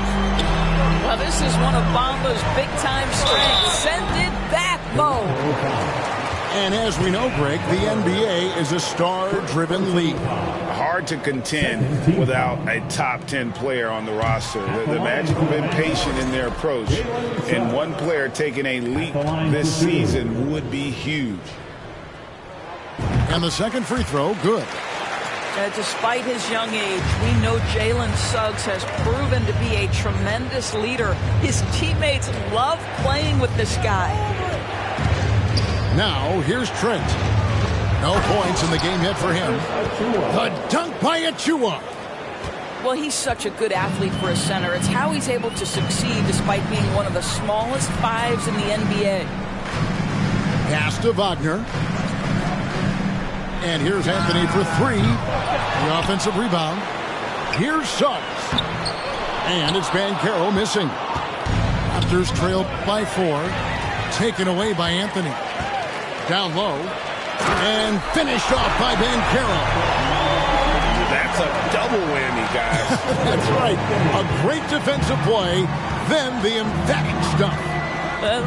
Well, this is one of Bamba's big-time strengths. Send it back, Mo.
And as we know, Greg, the NBA is a star-driven league.
Hard to contend without a top 10 player on the roster. The Magic have been patient in their approach, and one player taking a leap this season would be huge.
And the second free throw, good.
Despite his young age, we know Jalen Suggs has proven to be a tremendous leader. His teammates love playing with this guy.
Now, here's Trent. No points in the game yet for him. The dunk by Achua.
Well, he's such a good athlete for a center. It's how he's able to succeed despite being one of the smallest fives in the NBA.
Pass to Wagner. And here's Anthony for 3. The offensive rebound. Here's Suggs. And it's Banchero missing. Raptors trailed by 4. Taken away by Anthony. Down low. And finished off by Banchero.
That's a double whammy, guys.
That's right. A great defensive play, then the emphatic stuff.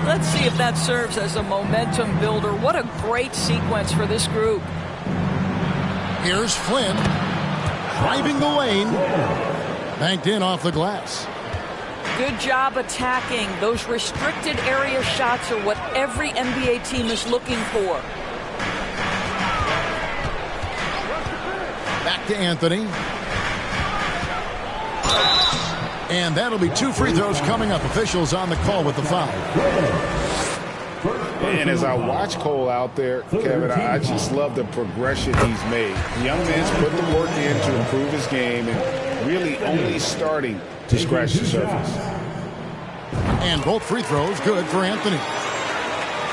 Let's see if that serves as a momentum builder. What a great sequence for this group.
Here's Flynn. Driving the lane. Banked in off the glass.
Good job attacking. Those restricted area shots are what every NBA team is looking for.
Back to Anthony. And that'll be 2 free throws coming up. Officials on the call with the foul.
And as I watch Cole out there, Kevin, I just love the progression he's made. The young man's put the work in to improve his game and really only starting to scratch the surface.
And both free throws good for Anthony.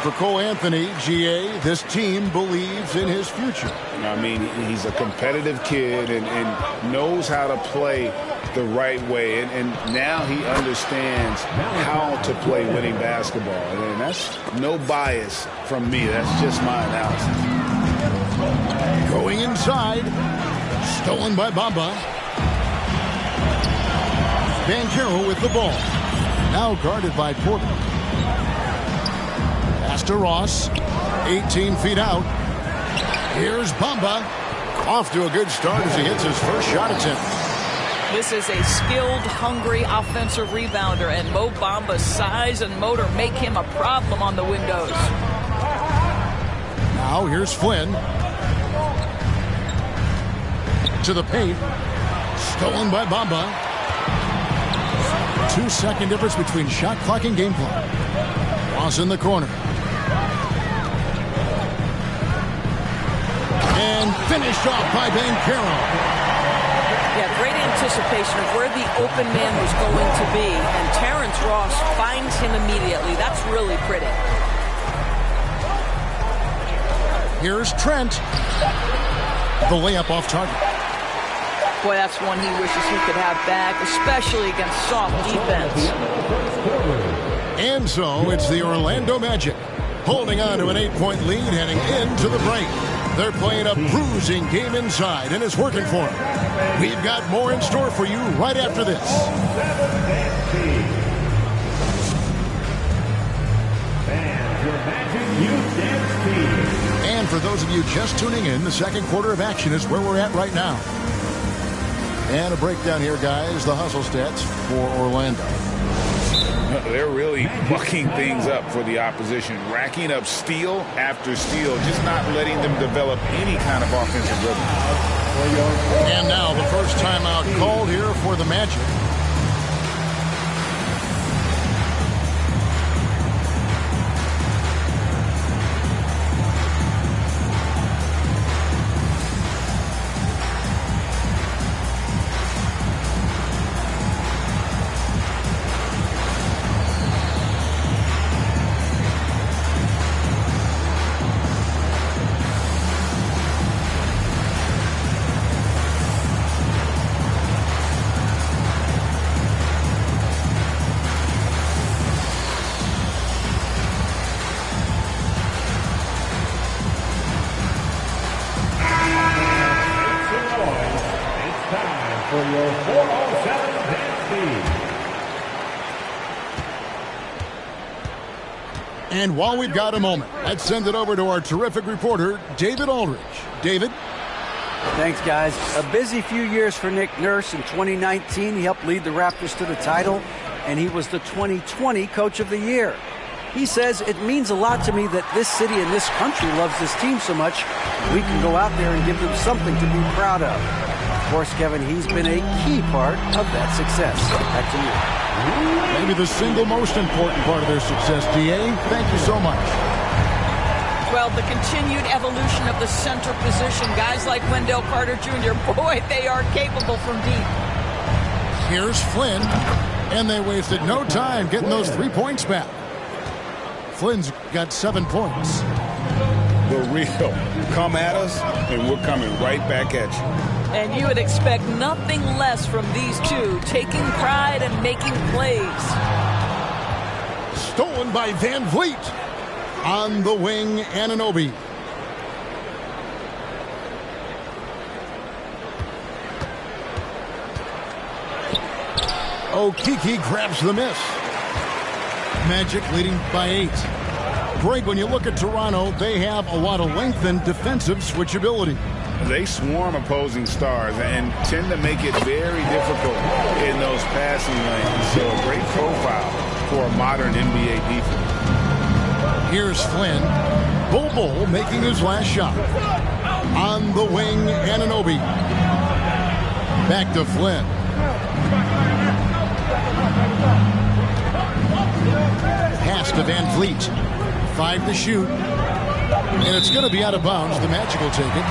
For Cole Anthony, GA, this team believes in his future.
I mean, he's a competitive kid and knows how to play the right way. And now he understands how to play winning basketball. And that's no bias from me. That's just my analysis.
Going inside. Stolen by Bamba. Banchero with the ball. Now guarded by Porter. Pass to Ross. 18 feet out. Here's Bamba. Off to a good start as he hits his first shot attempt.
This is a skilled, hungry offensive rebounder, and Mo Bamba's size and motor make him a problem on the windows.
Now here's Flynn. To the paint. Stolen by Bamba. 2-second difference between shot clock and game clock. Cross in the corner. And finished off by Banchero.
Yeah, great anticipation of where the open man was going to be, and Terrence Ross finds him immediately. That's really pretty.
Here's Trent. The layup off target.
Boy, that's one he wishes he could have back, especially against soft defense.
And so it's the Orlando Magic holding on to an 8-point lead heading into the break. They're playing a bruising game inside, and it's working for them. We've got more in store for you right after this. And for those of you just tuning in, the second quarter of action is where we're at right now. And a breakdown here, guys. The hustle stats for Orlando.
They're really bucking things up for the opposition, racking up steal after steal, just not letting them develop any kind of offensive rhythm.
And now the first timeout called here for the Magic. And while we've got a moment, let's send it over to our terrific reporter, David Aldridge. David?
Thanks, guys. A busy few years for Nick Nurse. In 2019, he helped lead the Raptors to the title, and he was the 2020 Coach of the Year. He says, it means a lot to me that this city and this country loves this team so much. We can go out there and give them something to be proud of. Of course, Kevin, he's been a key part of that success. Back to you.
Maybe the single most important part of their success, D.A. Thank you so much.
Well, the continued evolution of the center position. Guys like Wendell Carter Jr., boy, they are capable from deep.
Here's Flynn, and they wasted no time getting those 3 points back. Flynn's got 7 points.
The real. Come at us, and we're coming right back at you.
And you would expect nothing less from these two, taking pride and making plays.
Stolen by Van Vliet. On the wing, Anunoby. Okeke grabs the miss. Magic leading by 8. Greg, when you look at Toronto, they have a lot of length and defensive switchability.
They swarm opposing stars and tend to make it very difficult in those passing lanes. So a great profile for a modern NBA defense.
Here's Flynn. Bol making his last shot. On the wing, Anunoby. Back to Flynn. Pass to Van Vliet. 5 to shoot. And it's going to be out of bounds. The Magic will take it.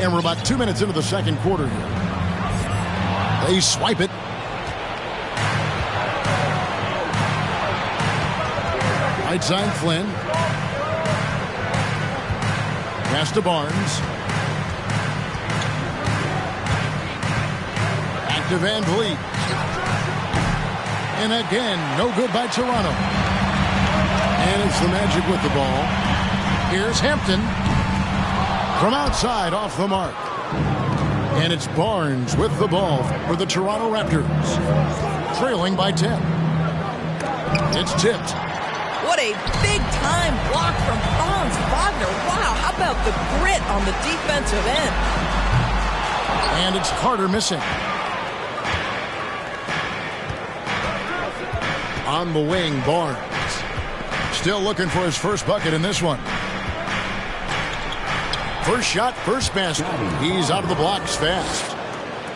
And we're about 2 minutes into the second quarter here. They swipe it. Right side, Flynn. Pass to Barnes. Back to Van Vliet. And again, no good by Toronto. And it's the Magic with the ball. Here's Hampton. From outside, off the mark. And it's Barnes with the ball for the Toronto Raptors. Trailing by 10. It's tipped.
What a big-time block from Franz Wagner. Wow, how about the grit on the defensive end?
And it's Carter missing. On the wing, Barnes. Still looking for his first bucket in this one. First shot, first basket. He's out of the blocks fast.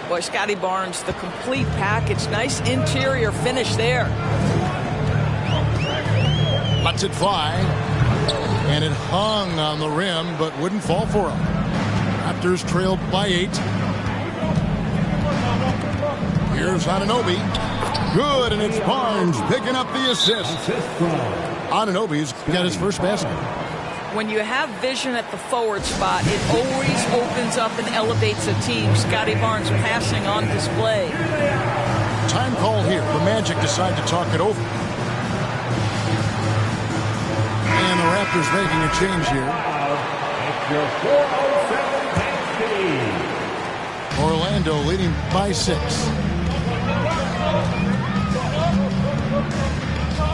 Boy, Scotty Barnes, the complete package. Nice interior finish there.
Lets it fly. And it hung on the rim, but wouldn't fall for him. Raptors trailed by 8. Here's Anunoby. Good, and it's Barnes picking up the assist. Anunoby's got his first basket.
When you have vision at the forward spot, it always opens up and elevates a team. Scotty Barnes passing on display.
Time call here. The Magic decide to talk it over. And the Raptors making a change here. Orlando leading by 6.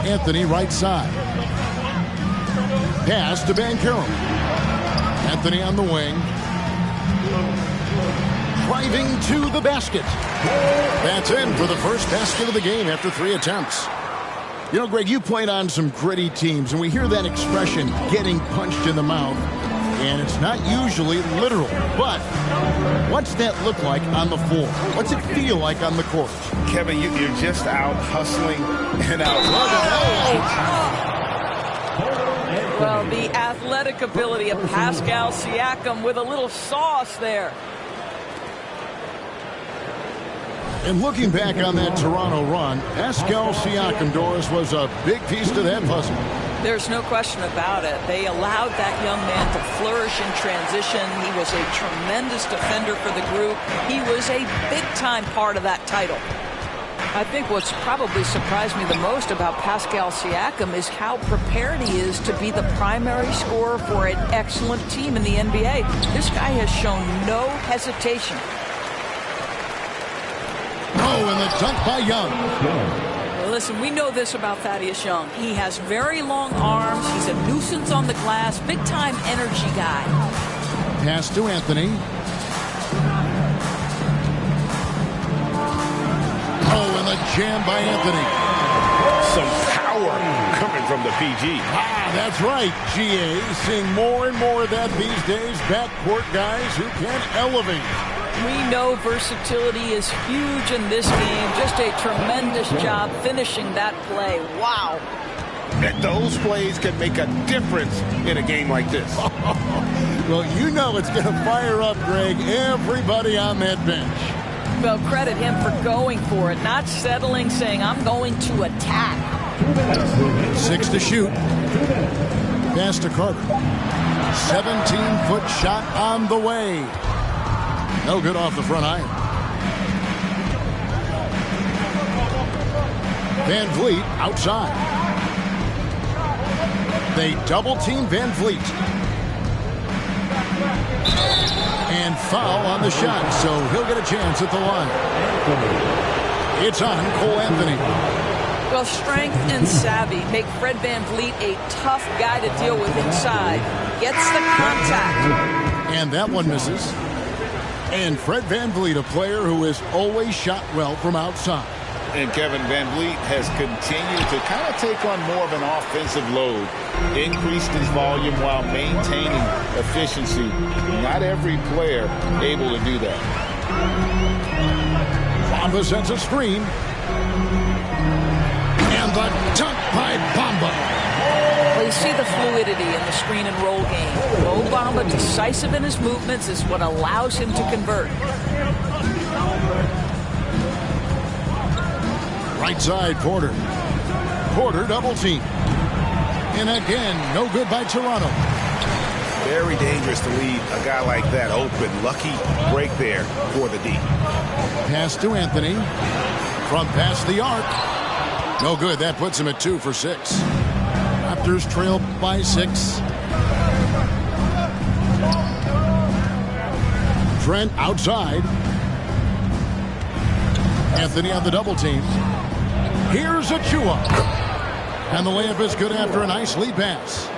Anthony right side. Pass to Banchero. Anthony on the wing. Driving to the basket. That's in for the first basket of the game after 3 attempts. You know, Greg, you played on some gritty teams, and we hear that expression, getting punched in the mouth. And it's not usually literal. But what's that look like on the floor? What's it feel like on the court?
Kevin, you're just out hustling and out running.
Well, the athletic ability of Pascal Siakam with a little sauce there.
And looking back on that Toronto run, Pascal Siakam, Doris, was a big piece to that puzzle.
There's no question about it. They allowed that young man to flourish in transition. He was a tremendous defender for the group. He was a big-time part of that title. I think what's probably surprised me the most about Pascal Siakam is how prepared he is to be the primary scorer for an excellent team in the NBA. This guy has shown no hesitation.
Oh, and the dunk by Young.
Well, listen, we know this about Thaddeus Young. He has very long arms. He's a nuisance on the glass. Big-time energy guy.
Pass to Anthony. Oh, and the jam by Anthony.
Some power coming from the PG.
Ah, that's right, GA. Seeing more and more of that these days. Backcourt guys who can elevate.
We know versatility is huge in this game. Just a tremendous job finishing that play. Wow.
And those plays can make a difference in a game like this.
Well, you know it's going to fire up, Greg, everybody on that bench.
Well, credit him for going for it, not settling, saying, I'm going to attack.
6 to shoot. Pass to Carter. 17-foot shot on the way. No good off the front iron. Van Vliet outside. They double-team Van Vliet. And foul on the shot, so he'll get a chance at the line. It's on Cole Anthony.
Well, strength and savvy make Fred Van Vliet a tough guy to deal with inside. Gets the contact.
And that one misses. And Fred Van Vliet, a player who has always shot well from outside.
And Kevin Van Vliet has continued to kind of take on more of an offensive load. Increased his volume while maintaining efficiency. Not every player able to do that.
Bamba sets a screen. And the dunk by Bamba.
Well, you see the fluidity in the screen and roll game. Mo Bamba, decisive in his movements, is what allows him to convert.
Right side, Porter. Porter double team. And again, no good by Toronto.
Very dangerous to leave a guy like that open. Lucky break there for the D.
Pass to Anthony. From past the arc. No good. That puts him at 2 for 6. Raptors trail by 6. Trent outside. Anthony on the double team. Here's Achua. And the layup is good after a nice lead pass.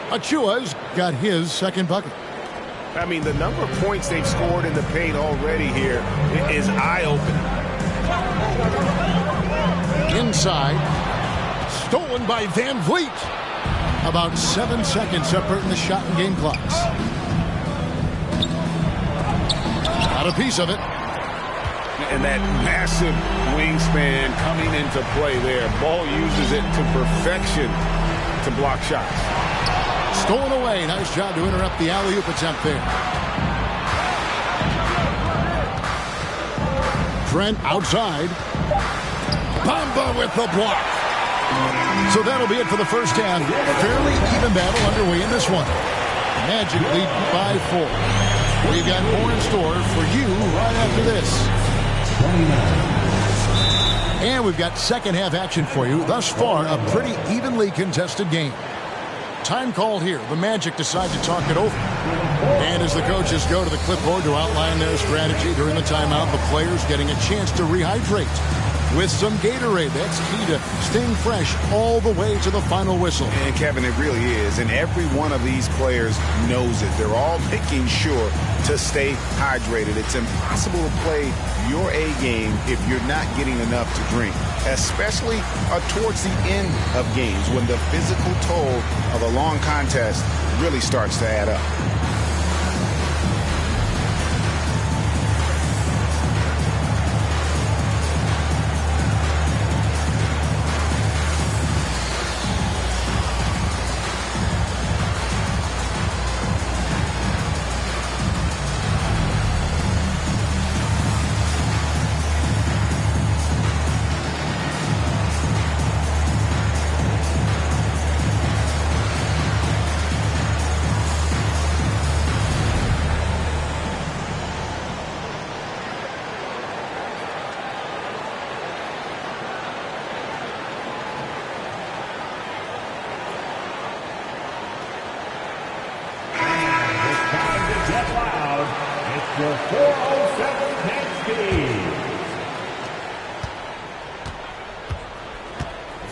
Achua's got his second bucket.
I mean, the number of points they've scored in the paint already here is eye-opening.
Inside. Stolen by Van Vliet. About 7 seconds separating the shot and game clocks. a piece of it.
And that massive wingspan coming into play there. Ball uses it to perfection to block shots.
Stolen away. Nice job to interrupt the alley-oop attempt there. Trent outside. Bamba with the block. So that'll be it for the first half. A fairly even battle underway in this one. Magic lead by 4. We've got more in store for you right after this. And we've got second half action for you. Thus far, a pretty evenly contested game. Time called here. The Magic decide to talk it over. And as the coaches go to the clipboard to outline their strategy during the timeout, the players getting a chance to rehydrate with some Gatorade. That's key to staying fresh all the way to the final whistle.
And Kevin, it really is. And every one of these players knows it. They're all making sure to stay hydrated. It's impossible to play your A game if you're not getting enough to drink, especially towards the end of games when the physical toll of a long contest really starts to add up.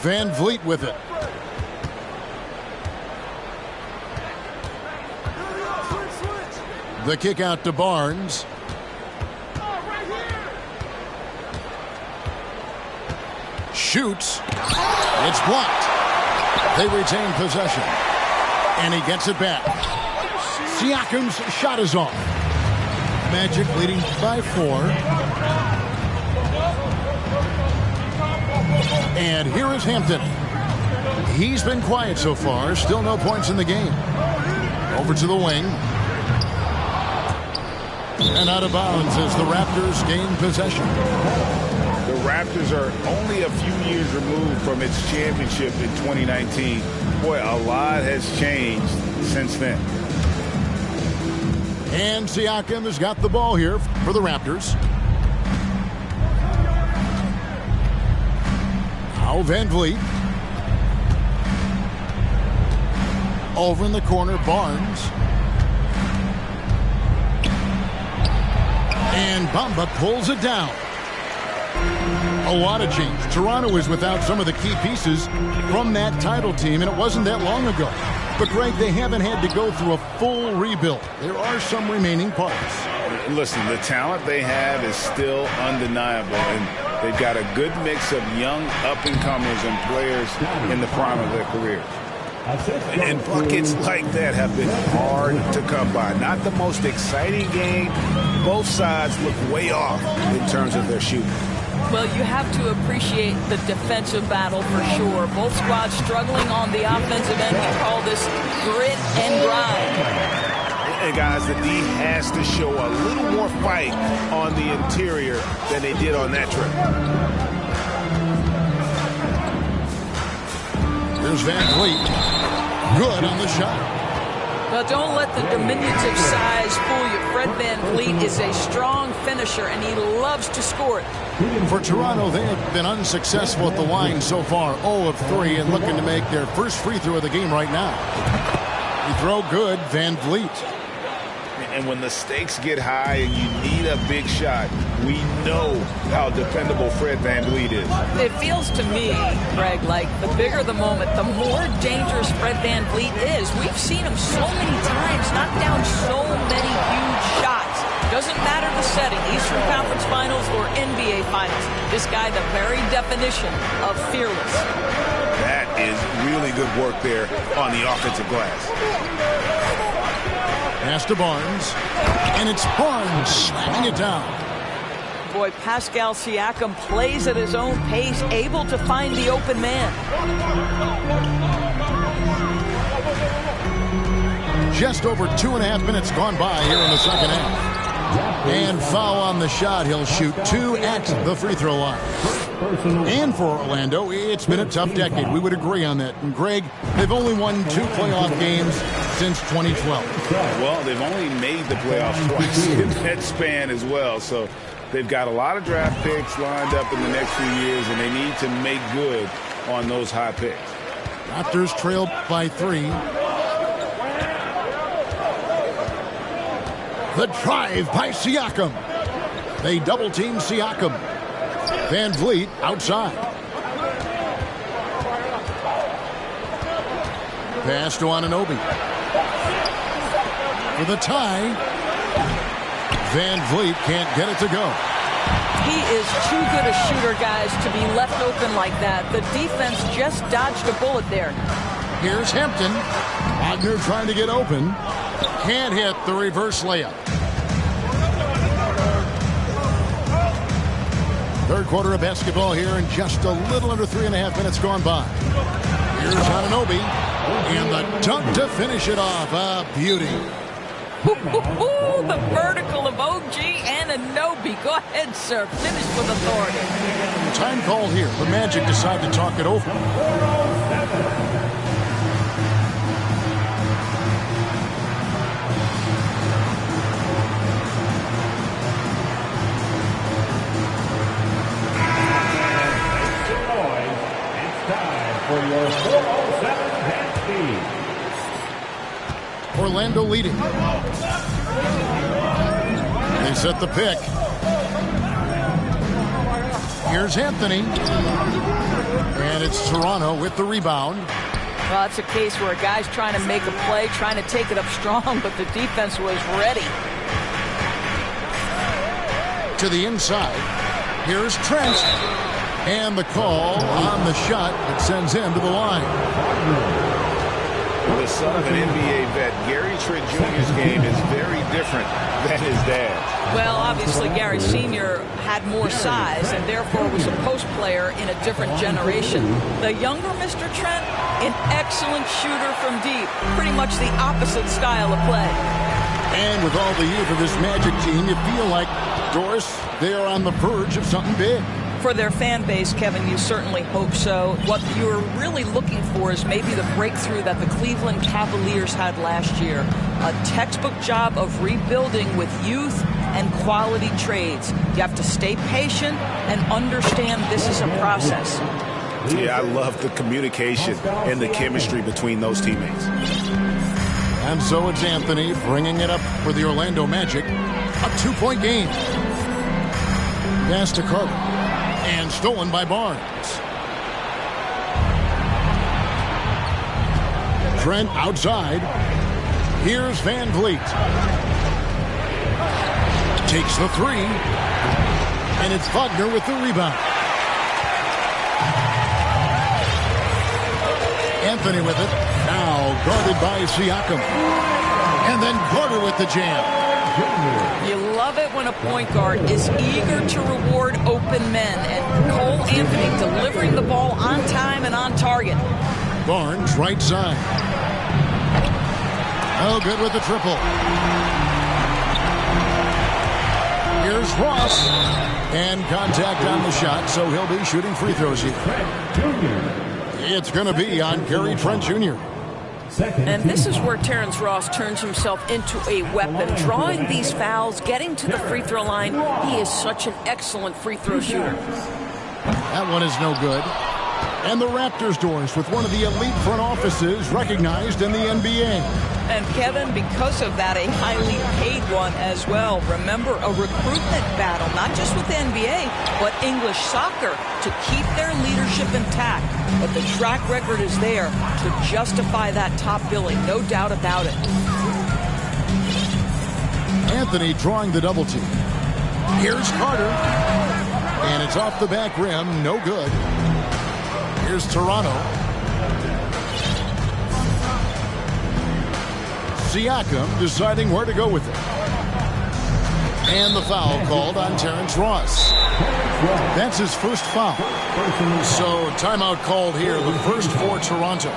Van Vliet with it. The kick out to Barnes. Shoots. It's blocked. They retain possession. And he gets it back. Siakam's shot is off. Magic leading by 4. And here is Hampton. He's been quiet so far. Still no points in the game. Over to the wing. And out of bounds as the Raptors gain possession.
The Raptors are only a few years removed from its championship in 2019. Boy, a lot has changed since then.
And Siakam has got the ball here for the Raptors. Now Van Vliet. Over in the corner, Barnes. And Bamba pulls it down. A lot of change. Toronto is without some of the key pieces from that title team, and it wasn't that long ago. But, Greg, they haven't had to go through a full rebuild. There are some remaining parts.
Listen, the talent they have is still undeniable, and they've got a good mix of young up-and-comers and players in the prime of their career. And buckets like that have been hard to come by. Not the most exciting game. Both sides look way off in terms of their shooting.
Well, you have to appreciate the defensive battle for sure. Both squads struggling on the offensive end. We call this grit and grind.
And guys, the D has to show a little more fight on the interior than they did on that trip.
There's Van Vliet. Good on the shot.
But don't let the diminutive size fool you. Fred VanVleet is a strong finisher, and he loves to score it.
For Toronto, they have been unsuccessful at the line so far. 0 of 3 and looking to make their first free throw of the game right now. You throw good, Van Vliet.
And when the stakes get high and you need a big shot, we know how dependable Fred VanVleet is.
It feels to me, Greg, like the bigger the moment, the more dangerous Fred VanVleet is. We've seen him so many times knock down so many huge shots. Doesn't matter the setting, Eastern Conference Finals or NBA Finals. This guy, the very definition of fearless.
That is really good work there on the offensive glass.
Pass to Barnes. And it's Barnes slamming it down.
Boy, Pascal Siakam plays at his own pace, able to find the open man.
Just over 2.5 minutes gone by here in the second half. And foul on the shot. He'll shoot 2 at the free throw line. And for Orlando, it's been a tough decade. We would agree on that. And Greg, they've only won 2 playoff games since 2012.
Well, they've only made the playoffs twice in that span as well. So they've got a lot of draft picks lined up in the next few years, and they need to make good on those high picks.
Raptors trailed by 3. The drive by Siakam. They double-team Siakam. Van Vliet outside. Pass to Anunoby. For the tie. Van Vliet can't get it to go.
He is too good a shooter, guys, to be left open like that. The defense just dodged a bullet there.
Here's Hampton. Wagner trying to get open. Can't hit the reverse layup. Third quarter of basketball here, and just a little under 3.5 minutes gone by. Here's Anunoby, and the dunk to finish it off. A beauty.
The vertical of OG Anunoby. Go ahead, sir. Finish with authority.
Time call here. The Magic decide to talk it over.
For your 407
Orlando leading. They set the pick. Here's Anthony. And it's Toronto with the rebound.
Well, it's a case where a guy's trying to make a play, trying to take it up strong, but the defense was ready.
To the inside. Here's Trent. And the call on the shot that sends him to the line.
The son of an NBA vet, Gary Trent Jr.'s game is very different than his dad's.
Well, obviously, Gary Sr. had more size and therefore was a post player in a different generation. The younger Mr. Trent, an excellent shooter from deep. Pretty much the opposite style of play.
And with all the youth of this Magic team, you feel like, Doris, they are on the verge of something big.
For their fan base, Kevin, you certainly hope so. What you're really looking for is maybe the breakthrough that the Cleveland Cavaliers had last year. A textbook job of rebuilding with youth and quality trades. You have to stay patient and understand this is a process.
Yeah, I love the communication and the chemistry between those teammates.
And so it's Anthony bringing it up for the Orlando Magic. A 2-point game. Pass to Carter. And stolen by Barnes. Trent outside. Here's Van Vliet. Takes the 3. And it's Wagner with the rebound. Anthony with it. Now guarded by Siakam. And then Carter with the jam.
You love it when a point guard is eager to reward open men, and Cole Anthony delivering the ball on time and on target.
Barnes right side. Oh, good with the triple. Here's Ross. And contact on the shot, so he'll be shooting free throws here. It's going to be on Gary Trent Jr.
And this is where Terrence Ross turns himself into a weapon. Drawing these fouls, getting to the free throw line, he is such an excellent free throw shooter.
That one is no good. And the Raptors, Doris, with one of the elite front offices recognized in the NBA.
And Kevin, because of that, a highly paid one as well. Remember, a recruitment battle, not just with the NBA, but English soccer to keep their leadership intact. But the track record is there to justify that top billing, no doubt about it.
Anthony drawing the double team. Here's Carter. And it's off the back rim, no good. Here's Toronto. Siakam deciding where to go with it. And the foul called on Terrence Ross. That's his first foul. So timeout called here, the first for Toronto.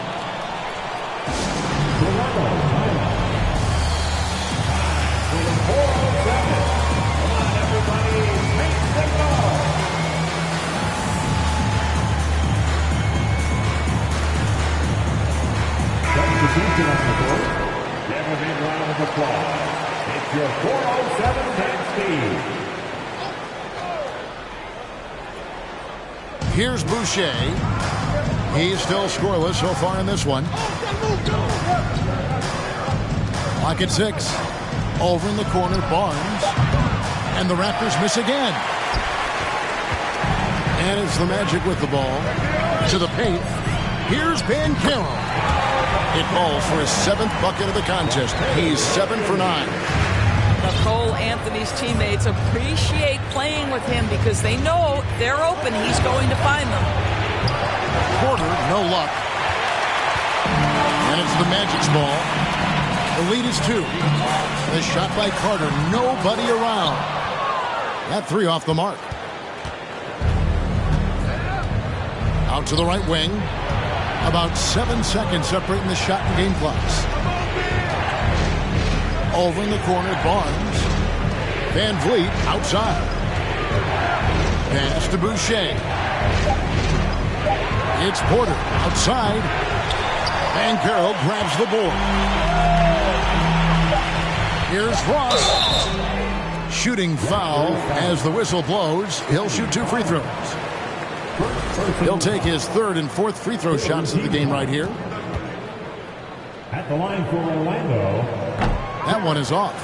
Substitution on the court. Give a big round of applause. It's your 407 10 speed.
Here's Boucher. He's still scoreless so far in this one. Clock at 6. Over in the corner, Barnes. And the Raptors miss again. And it's the Magic with the ball. To the paint. Here's Banchero. It falls for his 7th bucket of the contest. He's 7 for 9.
Cole Anthony's teammates appreciate playing with him because they know they're open. He's going to find them.
Porter, no luck. And it's the Magic's ball. The lead is 2. The shot by Carter. Nobody around. That 3 off the mark. Out to the right wing. About 7 seconds separating the shot and game clocks. Over in the corner, Barnes. Van Vliet outside. Pass to Boucher. It's Porter outside. Banchero grabs the board. Here's Ross. Shooting foul as the whistle blows. He'll shoot 2 free throws. He'll take his 3rd and 4th free throw shots of the game right here.
At the line for Orlando.
That one is off.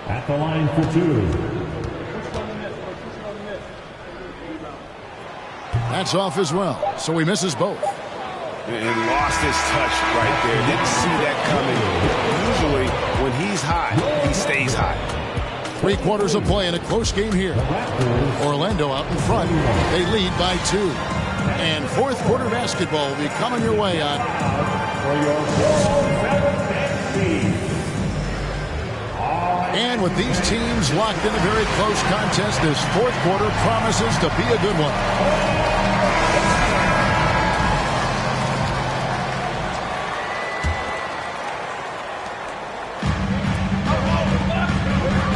At the line for 2.
That's off as well. So he misses both.
And lost his touch right there. Didn't see that coming. Usually, when he's hot, he stays hot.
3 quarters of play in a close game here. Orlando out in front. They lead by 2. And 4th quarter basketball will be coming your way on.
For your 407
And with these teams locked in a very close contest, this 4th quarter promises to be a good one.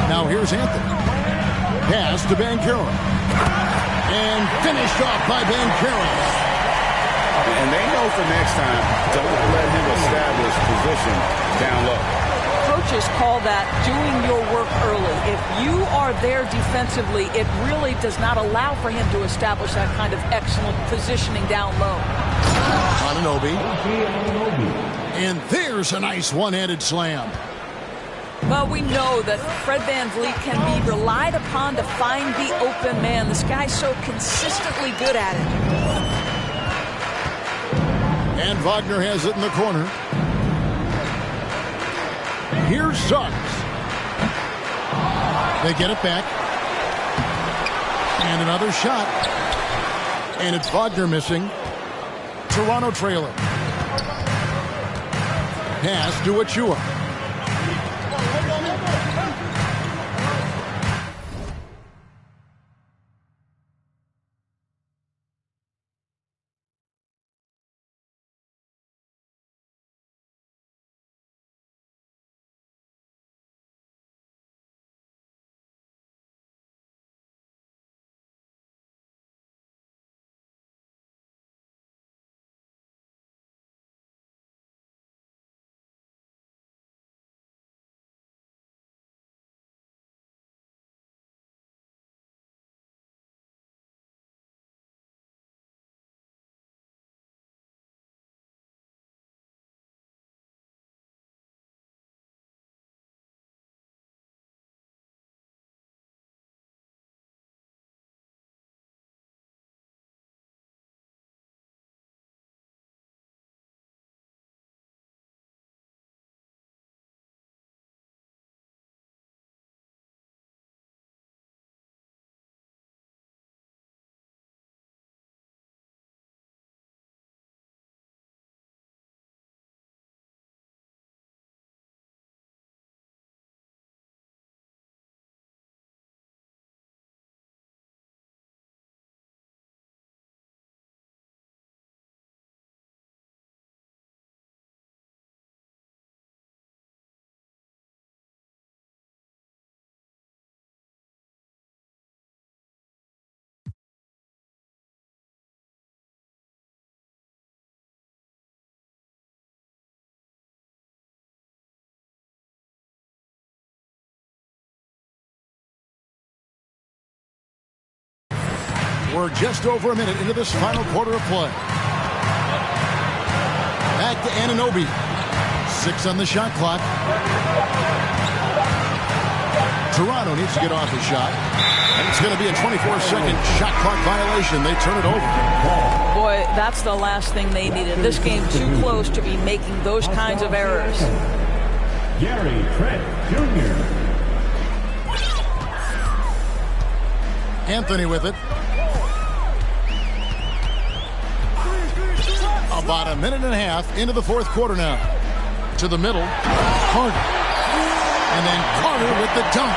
Now here's Anthony. Pass to Banchero. And finished off by Banchero.
And they know for next time, don't let him establish position down low.
Coaches call that doing your work early. If you are there defensively, it really does not allow for him to establish that kind of excellent positioning down low.
Anunoby. And there's a nice one-handed slam.
Well, we know that Fred VanVleet can be relied upon to find the open man. This guy's so consistently good at it.
And Wagner has it in the corner. Here's Suggs. They get it back. And another shot. And it's Wagner missing. Toronto trailing. Pass to Achua. We're just over a minute into this final quarter of play. Back to Anunoby. 6 on the shot clock. Toronto needs to get off the shot. And it's going to be a 24-second shot clock violation. They turn it over.
Boy, that's the last thing they needed. This game too close to be making those kinds of errors.
Gary Trent Jr.
Anthony with it. About a minute and a half into the fourth quarter now. To the middle. Carter. And then Carter with the dunk.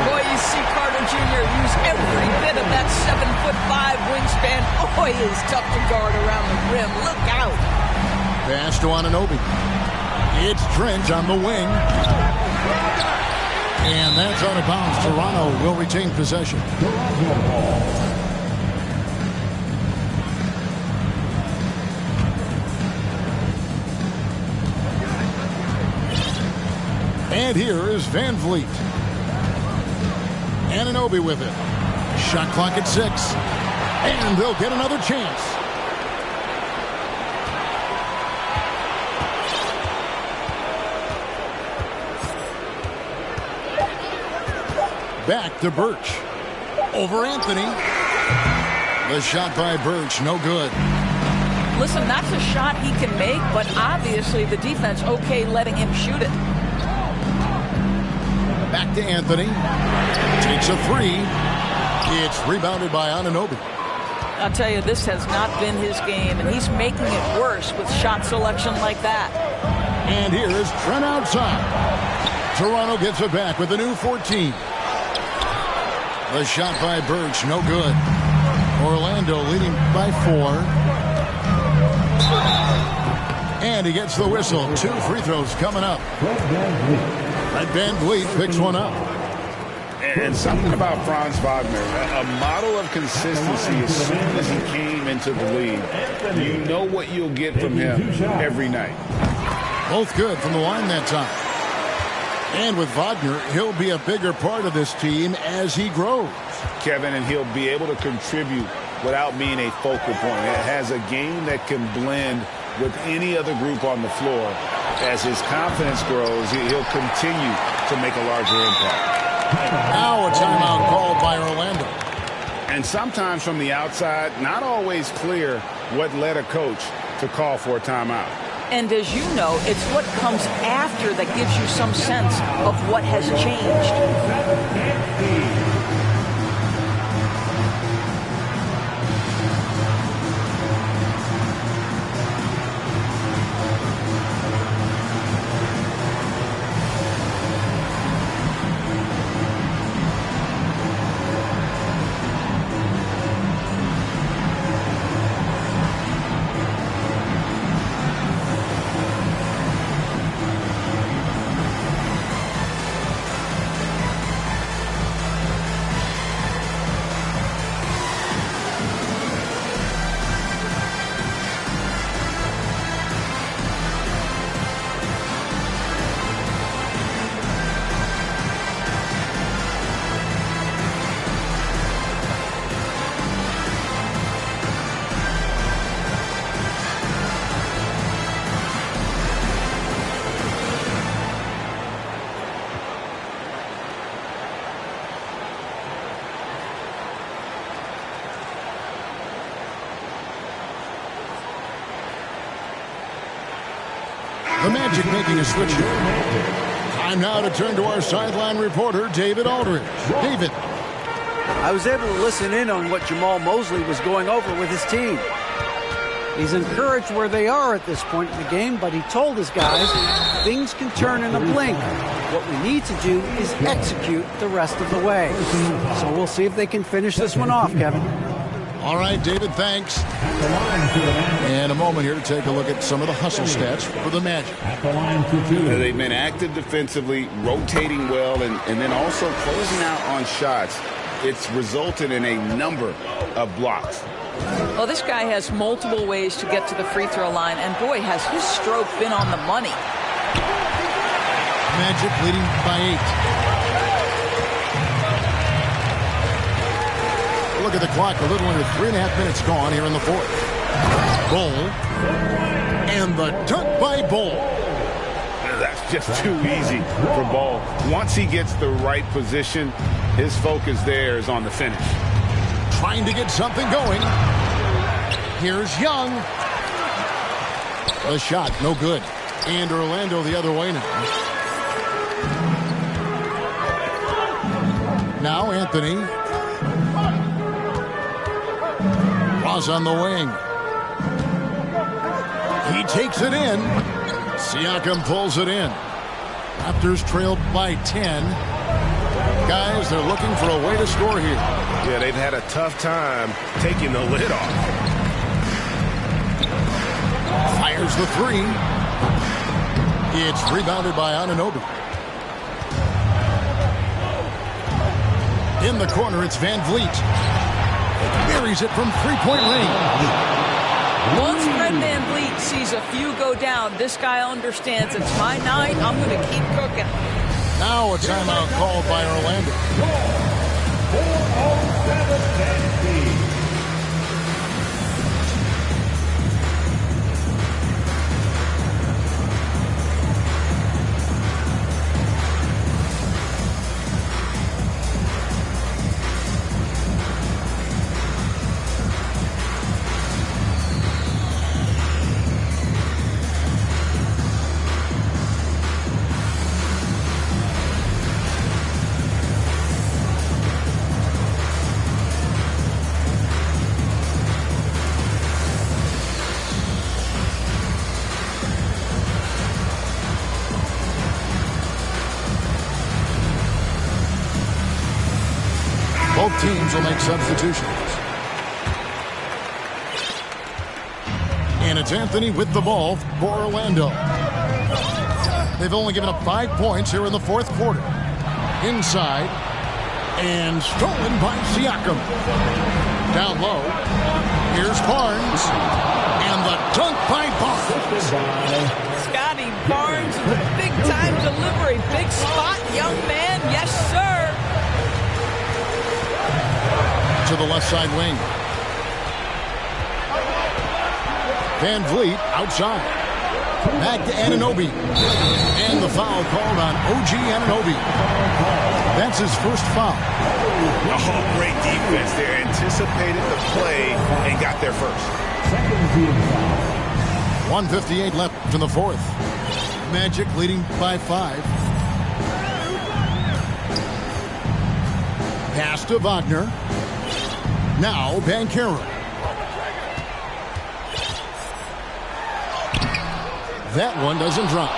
Boy, you see Carter Jr. use every bit of that 7'5" wingspan. Boy, he is tough to guard around the rim. Look out.
Pass to Anunoby. It's Trent on the wing. And that's out of bounds. Toronto will retain possession. And here is Van Vliet. Anunoby with it. Shot clock at 6. And they'll get another chance. Back to Birch. Over Anthony. The shot by Birch, no good.
Listen, that's a shot he can make, but obviously the defense okay letting him shoot it.
Back to Anthony. Takes a 3. It's rebounded by Anunoby.
I'll tell you, this has not been his game, and he's making it worse with shot selection like that.
And here is Trent outside. Toronto gets it back with a new 14. The shot by Birch, no good. Orlando leading by 4. And he gets the whistle. 2 free throws coming up. Fred VanVleet picks one up.
And something about Franz Wagner, a model of consistency as soon as he came into the league. You know what you'll get from him every night.
Both good from the line that time. And with Wagner, he'll be a bigger part of this team as he grows.
Kevin, and he'll be able to contribute without being a focal point. It has a game that can blend with any other group on the floor. As his confidence grows, he'll continue to make a larger impact.
Now a timeout called by Orlando.
And sometimes from the outside, not always clear what led a coach to call for a timeout.
And as you know, it's what comes after that gives you some sense of what has changed.
The Magic making a switch here. Time now to turn to our sideline reporter, David Aldridge. David.
I was able to listen in on what Jamal Mosley was going over with his team. He's encouraged where they are at this point in the game, but he told his guys things can turn in a blink. What we need to do is execute the rest of the way. So we'll see if they can finish this one off, Kevin.
All right, David, thanks. And a moment here to take a look at some of the hustle stats for the Magic.
They've been active defensively, rotating well, and then also closing out on shots. It's resulted in a number of blocks.
Well, this guy has multiple ways to get to the free throw line, and boy, has his stroke been on the money.
Magic leading by 8. look at the clock. A little under 3.5 minutes gone here in the fourth. Bull. And the dunk by Bull.
That's just too easy for Ball. Once he gets the right position, his focus there is on the finish.
Trying to get something going. Here's Young. The shot, no good. And Orlando the other way now. Now Anthony. Ross on the wing. He takes it in. Siakam pulls it in. Raptors trailed by 10. Guys, they're looking for a way to score here.
Yeah, they've had a tough time taking the lid off.
Fires the three. It's rebounded by Anunoby. In the corner, it's Van Vliet. Buries it from three-point range.
Once Fred Van Vliet sees a few go down, this guy understands it's my night. I'm going to keep cooking.
Now a timeout called by Orlando.
4:07
Both teams will make substitutions. And it's Anthony with the ball for Orlando. They've only given up 5 points here in the fourth quarter. Inside. And stolen by Siakam. Down low. Here's Barnes. And the dunk by Barnes.
Scotty Barnes with a big-time delivery. Big spot, young man. Yes, sir.
To the left side wing. Van Vliet outside. Back to Anunoby. And the foul called on OG Anunoby. That's his first foul.
Oh, great defense there. Anticipated the play and got there first.
1:58 left in the fourth. Magic leading by 5. Pass to Wagner. Now Banchero. That one doesn't drop.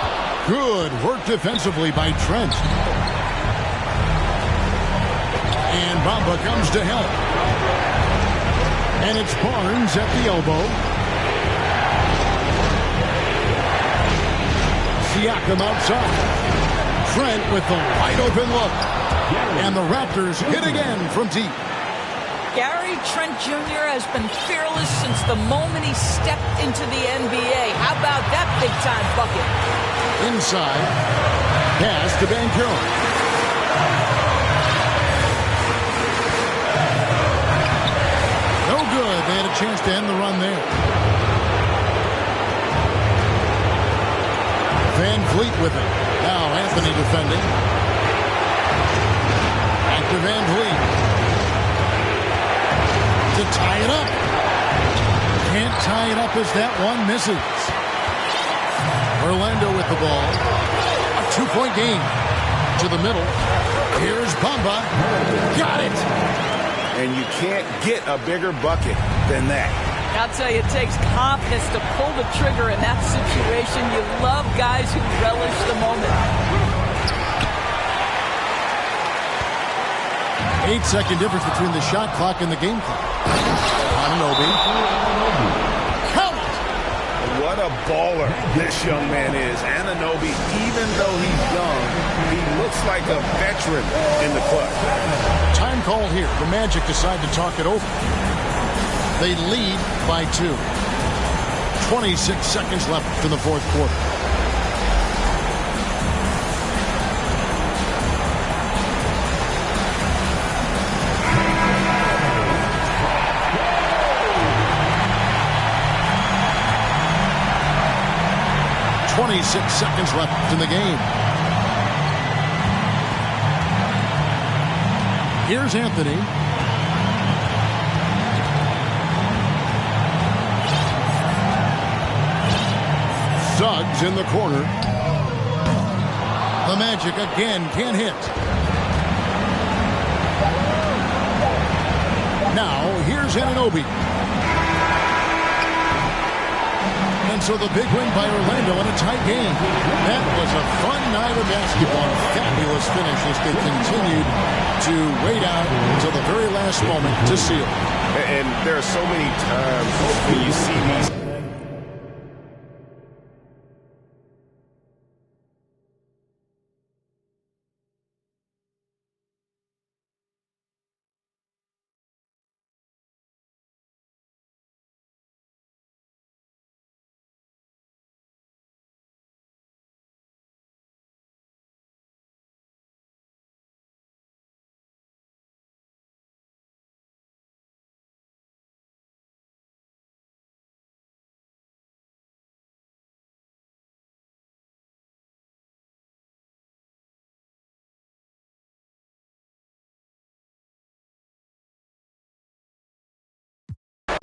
Good work defensively by Trent. And Bamba comes to help. And it's Barnes at the elbow. Siakam outside. Trent with the wide open look. And the Raptors hit again from deep.
Gary Trent Jr. has been fearless since the moment he stepped into the NBA. How about that big-time bucket?
Inside. Pass to Banchero. No good. They had a chance to end the run there. Van Vliet with it. Now Anthony defending. Back to Van Vliet. To tie it up. Can't tie it up as that one misses. Orlando with the ball. A 2-point game. To the middle. Here's Bamba. Got it.
And you can't get a bigger bucket than that.
I'll tell you, it takes confidence to pull the trigger in that situation. You love guys who relish the moment.
8-second difference between the shot clock and the game clock. Anunoby. Count!
What a baller this young man is. Anunoby, even though he's young, he looks like a veteran in the clutch.
Time called here. The Magic decide to talk it over. They lead by 2. 26 seconds left in the fourth quarter. 26 seconds left in the game. Here's Anthony. Suggs in the corner. The Magic again can't hit. Now, here's Anunoby. And so the big win by Orlando in a tight game. That was a fun night of basketball. Fabulous finish as they continued to wait out until the very last moment to seal.
And there are so many times when you see these.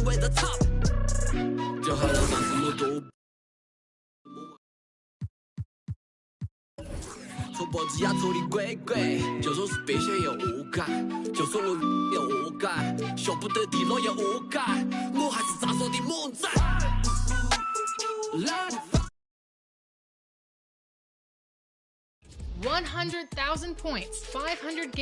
Way the top， 就好像咱什么都。从脖子压处理鬼鬼，就算是别些也无感，就算我也无感，想不得地落也无感，我还是咋说的猛仔。
100,000 points, 500 games.